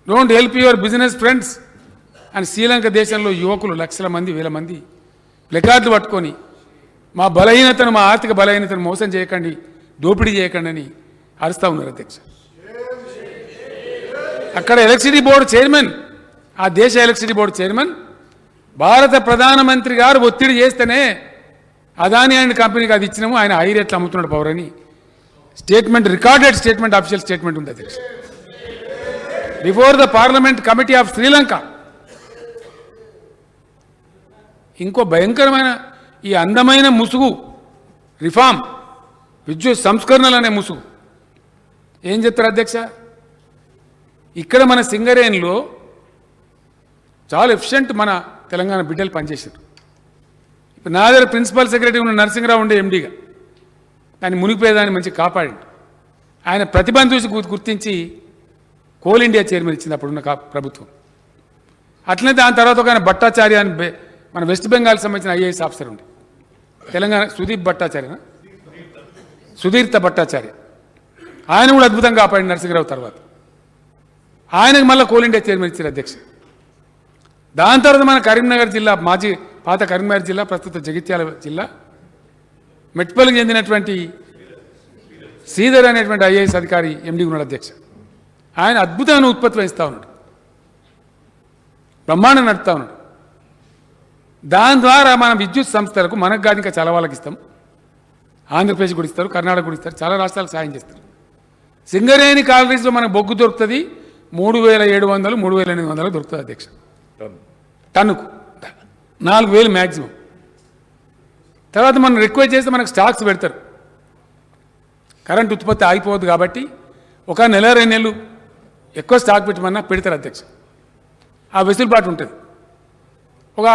don't help your business friends అని శ్రీలంక దేశంలో యువకులు లక్షల మంది, వేల మంది ప్లకార్డులు పట్టుకొని మా బలహీనతను, మా ఆర్థిక బలహీనతను మోసం చేయకండి, దోపిడీ చేయకండి అని అరుస్తూ ఉన్నారు అధ్యక్ష. అక్కడ ఎలక్ట్రిసిటీ బోర్డు చైర్మన్, ఆ దేశ ఎలక్ట్రిసిటీ బోర్డు చైర్మన్ భారత ప్రధానమంత్రి గారు ఒత్తిడి చేస్తేనే అదాని అండ్ కంపెనీకి అది ఇచ్చినాము, ఆయన హై రేట్లు అమ్ముతున్నాడు పవర్ అని statement, recorded statement, official statement ఉంది అధ్యక్ష. Before the parliament committee of Sri Lanka. ఇంకో భయంకరమైన ఈ అందమైన ముసుగు రిఫార్మ్, విద్యుత్ సంస్కరణలు అనే ముసుగు ఏం చెప్తారు అధ్యక్ష? ఇక్కడ మన సింగరేణిలో చాలా ఎఫిషియెంట్ మన తెలంగాణ బిడ్డలు పనిచేశారు. ఇప్పుడు నా దగ్గర ప్రిన్సిపల్ సెక్రటరీ ఉన్న నరసింహరావు ఉండే ఎండీగా, దాన్ని మునిగిపోయేదాన్ని మంచి కాపాడండి. ఆయన ప్రతిభను చూసి గుర్తించి కోల్ ఇండియా చైర్మన్ ఇచ్చింది అప్పుడున్న ప్రభుత్వం. అట్లనే దాని తర్వాత ఒక ఆయన భట్టాచార్య అని మన వెస్ట్ బెంగాల్ సంబంధించిన ఐఏఎస్ ఆఫీసర్ ఉండే తెలంగాణ, సుధీర్త భట్టాచార్య, ఆయన కూడా అద్భుతంగా కాపాడి నరసింహరావు తర్వాత. ఆయనకు మళ్ళీ కోల్ ఇండియా చైర్మన్ ఇచ్చారు అధ్యక్ష. దాని తర్వాత మన కరీంనగర్ జిల్లా, పాత కరీంనగర్ జిల్లా, ప్రస్తుత జగిత్యాల జిల్లా, మెట్పల్లికి చెందినటువంటి శ్రీధర్ అనేటువంటి ఐఏఎస్ అధికారి ఎండీ ఉన్నాడు అధ్యక్ష. ఆయన అద్భుతమైన ఉత్పత్తి వహిస్తూ ఉన్నాడు, బ్రహ్మాండం నడుపుతూ ఉన్నాడు. దాని ద్వారా మన విద్యుత్ సంస్థలకు, మనకు కాదు ఇంకా చాలా వాళ్ళకి ఇస్తాం, ఆంధ్రప్రదేశ్ కూడా ఇస్తారు, కర్ణాటక కూడా ఇస్తారు, చాలా రాష్ట్రాలకు సాయం చేస్తారు. సింగరేణి కాలరీస్లో మనకు బొగ్గు దొరుకుతుంది 3,700, 3,800 దొరుకుతుంది అధ్యక్ష టన్నుకు, 4,000 మ్యాక్సిమం. తర్వాత మనం రిక్వెస్ట్ చేస్తే మనకు స్టాక్స్ పెడతారు, కరెంట్ ఉత్పత్తి ఆగిపోవద్దు కాబట్టి ఒక నెల 2 నెలలు ఎక్కువ స్టాక్ పెట్టమన్నా పెడతారు అధ్యక్ష. ఆ వెసులుబాటు ఉంటుంది. ఒక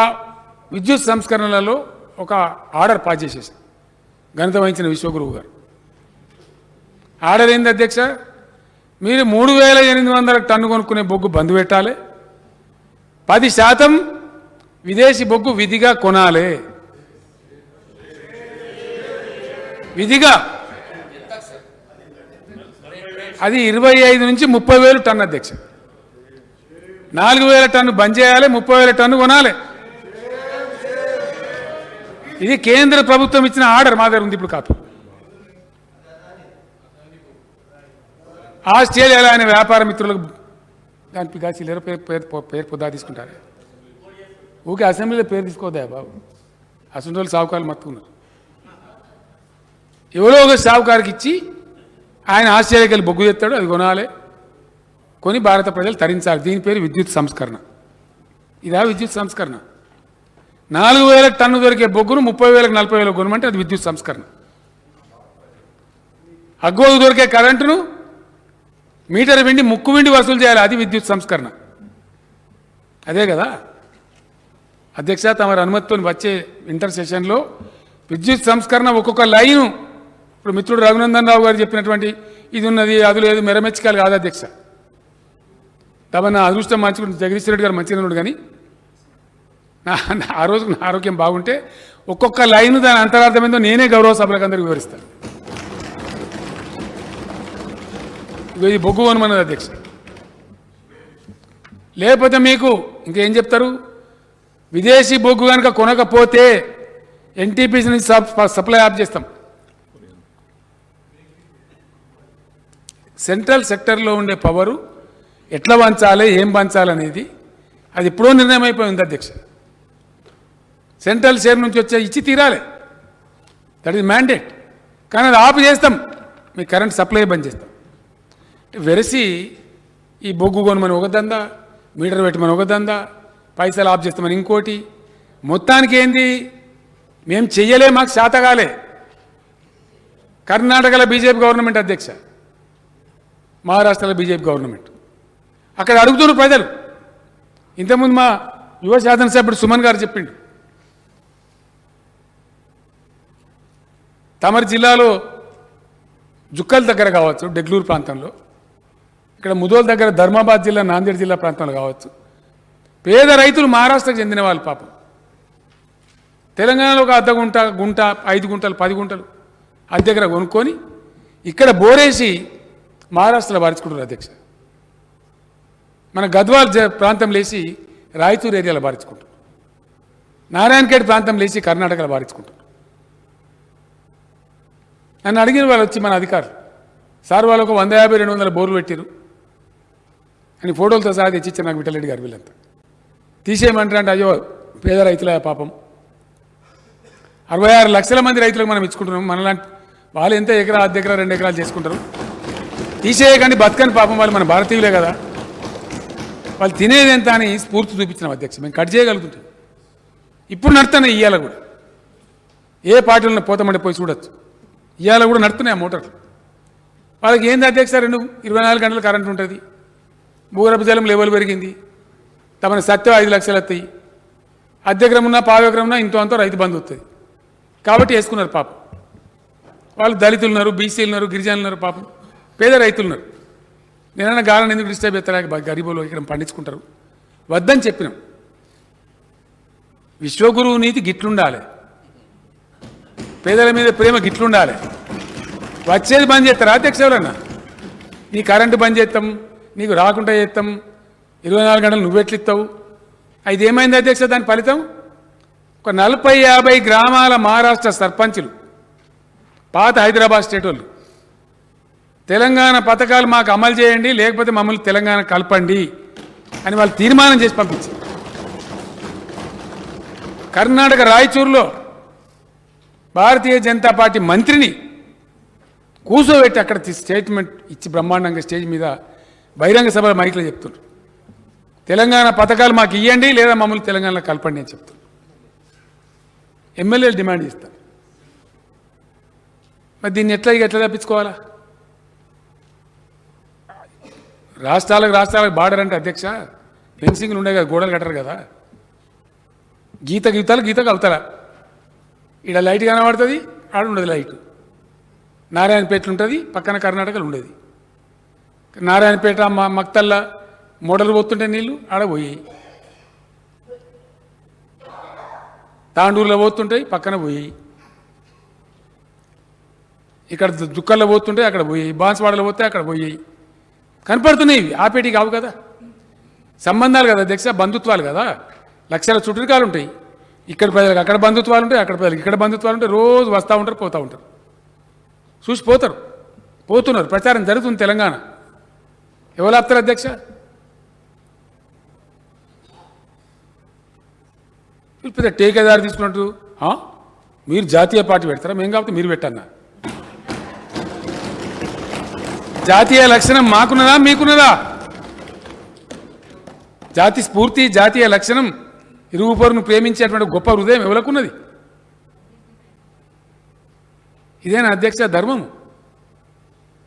విద్యుత్ సంస్కరణలలో ఒక ఆర్డర్ పాస్ చేసేసి ఘనత వహించిన విశ్వగురువు గారు ఆర్డర్ ఏంది అధ్యక్ష, మీరు 3800 టన్ను కొనుక్కునే బొగ్గు బంద్ పెట్టాలి, 10% విదేశీ బొగ్గు విధిగా కొనాలి. విధిగా అది 25 నుంచి 30,000 టన్ను అధ్యక్ష. 4,000 టన్ను బంద్ చేయాలి, 30,000 టన్ను కొనాలి. ఇది కేంద్ర ప్రభుత్వం ఇచ్చిన ఆర్డర్ మా దగ్గర ఉంది. ఇప్పుడు కాదు, ఆస్ట్రేలియాలో ఆయన వ్యాపార మిత్రులకు దానికి చిల్లర పేరు పొద్దా తీసుకుంటారు. ఊకే అసెంబ్లీలో పేరు తీసుకోవద్దా బాబు, అసలు వాళ్ళు సావుకారులు మత్తుకున్నారు. ఎవరో ఒక సావుకారికి ఇచ్చి ఆయన ఆస్ట్రేలియాకి వెళ్ళి బొగ్గు తెస్తాడు, అది కొనాలి, కొని భారత ప్రజలు తరించాలి. దీని పేరు విద్యుత్ సంస్కరణ. ఇదా విద్యుత్ సంస్కరణ? 4,000 టన్ను దొరికే బొగ్గును 30,000 40,000 కొనమంటే అది విద్యుత్ సంస్కరణ. అగ్గోకు దొరికే కరెంటును మీటర్ వెండి ముక్కు వెండి వసూలు చేయాలి, అది విద్యుత్ సంస్కరణ. అదే కదా అధ్యక్ష, తమరి అనుమతితో వచ్చే ఇంటర్ సెషన్లో విద్యుత్ సంస్కరణ ఒక్కొక్క లైను, ఇప్పుడు మిత్రుడు రఘునందన్ రావు గారు చెప్పినటువంటి ఇది ఉన్నది అది లేదు మెరమెచ్చికాలు కాదు అధ్యక్ష. తమ నా అదృష్టం మంచిగా జగదీశ్వర రెడ్డి గారు మంచిగా ఉన్నాడు, కానీ ఆ రోజు నా ఆరోగ్యం బాగుంటే ఒక్కొక్క లైను దాని అంతరార్థం ఏందో నేనే గౌరవ సభలకు అందరికీ వివరిస్తాను. ఇది బొగ్గు కొనమన్నది అధ్యక్ష. లేకపోతే మీకు ఇంకేం చెప్తారు, విదేశీ బొగ్గు కనుక కొనకపోతే ఎన్టీపీసీ నుంచి సప్లై ఆఫ్ చేస్తాం. సెంట్రల్ సెక్టర్లో ఉండే పవరు ఎట్లా పంచాలి, ఏం పంచాలనేది అది ఎప్పుడో నిర్ణయం అయిపోయింది అధ్యక్ష. సెంట్రల్ షేర్ నుంచి వచ్చే ఇచ్చి తీరాలి, దట్ ఈజ్ మ్యాండేట్. కానీ అది ఆఫ్ చేస్తాం, మీ కరెంట్ సప్లై బంద్ చేస్తాం. వెరసి ఈ బొగ్గు కొనమని ఒక దందా, మీటర్ పెట్టమని ఒక దందా, పైసలు ఆఫ్ చేస్తామని ఇంకోటి. మొత్తానికి ఏంది, మేము చెయ్యలే, మాకు శాతగాలే. కర్ణాటకలో బీజేపీ గవర్నమెంట్ అధ్యక్ష, మహారాష్ట్రలో బీజేపీ గవర్నమెంట్. అక్కడ అడుగుతున్నారు ప్రజలు. ఇంతకుముందు మా యువ శాసనసభ్యుడు సుమన్ గారు చెప్పిండు, తమరి జిల్లాలో జుక్కల్ దగ్గర కావచ్చు, డెగ్లూరు ప్రాంతంలో, ఇక్కడ ముదోల్ దగ్గర ధర్మాబాద్ జిల్లా, నాందేడ్ జిల్లా ప్రాంతంలో కావచ్చు, పేద రైతులు మహారాష్ట్రకు చెందిన వాళ్ళు పాపం తెలంగాణలో ఒక అర్ధ గుంట, 5 గుంటలు 10 గుంటలు అది దగ్గర కొనుక్కొని ఇక్కడ బోరేసి మహారాష్ట్రలో బారించుకుంటారు అధ్యక్ష. మన గద్వాల్ ప్రాంతం లేచి రాయచూరు ఏరియాలో బారించుకుంటారు, నారాయణఖేడ్ ప్రాంతం లేచి కర్ణాటకలో బారించుకుంటారు. నన్ను అడిగిన వాళ్ళు వచ్చి మన అధికారులు, సార్ వాళ్ళు ఒక 150-200 బోర్లు పెట్టారు అని ఫోటోలతో సహా తెచ్చిచ్చారు నాకు విఠలరెడ్డి గారు. వీళ్ళంతా తీసేయమంటారు అంటే, అయ్యో పేద రైతుల పాపం 66 లక్షల మంది రైతులకు మనం ఇచ్చుకుంటున్నాం, మనలాంటి వాళ్ళు ఎంత ఎకరా, 1 ఎకరా 2 ఎకరాలు చేసుకుంటారు. తీసేయకండి, బతకని పాపం, వాళ్ళు మన భారతీయులే కదా, వాళ్ళు తినేది ఎంత అని స్ఫూర్తి చూపించినాం అధ్యక్ష. మేము కట్ చేయగలుగుతుంటాం. ఇప్పుడు నడుతున్నాయి, ఇవాళ కూడా ఏ పార్టీలను పోతామంటే పోయి చూడొచ్చు, ఇవాళ కూడా నడుతున్నాయి ఆ మోటార్లు. వాళ్ళకి ఏంది అధ్యక్ష, 24 గంటలు కరెంట్ ఉంటుంది, భూగర్భ జలం లెవెల్ పెరిగింది, తమ సత్యం 5 లక్షలు వస్తాయి, అర్ధెకరం ఉన్నా 1/2 ఎకరం ఉన్నా ఇంతో అంతో రైతు బంధు వస్తుంది కాబట్టి వేసుకున్నారు పాపం. వాళ్ళు దళితులు ఉన్నారు, బీసీలు ఉన్నారు, గిరిజనులు ఉన్నారు, పాపం పేద రైతులు ఉన్నారు. నేనన్నా గాలని ఎందుకు డిస్టర్బ్ చేస్తారా, గరీబులు ఇక్కడ పండించుకుంటారు వద్దని చెప్పినాం. విశ్వగురువు నీతి గిట్లుండాలి, పేదల మీద ప్రేమ గిట్లుండాలి. వచ్చేది బంద్ చేస్తారా అధ్యక్ష? ఎవరన్నా నీ కరెంటు బంద్ చేస్తాం, నీకు రాకుండా చేస్తాం, 24 గంటలు నువ్వెట్లిస్తావు? అది ఏమైంది అధ్యక్ష? దాని ఫలితం ఒక 40-50 గ్రామాల మహారాష్ట్ర సర్పంచులు, పాత హైదరాబాద్ స్టేట్ వాళ్ళు, తెలంగాణ పథకాలు మాకు అమలు చేయండి, లేకపోతే మమ్మల్ని తెలంగాణ కలపండి అని వాళ్ళు తీర్మానం చేసి పంపించారు. కర్ణాటక రాయచూరులో భారతీయ జనతా పార్టీ మంత్రిని కూర్చోబెట్టి అక్కడ స్టేట్మెంట్ ఇచ్చి బ్రహ్మాండంగా స్టేజ్ మీద బహిరంగ సభల మైక్లో చెప్తున్నారు, తెలంగాణ పథకాలు మాకు ఇవ్వండి లేదా మమ్మల్ని తెలంగాణలో కలపండి అని చెప్తున్నారు. ఎమ్మెల్యేలు డిమాండ్ చేస్తారు. మరి దీన్ని ఎట్లా తప్పించుకోవాలా? రాష్ట్రాలకు బార్డర్ అంటే అధ్యక్ష ఫెన్సింగ్లు ఉండే కదా, గోడలు కట్టరు కదా, గీతకు అవుతారా, ఈడ లైట్ కనబడుతుంది, ఆడ ఉండదు లైట్. నారాయణపేటలు ఉంటుంది, పక్కన కర్ణాటకలు ఉండేది. నారాయణపేట మక్తల్ల మోడలు పోతుంటే నీళ్ళు ఆడ పోయాయి, తాండూరులో పోతుంటాయి పక్కన పోయాయి, ఇక్కడ దుక్కల్లో పోతుంటే అక్కడ పోయాయి, బాన్స్వాడలో పోతే అక్కడ పోయాయి. కనపడుతున్నాయి, ఆపేటికి కావు కదా, సంబంధాలు కదా అధ్యక్ష, బంధుత్వాలు కదా, లక్షల చుట్టరికాలు ఉంటాయి. ఇక్కడ ప్రజలకు అక్కడ బంధుత్వాలు ఉంటాయి, అక్కడ ప్రజలకు ఇక్కడ బంధుత్వాలు ఉంటాయి. రోజు వస్తూ ఉంటారు, పోతూ ఉంటారు, చూసి పోతున్నారు. ప్రచారం జరుగుతుంది తెలంగాణ. ఎవరు ఆపుతారు అధ్యక్ష? పెద్ద టేకేదారు తీసుకున్నట్టు మీరు జాతీయ పార్టీ పెడతారా? మేము కాబట్టి మీరు పెట్టన్నా. జాతీయ లక్షణం మాకున్నదా మీకున్నదా? జాతి స్ఫూర్తి, జాతీయ లక్షణం, ఇరుగు పొరుగును ప్రేమించేటువంటి గొప్ప హృదయం ఎవరికున్నది? ఇదేనా అధ్యక్ష ధర్మం?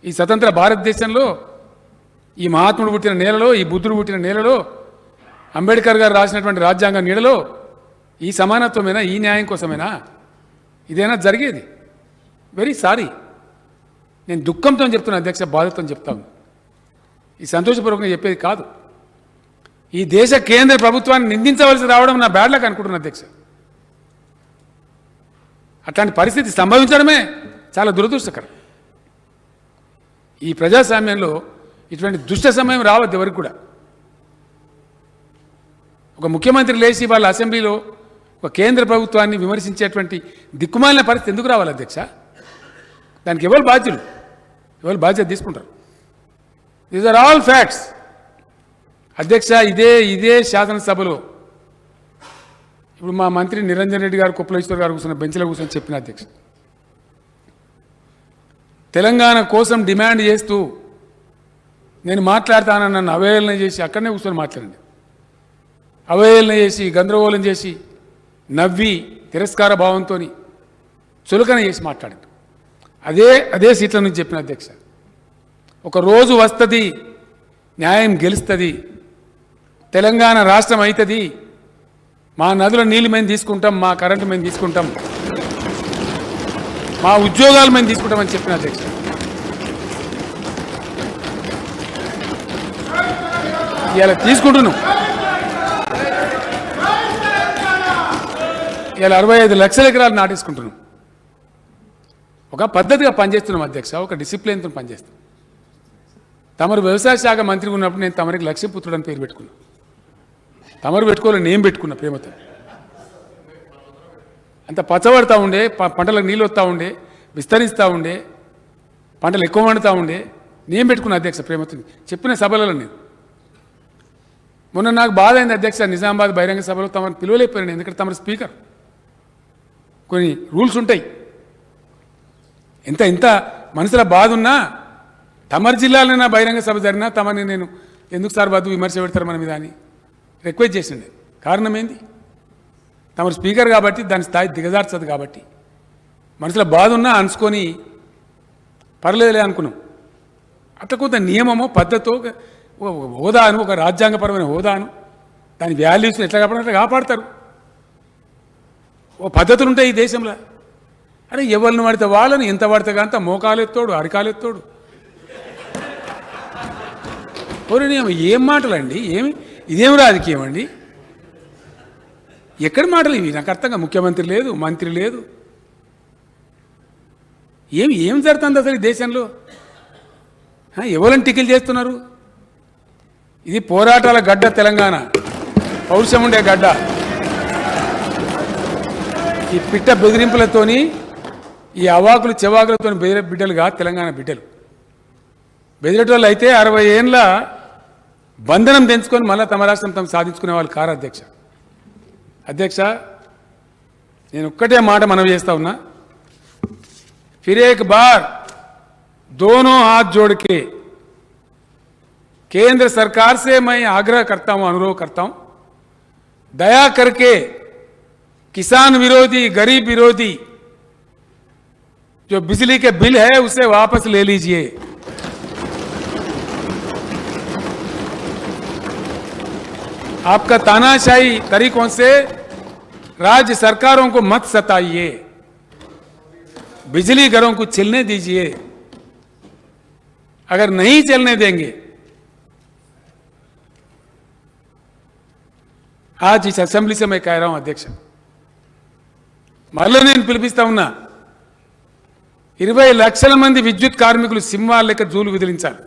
ఈ స్వతంత్ర భారతదేశంలో, ఈ మహాత్ముడు పుట్టిన నేలలో, ఈ బుద్ధుడు పుట్టిన నేలలో, అంబేద్కర్ గారు రాసినటువంటి రాజ్యాంగ నీడలో ఈ సమానత్వమేనా? ఈ న్యాయం కోసమేనా ఇదేనా జరిగేది? వెరీ సారీ, నేను దుఃఖంతో చెప్తున్నా అధ్యక్ష, బాధతో చెప్తాను. ఈ సంతోషపూర్వకంగా చెప్పేది కాదు. ఈ దేశ కేంద్ర ప్రభుత్వాన్ని నిందించవలసి రావడం నా బ్యాడ్ లక్ అనుకుంటున్నా అధ్యక్ష. అట్లాంటి పరిస్థితి సంభవించడమే చాలా దురదృష్టకరం. ఈ ప్రజాస్వామ్యంలో ఇటువంటి దుష్ట సమయం రావద్దు ఎవరికి కూడా. ఒక ముఖ్యమంత్రి లేచి వాళ్ళ అసెంబ్లీలో ఒక కేంద్ర ప్రభుత్వాన్ని విమర్శించేటువంటి దిక్కుమాలిన పరిస్థితి ఎందుకు రావాలి అధ్యక్ష? దానికి ఎవరు బాధ్యులు? ఎవరు బాధ్యత తీసుకుంటారు? దీస్ ఆర్ ఆల్ ఫ్యాక్ట్స్ అధ్యక్ష. ఇదే శాసనసభలో ఇప్పుడు మా మంత్రి నిరంజన్ రెడ్డి గారు, కుప్పలేశ్వర్ గారు కూర్చున్న బెంచ్లో కూర్చొని చెప్పిన అధ్యక్ష, తెలంగాణ కోసం డిమాండ్ చేస్తూ నేను మాట్లాడతానని నన్ను అవహేళన చేసి అక్కడనే కూర్చొని మాట్లాడండి. అవహేళన చేసి, గందరగోళం చేసి, నవ్వి, తిరస్కార భావంతో చులకన చేసి మాట్లాడండి. అదే సీట్ల నుంచి చెప్పిన అధ్యక్ష, ఒక రోజు వస్తుంది, న్యాయం గెలుస్తుంది, తెలంగాణ రాష్ట్రం అవుతుంది, మా నదుల నీళ్ళు మేము తీసుకుంటాం, మా కరెంటు మేము తీసుకుంటాం, మా ఉద్యోగాలు మేము తీసుకుంటామని చెప్పిన అధ్యక్ష. ఇలా తీసుకుంటున్నాం. ఇలా 65 లక్షల ఎకరాలు నాటేసుకుంటున్నాం. ఒక పద్ధతిగా పనిచేస్తున్నాం అధ్యక్ష, ఒక డిసిప్లిన్తో పనిచేస్తాం. తమరు వ్యవసాయ శాఖ మంత్రి ఉన్నప్పుడు నేను తమరికి లక్ష్మీపుత్రుడు అని పేరు పెట్టుకున్నా. తమరు పెట్టుకోవాలని నేను పెట్టుకున్నా ప్రేమతో. అంత పచ్చబడతా ఉండే, పంటలకు నీళ్ళు వస్తూ ఉండే, విస్తరిస్తూ ఉండే, పంటలు ఎక్కువ వండుతూ ఉండే, నేను పెట్టుకున్నా అధ్యక్ష ప్రేమతో. చెప్పిన సభలలో నేను మొన్న నాకు బాధ అయింది అధ్యక్ష, నిజామాబాద్ బహిరంగ సభలో తమను పిలువలేకపోయాను. ఎందుకంటే తమరు స్పీకర్, కొన్ని రూల్స్ ఉంటాయి. ఇంత మనసులో బాధ ఉన్నా తమరి జిల్లాలో నా బహిరంగ సభ జరిగినా తమని నేను ఎందుకు సార్ బాధ విమర్శ పెడతారు మన మీద అని రిక్వెస్ట్ చేసిండే. కారణం ఏంది? తమరు స్పీకర్ కాబట్టి దాని స్థాయి దిగజార్చదు కాబట్టి మనసులో బాధ ఉన్నా అనుసుకొని పర్లేదులే అనుకున్నాం. అట్లా కొంత నియమమో పద్ధతో హోదాను, ఒక రాజ్యాంగపరమైన హోదాను, దాని వాల్యూస్ని ఎట్లా కాపాడాలి అట్లా కాపాడతారు. ఓ పద్ధతులు ఉంటాయి ఈ దేశంలో. అరే ఎవరిని పడితే వాళ్ళని, ఎంత పడితే అంత మోకాలెత్తోడు, అరికాలెత్తోడు. ఏం మాటలండి? ఇదేం రాజకీయం అండి? ఎక్కడి మాటలు ఇవి? నాకు అర్థంగా ముఖ్యమంత్రి లేదు, మంత్రి లేదు, ఏం జరుగుతుంది అసలు ఈ దేశంలో? ఎవరిని టికిల్ చేస్తున్నారు? ఇది పోరాటాల గడ్డ తెలంగాణ, పౌరుషం ఉండే గడ్డ. ఈ పిట్ట బెదిరింపులతోని, ఈ అవాకులు చెవాకులతో బెదిరే బిడ్డలుగా తెలంగాణ బిడ్డలు. బెదిరేటోళ్ళు అయితే 60 ఏళ్ళ బంధనం తెంచుకొని మళ్ళీ తమ రాష్ట్రం తమ సాధించుకునే వాళ్ళు కారు అధ్యక్ష. నేను ఒక్కటే మాట మనవి చేస్తా ఉన్నా, फिर एक बार दोनों हाथ जोड़ के केंद्र सरकार से मैं आग्रह करता हूं, अनुरोध करता हूं, दया करके किसान विरोधी, गरीब विरोधी जो बिजली के बिल है उसे वापस ले लीजिए। आपका तानाशाही तरीकों से राज्य सरकारों को मत सताइए, बिजली घरों को चलने दीजिए। अगर नहीं चलने देंगे, आज इस असेंबली से मैं कह रहा हूं अध्यक्ष, మళ్ళీ నేను పిలిపిస్తా ఉన్నా, 20 లక్షల మంది విద్యుత్ కార్మికులు సింహాల లెక్క జూలు విదిలించాలి.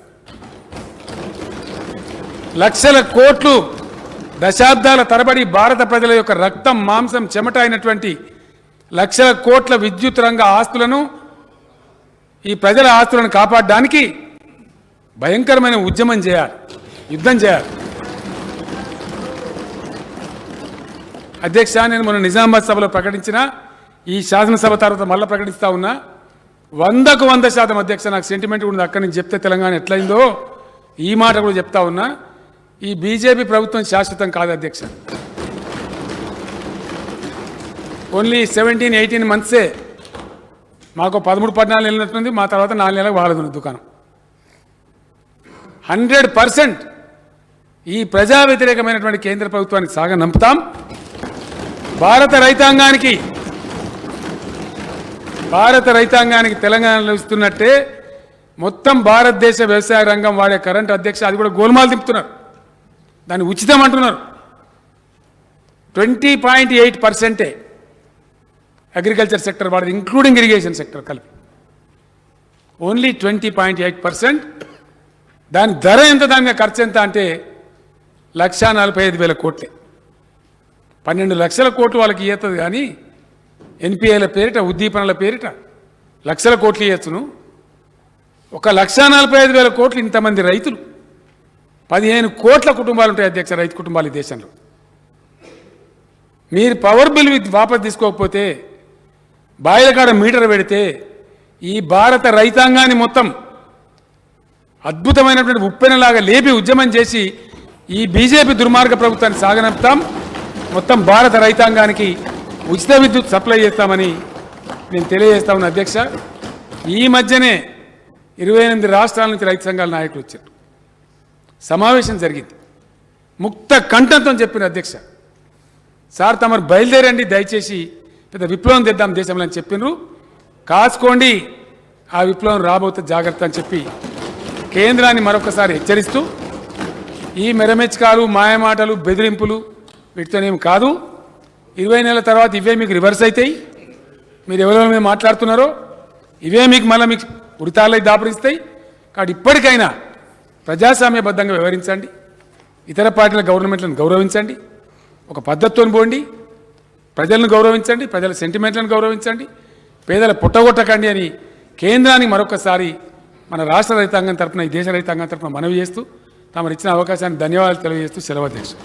లక్షల కోట్లు దశాబ్దాల తరబడి భారత ప్రజల యొక్క రక్తం మాంసం చెమట అయినటువంటి లక్షల కోట్ల విద్యుత్ రంగ ఆస్తులను, ఈ ప్రజల ఆస్తులను కాపాడడానికి భయంకరమైన ఉద్యమం చేయాలి, యుద్ధం చేయాలి. అధ్యక్ష, నేను మొన్న నిజామాబాద్ సభలో ప్రకటించిన, ఈ శాసనసభ తర్వాత మళ్ళీ ప్రకటిస్తా ఉన్నా, 100కు 100% అధ్యక్ష, నాకు సెంటిమెంట్ ఉంది. అక్కడి నుంచి చెప్తే తెలంగాణ ఎట్లయిందో ఈ మాట కూడా చెప్తా ఉన్నా. ఈ బీజేపీ ప్రభుత్వం శాశ్వతం కాదు అధ్యక్ష. ఓన్లీ 17-18 మంత్సే, మాకు 13-14 నెలలు వెళ్ళినట్టుంది. మా తర్వాత 4 నెలలకు వాడదు దుకాణం. 100% ఈ ప్రజా వ్యతిరేకమైనటువంటి కేంద్ర ప్రభుత్వానికి సాగనంపుతాం. భారత రైతాంగానికి తెలంగాణలో ఇస్తున్నట్టే మొత్తం భారతదేశ వ్యవసాయ రంగం వాడే కరెంట్ అధ్యక్ష, అది కూడా గోల్మాల్ దింపుతున్నారు. దాన్ని ఉచితం అంటున్నారు. 20.8% అగ్రికల్చర్ సెక్టర్ వాడేది, ఇంక్లూడింగ్ ఇరిగేషన్ సెక్టర్ కలిపి. ఓన్లీ 20.8%. దాని ధర ఎంత, దాని మీద ఖర్చు ఎంత అంటే 1,45,000 కోట్లే. 12 లక్షల కోట్లు వాళ్ళకి ఇయ్యతుంది. కానీ ఎన్పిఏల పేరిట, ఉద్దీపనల పేరిట లక్షల కోట్లు ఇవ్వచ్చును. 1,45,000 కోట్లు ఇంతమంది రైతులు, 15 కోట్ల కుటుంబాలు ఉంటాయి అధ్యక్ష, రైతు కుటుంబాలు ఈ దేశంలో. మీరు పవర్ బిల్ వాపసు తీసుకోకపోతే, బాయిల కాడ మీటర్ పెడితే ఈ భారత రైతాంగాన్ని మొత్తం అద్భుతమైనటువంటి ఉప్పెనలాగా లేపి ఉద్యమం చేసి ఈ బీజేపీ దుర్మార్గ ప్రభుత్వాన్ని సాగనంపుతాం. మొత్తం భారత రైతాంగానికి ఉచిత విద్యుత్ సప్లై చేస్తామని నేను తెలియజేస్తా ఉన్నా అధ్యక్ష. ఈ మధ్యనే 28 రాష్ట్రాల నుంచి రైతు సంఘాల నాయకులు వచ్చారు, సమావేశం జరిగింది. ముక్త కంఠంతో చెప్పిన అధ్యక్ష, సార్ తమరు బయలుదేరండి, దయచేసి పెద్ద విప్లవం తెద్దాం దేశంలో అని చెప్పినారు. కాసుకోండి, ఆ విప్లవం రాబోతే జాగ్రత్త అని చెప్పి కేంద్రాన్ని మరొకసారి హెచ్చరిస్తూ, ఈ మెరమెచ్చకాలు, మాయమాటలు, బెదిరింపులు వీటితోనేమి కాదు. 20 నెలల తర్వాత ఇవే మీకు రివర్స్ అవుతాయి. మీరు ఎవరెవరి మీద మాట్లాడుతున్నారో ఇవే మీకు మళ్ళీ మీకు ఉరితాలై దాపరిస్తాయి. కాబట్టి ఇప్పటికైనా ప్రజాస్వామ్యబద్ధంగా వ్యవహరించండి, ఇతర పార్టీల గవర్నమెంట్లను గౌరవించండి, ఒక పద్ధతితో పోండి, ప్రజలను గౌరవించండి, ప్రజల సెంటిమెంట్లను గౌరవించండి, పేదల పుట్టగొట్టకండి అని కేంద్రానికి మరొకసారి మన రాష్ట్ర రైతాంగం తరఫున, ఈ దేశ రైతాంగం తరఫున మనవి చేస్తూ, తమరు ఇచ్చిన అవకాశానికి ధన్యవాదాలు తెలియజేస్తూ సెలవు అధ్యక్షుడు.